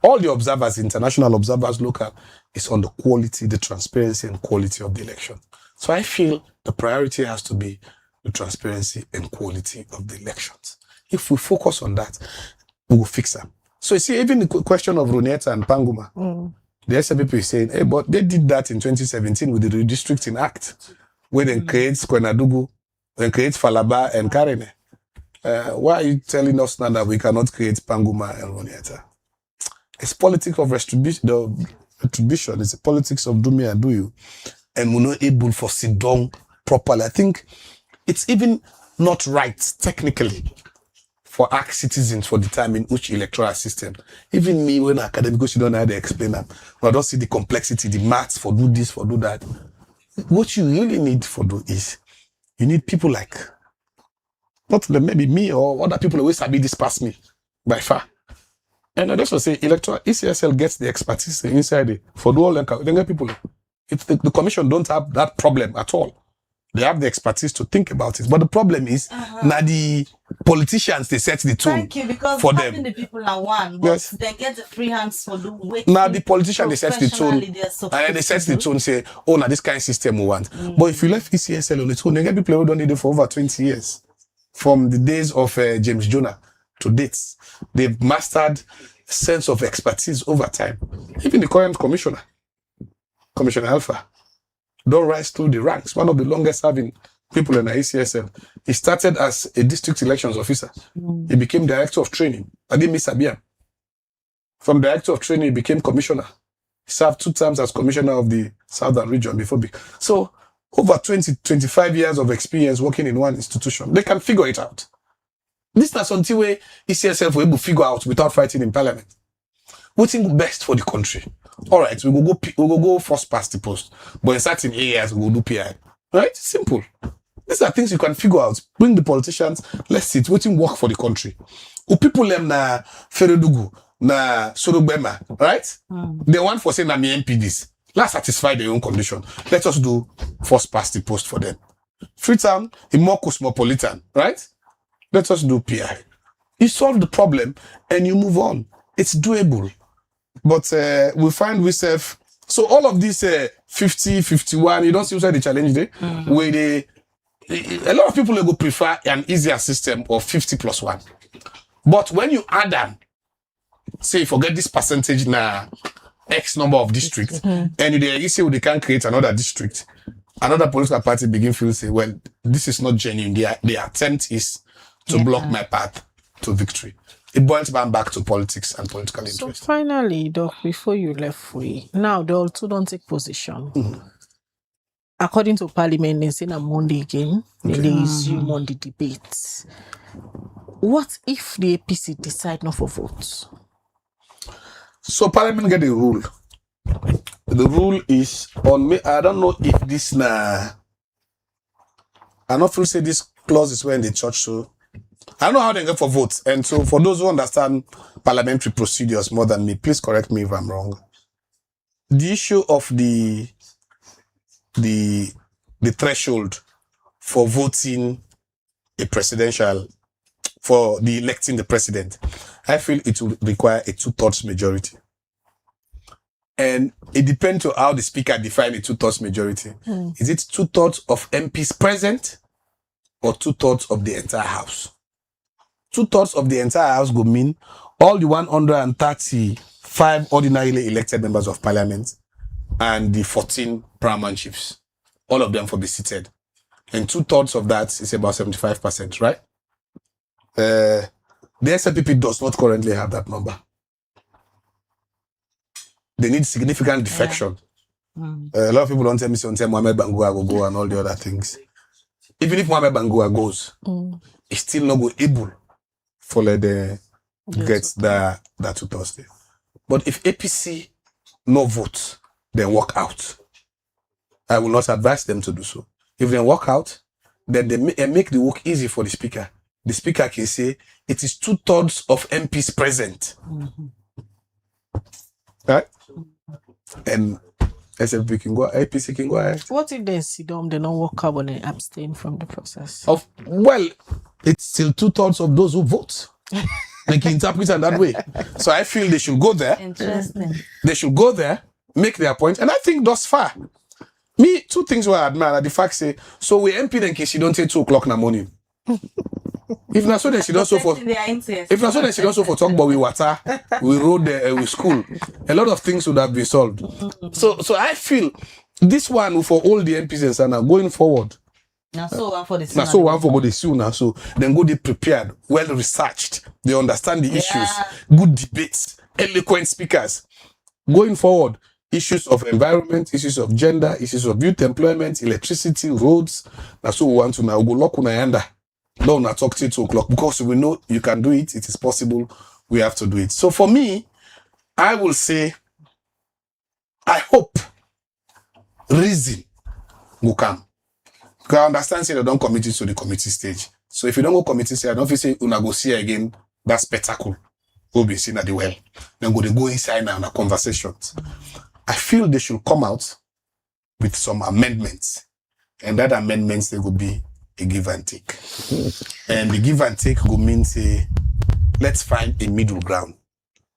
all the observers, international observers, local, is on the quality, the transparency and quality of the election. So I feel the priority has to be the transparency and quality of the elections. If we focus on that, we will fix them. So you see, even the question of Runieta and Panguma, the SPP is saying, hey, but they did that in 2017 with the Redistricting Act, where they create Kwenadugu, then create Falaba and Karene. Why are you telling us now that we cannot create Panguma and Runieta? It's politics of retribution. It's a politics of do me and do you. And we're not able for sit down properly. I think it's even not right, technically, for our citizens for determining which electoral system. Even me, when academics, you don't know how to explain them. But I don't see the complexity, the maths for do this, for do that. What you really need for do is, you need people like, not maybe me or other people always sabi this past me, by far. And I just want to say, electoral ECSL gets the expertise inside it for do all the people. The commission don't have that problem at all. They have the expertise to think about it. But the problem is, now the politicians, they set the tone. Thank you, because for having them. the people are one, but Yes. they get the free hands for the way. Now the politician, they set the tone. Professionally, they're supposed And then they set to the do. tone, say, oh, now this kind of system we want. But if you left ECSL on its own, they get people who don't need it for over 20 years. From the days of James Jonah to dates. They've mastered a sense of expertise over time. Even the current commissioner, Commissioner Alpha, don't rise through the ranks. One of the longest serving people in the ECSL. He started as a district elections officer. He became director of training. I didn't miss Abian. From director of training, he became commissioner. He served 2 terms as commissioner of the Southern region before. So over 20, 25 years of experience working in one institution. They can figure it out. This is something where ECSL will able to figure out without fighting in parliament. We think best for the country. All right, we will go first past the post. But in certain areas, we will do PI. Right? Simple. These are things you can figure out. Bring the politicians. Let's see. What work for the country. Who people them na Feredugu, na Sorobema, right? They want for saying na me MP this. Let's satisfy their own condition. Let us do first past the post for them. Freetown is more cosmopolitan, right? Let us do PI. You solve the problem and you move on. It's doable. But we find ourselves. So all of these 50, 51, you don't see why they challenge there, where they a lot of people will go prefer an easier system of 50+1. But when you add them, say forget this percentage now, X number of districts, and you say they can create another district, another political party begin to say, well, this is not genuine. The attempt is to block my path to victory. It boils back to politics and political interest. So finally, Doc, before you left free, now they also don't take position. According to Parliament, they say on Monday again, they resume on the debate. What if the APC decide not for votes? So Parliament get a rule. The rule is on me. I don't know if this I don't feel say this clause is where in the church. So I don't know how they get for votes. And so for those who understand parliamentary procedures more than me, please correct me if I'm wrong. The issue of the threshold for voting a presidential, for the electing the president, I feel it will require a 2/3 majority. And it depends on how the speaker define a 2/3 majority. Is it 2/3 of MPs present or 2/3 of the entire house? 2/3 of the entire house would mean all the 135 ordinarily elected members of parliament and the 14 paramount chiefs. All of them for be seated. And 2/3 of that is about 75%, right? The SLPP does not currently have that number. They need significant defection. A lot of people don't tell me, Mohamed Bangura will go and all the other things. Even if Mohamed Bangura goes, it's still not go able for the get that to Thursday. But if APC no vote, then walk out. I will not advise them to do so. If they walk out, then they make the work easy for the speaker. The speaker can say it is 2/3 of MPs present. Right? And SLP can go, APC can go ahead. What if they sit down, they don't walk out and they abstain from the process? Well, it's still 2/3 of those who vote. They can interpret it that way. So I feel they should go there. Interesting. They should go there, make their point. And I think thus far, me, two things were admire are the fact say, so we MP then case she don't say 2 o'clock in the morning. If not so, then she don't so for. If not so, then she don't so for talk about we water, we road, we school. A lot of things would have been solved. So I feel this one for all the MPs and Sana going forward. Now so one for the Now so one for the soon now. So then go they prepared, well researched. They understand the issues. Good debates, eloquent speakers. Going forward, issues of environment, issues of gender, issues of youth employment, electricity, roads. Now so we want to now go lock on yanda. No, not talk till 2 o'clock because we know you can do it. It is possible. We have to do it. So for me, I will say, I hope reason will come. Because I understand say they don't commit it to the committee stage. So if you don't go committee stage, I don't feel say una go see again that spectacle will be seen at the well. Then they go inside now in a conversations. I feel they should come out with some amendments. And that amendments they will be a give and take. And the give and take will mean say, let's find a middle ground.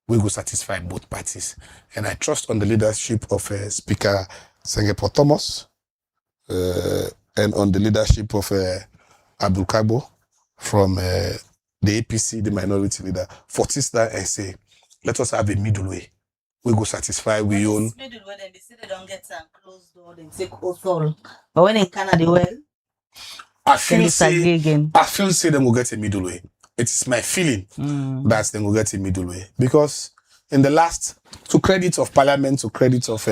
We will satisfy both parties. And I trust on the leadership of Speaker Sengepo Thomas and on the leadership of Abdul Kabo from the APC, the minority leader, for sister and say, let us have a middle way. We go satisfy we own. Middle way, then they say they don't get some closed door, they take all. But when in Canada, well, I feel say them will get a middle way. It is my feeling that they will get a middle way. Because in the last, to credit of Parliament, to credit of,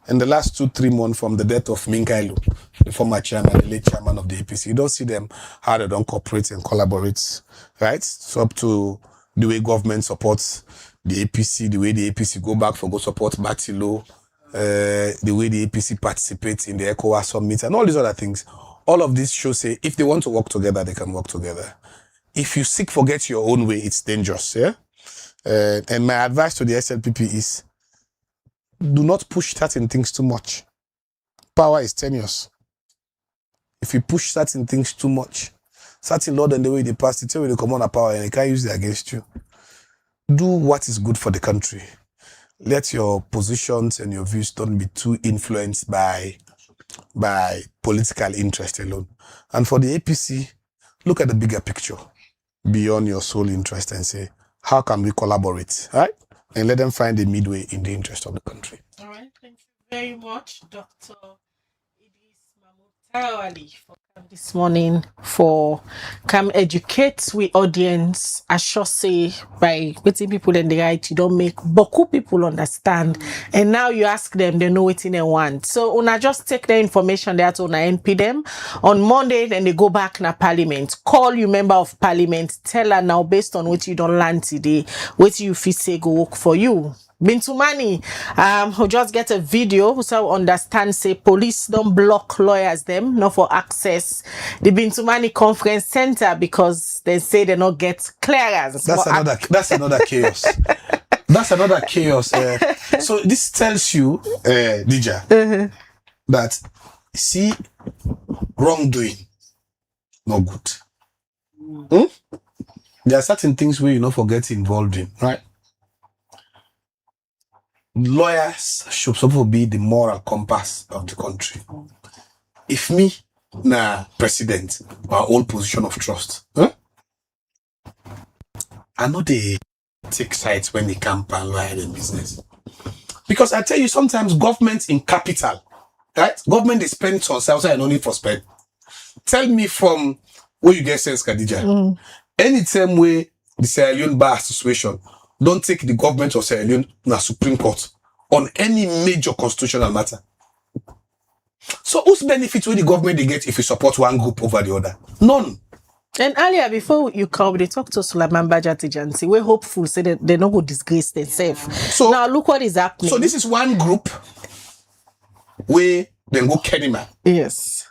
in the last 2-3 months from the death of Minkailu, the former chairman, the late chairman of the APC, you don't see them how they don't cooperate and collaborate, right? So up to the way government supports the APC, the way the APC go back for go support Batilo, the way the APC participates in the ECOWAS summit and all these other things. All of this shows say if they want to work together, they can work together. If you seek forget your own way, it's dangerous. Yeah. And my advice to the SLPP is do not push certain things too much. Power is tenuous. If you push certain things too much, certain law and the way they pass it, when they come on a power and they can't use it against you. Do what is good for the country. Let your positions and your views don't be too influenced by by political interest alone. And for the APC, look at the bigger picture beyond your sole interest and say, how can we collaborate, right? And let them find a midway in the interest of the country. All right, thank you very much, Dr. Idris Mahmoud Tarawali, for coming this morning for come educate we audience. I sure say by waiting people in the right, you don't make boku people understand. And now you ask them, they know what they want. So una just take the information there to una NP them on Monday, then they go back na parliament. Call you member of parliament, tell her now based on what you don't learn today, what you feel say go work for you. Bintumani, who just get a video, so understand say police don't block lawyers them not for access the Bintumani conference center because they say they not get clearance. That's another chaos. That's another chaos. So this tells you, Dija, that see wrongdoing, no good. There are certain things where you not forget involved in, right? Lawyers should supposed to be the moral compass of the country. If me, president, or old position of trust, I know they take sides when they campaign lawyer in business. Because I tell you, sometimes government in capital, right? Government they spend on outside and only for spend. Tell me from where you get sense, Khadija. Anytime where the Sierra Leone Bar Association don't take the government of Sierra Leone to the Supreme Court on any major constitutional matter. So whose benefit will the government they get if you support one group over the other? None. And earlier, before you come, they talked to Sulaiman Bajat Agency. We're hopeful, say that they not go disgrace themselves. So now look what is happening. So this is one group where they go Kenima. Yes.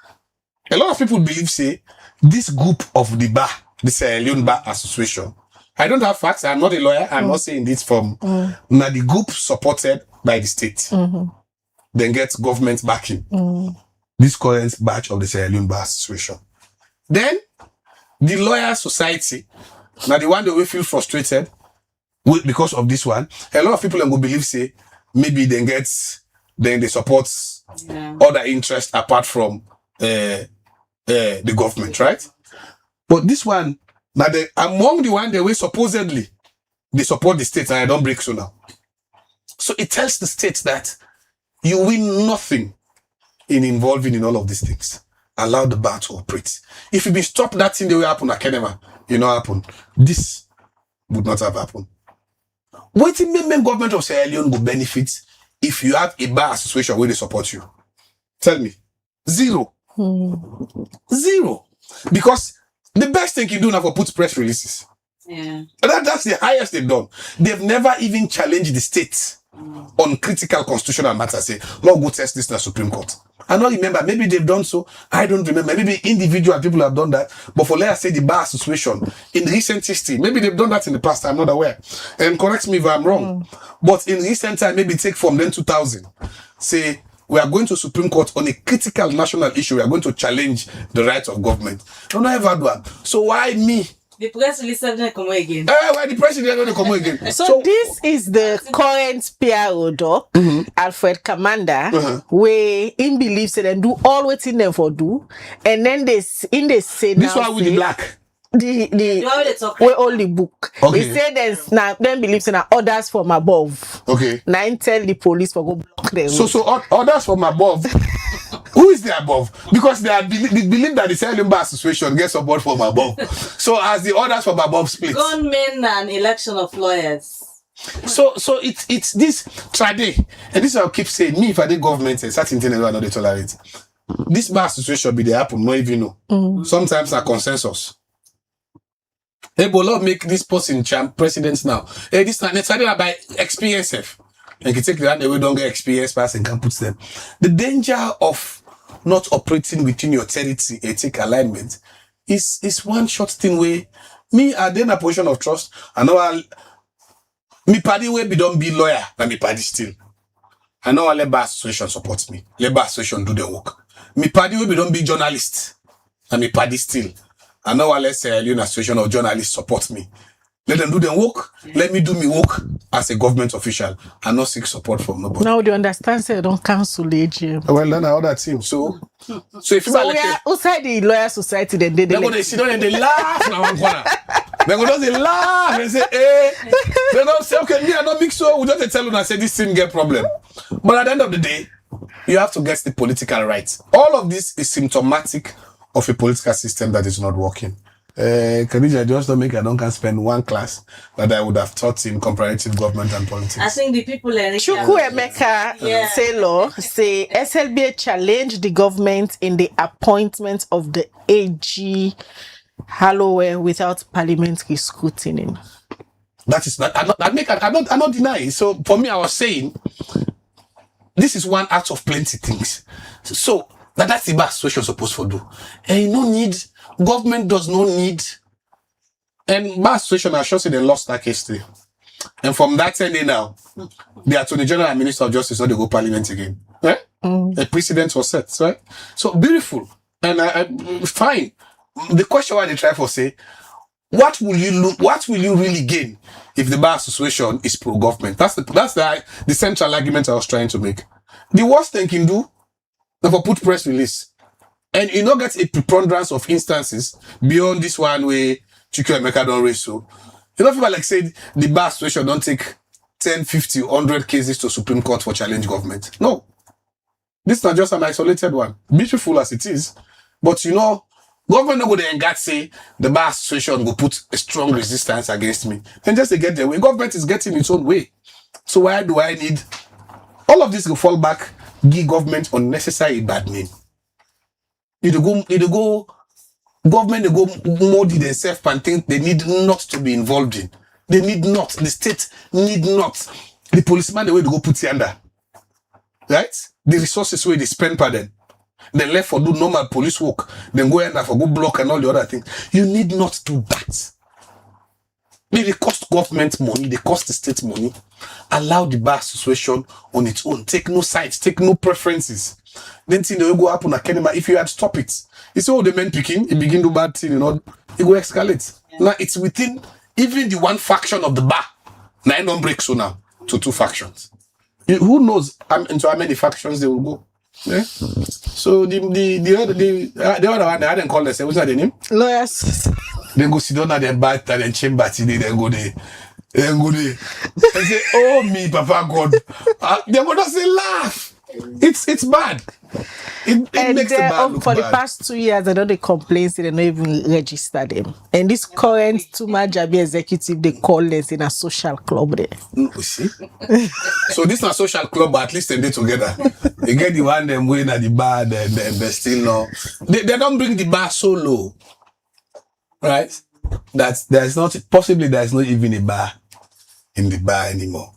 A lot of people believe, say, this group of the bar, the Sierra Leone Bar Association. I don't have facts. I'm not a lawyer. I'm not saying this from now the group supported by the state. Then gets government backing. This current batch of the Sierra Leone Bar Association. Then the lawyer society, now the one that will feel frustrated because of this one. A lot of people will believe, say, maybe then they support other interests apart from the government, right? But this one, now among the one that will supposedly they support the state, and I don't break so now. So it tells the state that you win nothing in involving in all of these things. Allow the bar to operate. If you be stop that thing, they will happen at Kenema. You know happen. This would not have happened. What the main government of Sierra Leone will benefit if you have a bar association where they support you? Tell me. Zero. Zero. Because the best thing you do now for put press releases. Yeah. That's the highest they've done. They've never even challenged the state on critical constitutional matters. Say, Lord, go test this in the Supreme Court. I don't remember. Maybe they've done so. I don't remember. Maybe individual people have done that. But for, let's say, the bar association in recent history, maybe they've done that in the past. I'm not aware. And correct me if I'm wrong. But in recent time, maybe take from then 2000. Say, we are going to Supreme Court on a critical national issue. We are going to challenge the rights of government. No, I have had one. So why me? The press release didn't come again. Why the president going to come again? So this is the current PRO doc, Alfred Commander, where in believes that and do all what in them for do, and then they say this one with the black. The we only book. Okay. He said there's now then believes in orders from above. Okay. Now tell the police for go block them. So orders from above. Who is the above? Because they believe that the Sierra Leone Bar Association gets support from above. So as the orders from above split. Gunmen and election of lawyers. So it's this trade, and this I'll keep saying. Me, if I did government, a certain thing I know they tolerate. This bar association be the happen, no even know. Sometimes a consensus. Hey, Bolo make this person president now. Hey, this time it's by experience. And you take the hand away, don't get experience pass and can put them. The danger of not operating within your territory, ethic alignment, is one short thing where me are in a position of trust. I know me party where be don't be lawyer, and me party still. I know Labour Association supports me. Labour Association do the work. Me party where be don't be journalist, and me party still. I know Sierra Leone Association of Journalists support me. Let them do their work. Let me do me work as a government official and not seek support from nobody. Now do you understand? Say don't cancel the AGM. Well, then I order team. So if you So like we are outside the lawyer society. Then they go they sit down and they laugh in one corner. They go just they laugh and say, hey. They don't say, okay, me I don't mix so. We just tell them and say this thing get problem. But at the end of the day, you have to get the political right. All of this is symptomatic of a political system that is not working. Khadija, just don't make I don't can spend one class that I would have taught in comparative government and politics. I think the people are Chukwuemeka Taylor say SLBA challenged the government in the appointment of the AG Hallowell without parliamentary scrutiny. That is not. I'm not denying. So for me, I was saying this is one out of plenty things. So that's the best situation supposed to do. And you don't need. Government does not need, and my situation, I should say they lost that case today. And from that ending now, the Attorney General and Minister of Justice, they go Parliament again. Right? A precedent was set, right? So beautiful. And I fine. The question why they try for say, what will you really gain if the bar association is pro-government? That's the central argument I was trying to make. The worst thing can do, never put press release. And you don't get a preponderance of instances beyond this one where Chukwuemeka don't raise so. You know, people like said the bar association don't take 10, 50, 100 cases to Supreme Court for challenge government. No. This is not just an isolated one. Beautiful as it is. But you know, government no go there and God say the bar association will put a strong resistance against me. Then just to get their way. Government is getting its own way. So why do I need all of this will fall back, give government unnecessary bad name. You go government, they go muddy themselves and think they need not to be involved in. They need not. The state need not. The policeman, the way to go put you under. Right? The resources where they spend per them. They left for do normal police work. Then go under for go block and all the other things. You need not do that. They cost government money. They cost the state money. Allow the bar association on its own. Take no sides. Take no preferences. Then thing they will go up on a Kenema. If you had stop it, it's all the men picking. It begin to bad thing, you know. It will escalate. Yeah. Now it's within even the one faction of the bar. Now it don't break so now to two factions. Who knows into how many factions they will go? Yeah. So the other one, I didn't call themselves. What's their name? Lawyers. They go sit down at their bat and then chamber today. Then go there. Then go there. And say, "Oh me, Papa God." They will not say laugh. It's bad. It makes the bad look for bad. The past 2 years, I know they complain, they don't even register them. And this current Tuma Jabi executive, they call this in a social club there. You see? So this is a social club, but at least they together. They get the one them going at the bar, then they still know. They don't bring the bar so low. Right? That there's not even a bar in the bar anymore.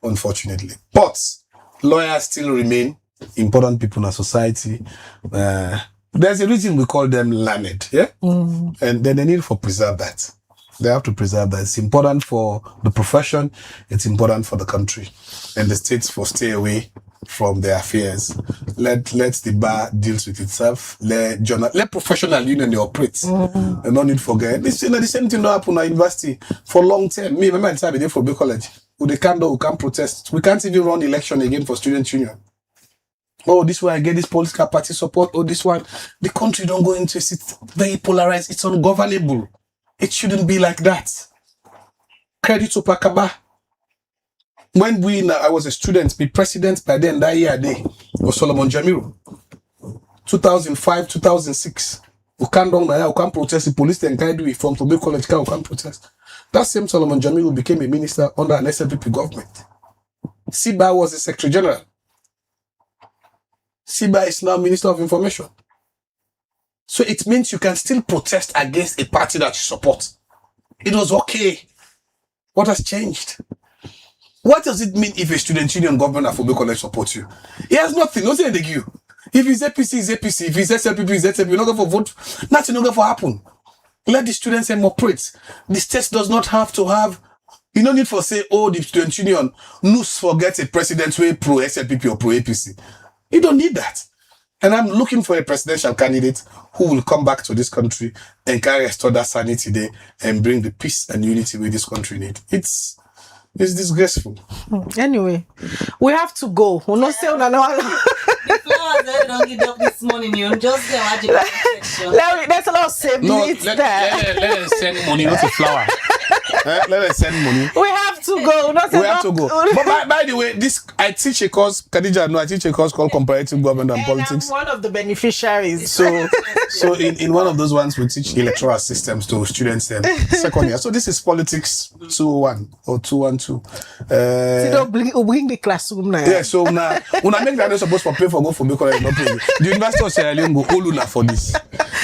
Unfortunately. But lawyers still remain important people in our society. There's a reason we call them learned, yeah? And then they need to preserve that. They have to preserve that. It's important for the profession. It's important for the country. And the states for stay away from their affairs. Let the bar deals with itself. Let professional union they operate. And no need to forget. The same thing that happened at university for long term. Me, remember the time I did for Bay College. We can't protest. We can't even run election again for student union. Oh, this one I get this political party support. Oh, this one. The country don't go into it. It's very polarized. It's ungovernable. It shouldn't be like that. Credit to Pakaba. When I was a student, the president by then that year was Solomon Jamiru. 2005, 2006. We can't protest. The police then can't do it from Bay College. We can't protest. That same Solomon Jamiru became a minister under an SLPP government. Siba was the Secretary General. Siba is now Minister of Information. So it means you can still protest against a party that you support. It was okay. What has changed? What does it mean if a student union governor for Bay College supports you? He has nothing. Nothing they give you. If it's APC, it's APC. If it's SLPP, it's SLPP. You're not going for vote. Nothing not going for happen. Let the students operate. The state does not have to have. You don't need for say, oh, the student union forget a president way pro SLPP or pro APC. You don't need that. And I'm looking for a presidential candidate who will come back to this country and carry restore that sanity there and bring the peace and unity we this country need. It's disgraceful. Anyway, we have to go. We'll not say no. The flowers that don't get up this morning, you just go watch the section. There's a lot of siblings there. Let us send money, not a flower. Let us send money. We have to go. We have to go. But by the way, I teach a course, Khadija, no, I teach a course called Comparative Government and Politics. I'm one of the beneficiaries. So in one of those ones, we teach electoral systems to students in second year. So this is Politics 201 or 212. Bring the classroom now. Yeah, so when I make that, I'm supposed to pay for go for because I not pay. The University of Sierra Leone go all for this.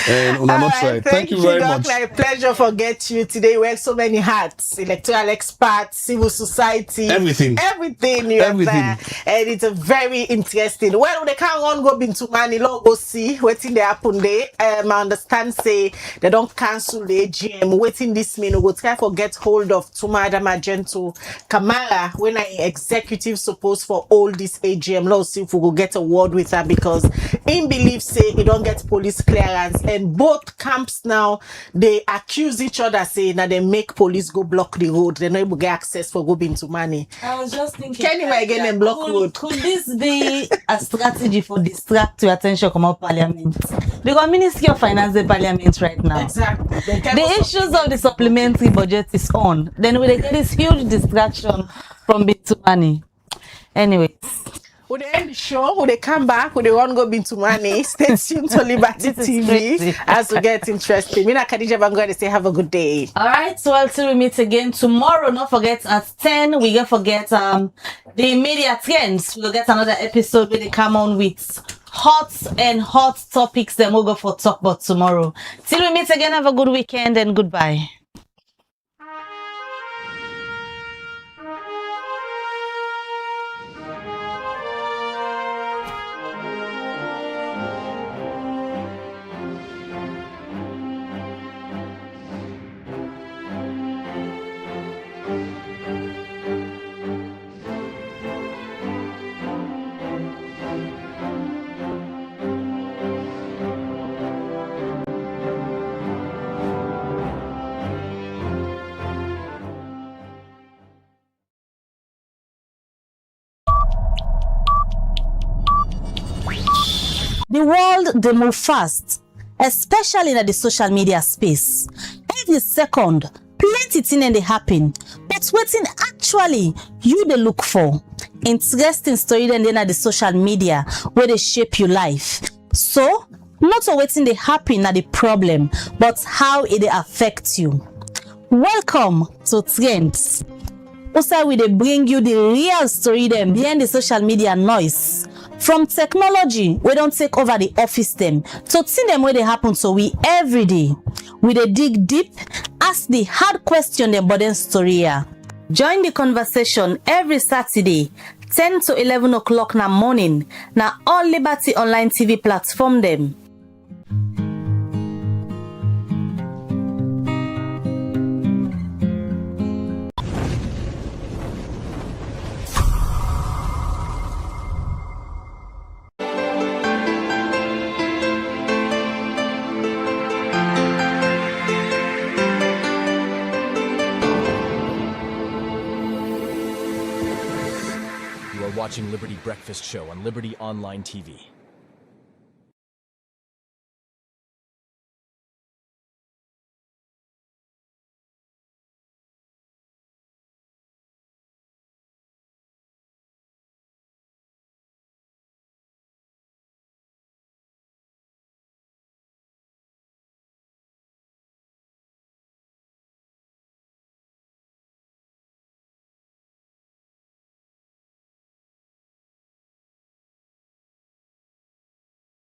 And una not try. Thank you very much. A pleasure for getting you today. We have so many hats: electoral experts, civil society, everything you have there. And it's a very interesting. Well, they can't run go into money, go see waiting they happen there. I understand say they don't cancel the AGM. Waiting this mean we go try for get hold of Tumada Magento Kamara when I executive supposed for all this AGM. Let's see if we will get a word with her because in belief say he don't get police clearance and both camps now they accuse each other saying that they make police go block the road. They're not able to get access for going to money. I was just thinking, can you again and block road? Could this be a strategy for distract your attention from our parliament? Because Ministry of Finance the parliament right now. Exactly. The issues of the supplementary budget is on. Then we get this huge distraction from bit to money. Anyways. Would they end the show? Would they come back? Would they want to go into money? Stay tuned to Liberty TV as we get interesting. Me and Khadija Bango, they say have a good day. All right, so until we meet again tomorrow, don't forget at 10, we gonna forget the media trends. We'll get another episode where they come on with hot topics. Then we'll go for talk about tomorrow. Till we meet again, have a good weekend and goodbye. The world, they move fast, especially in the social media space. Every second, plenty things they happen. But waiting actually you they look for. Interesting story then at the social media where they shape your life. So, not waiting they happen at the problem, but how it affects you. Welcome to Trends. Also, we they bring you the real story them behind the social media noise. From technology, we don't take over the office them. So see them where they happen to we every day. We they dig deep, ask the hard question them but then story here. Join the conversation every Saturday, 10 to 11 o'clock na morning. Na all Liberty Online TV platform them. Watching Liberty Breakfast Show on Liberty Online TV.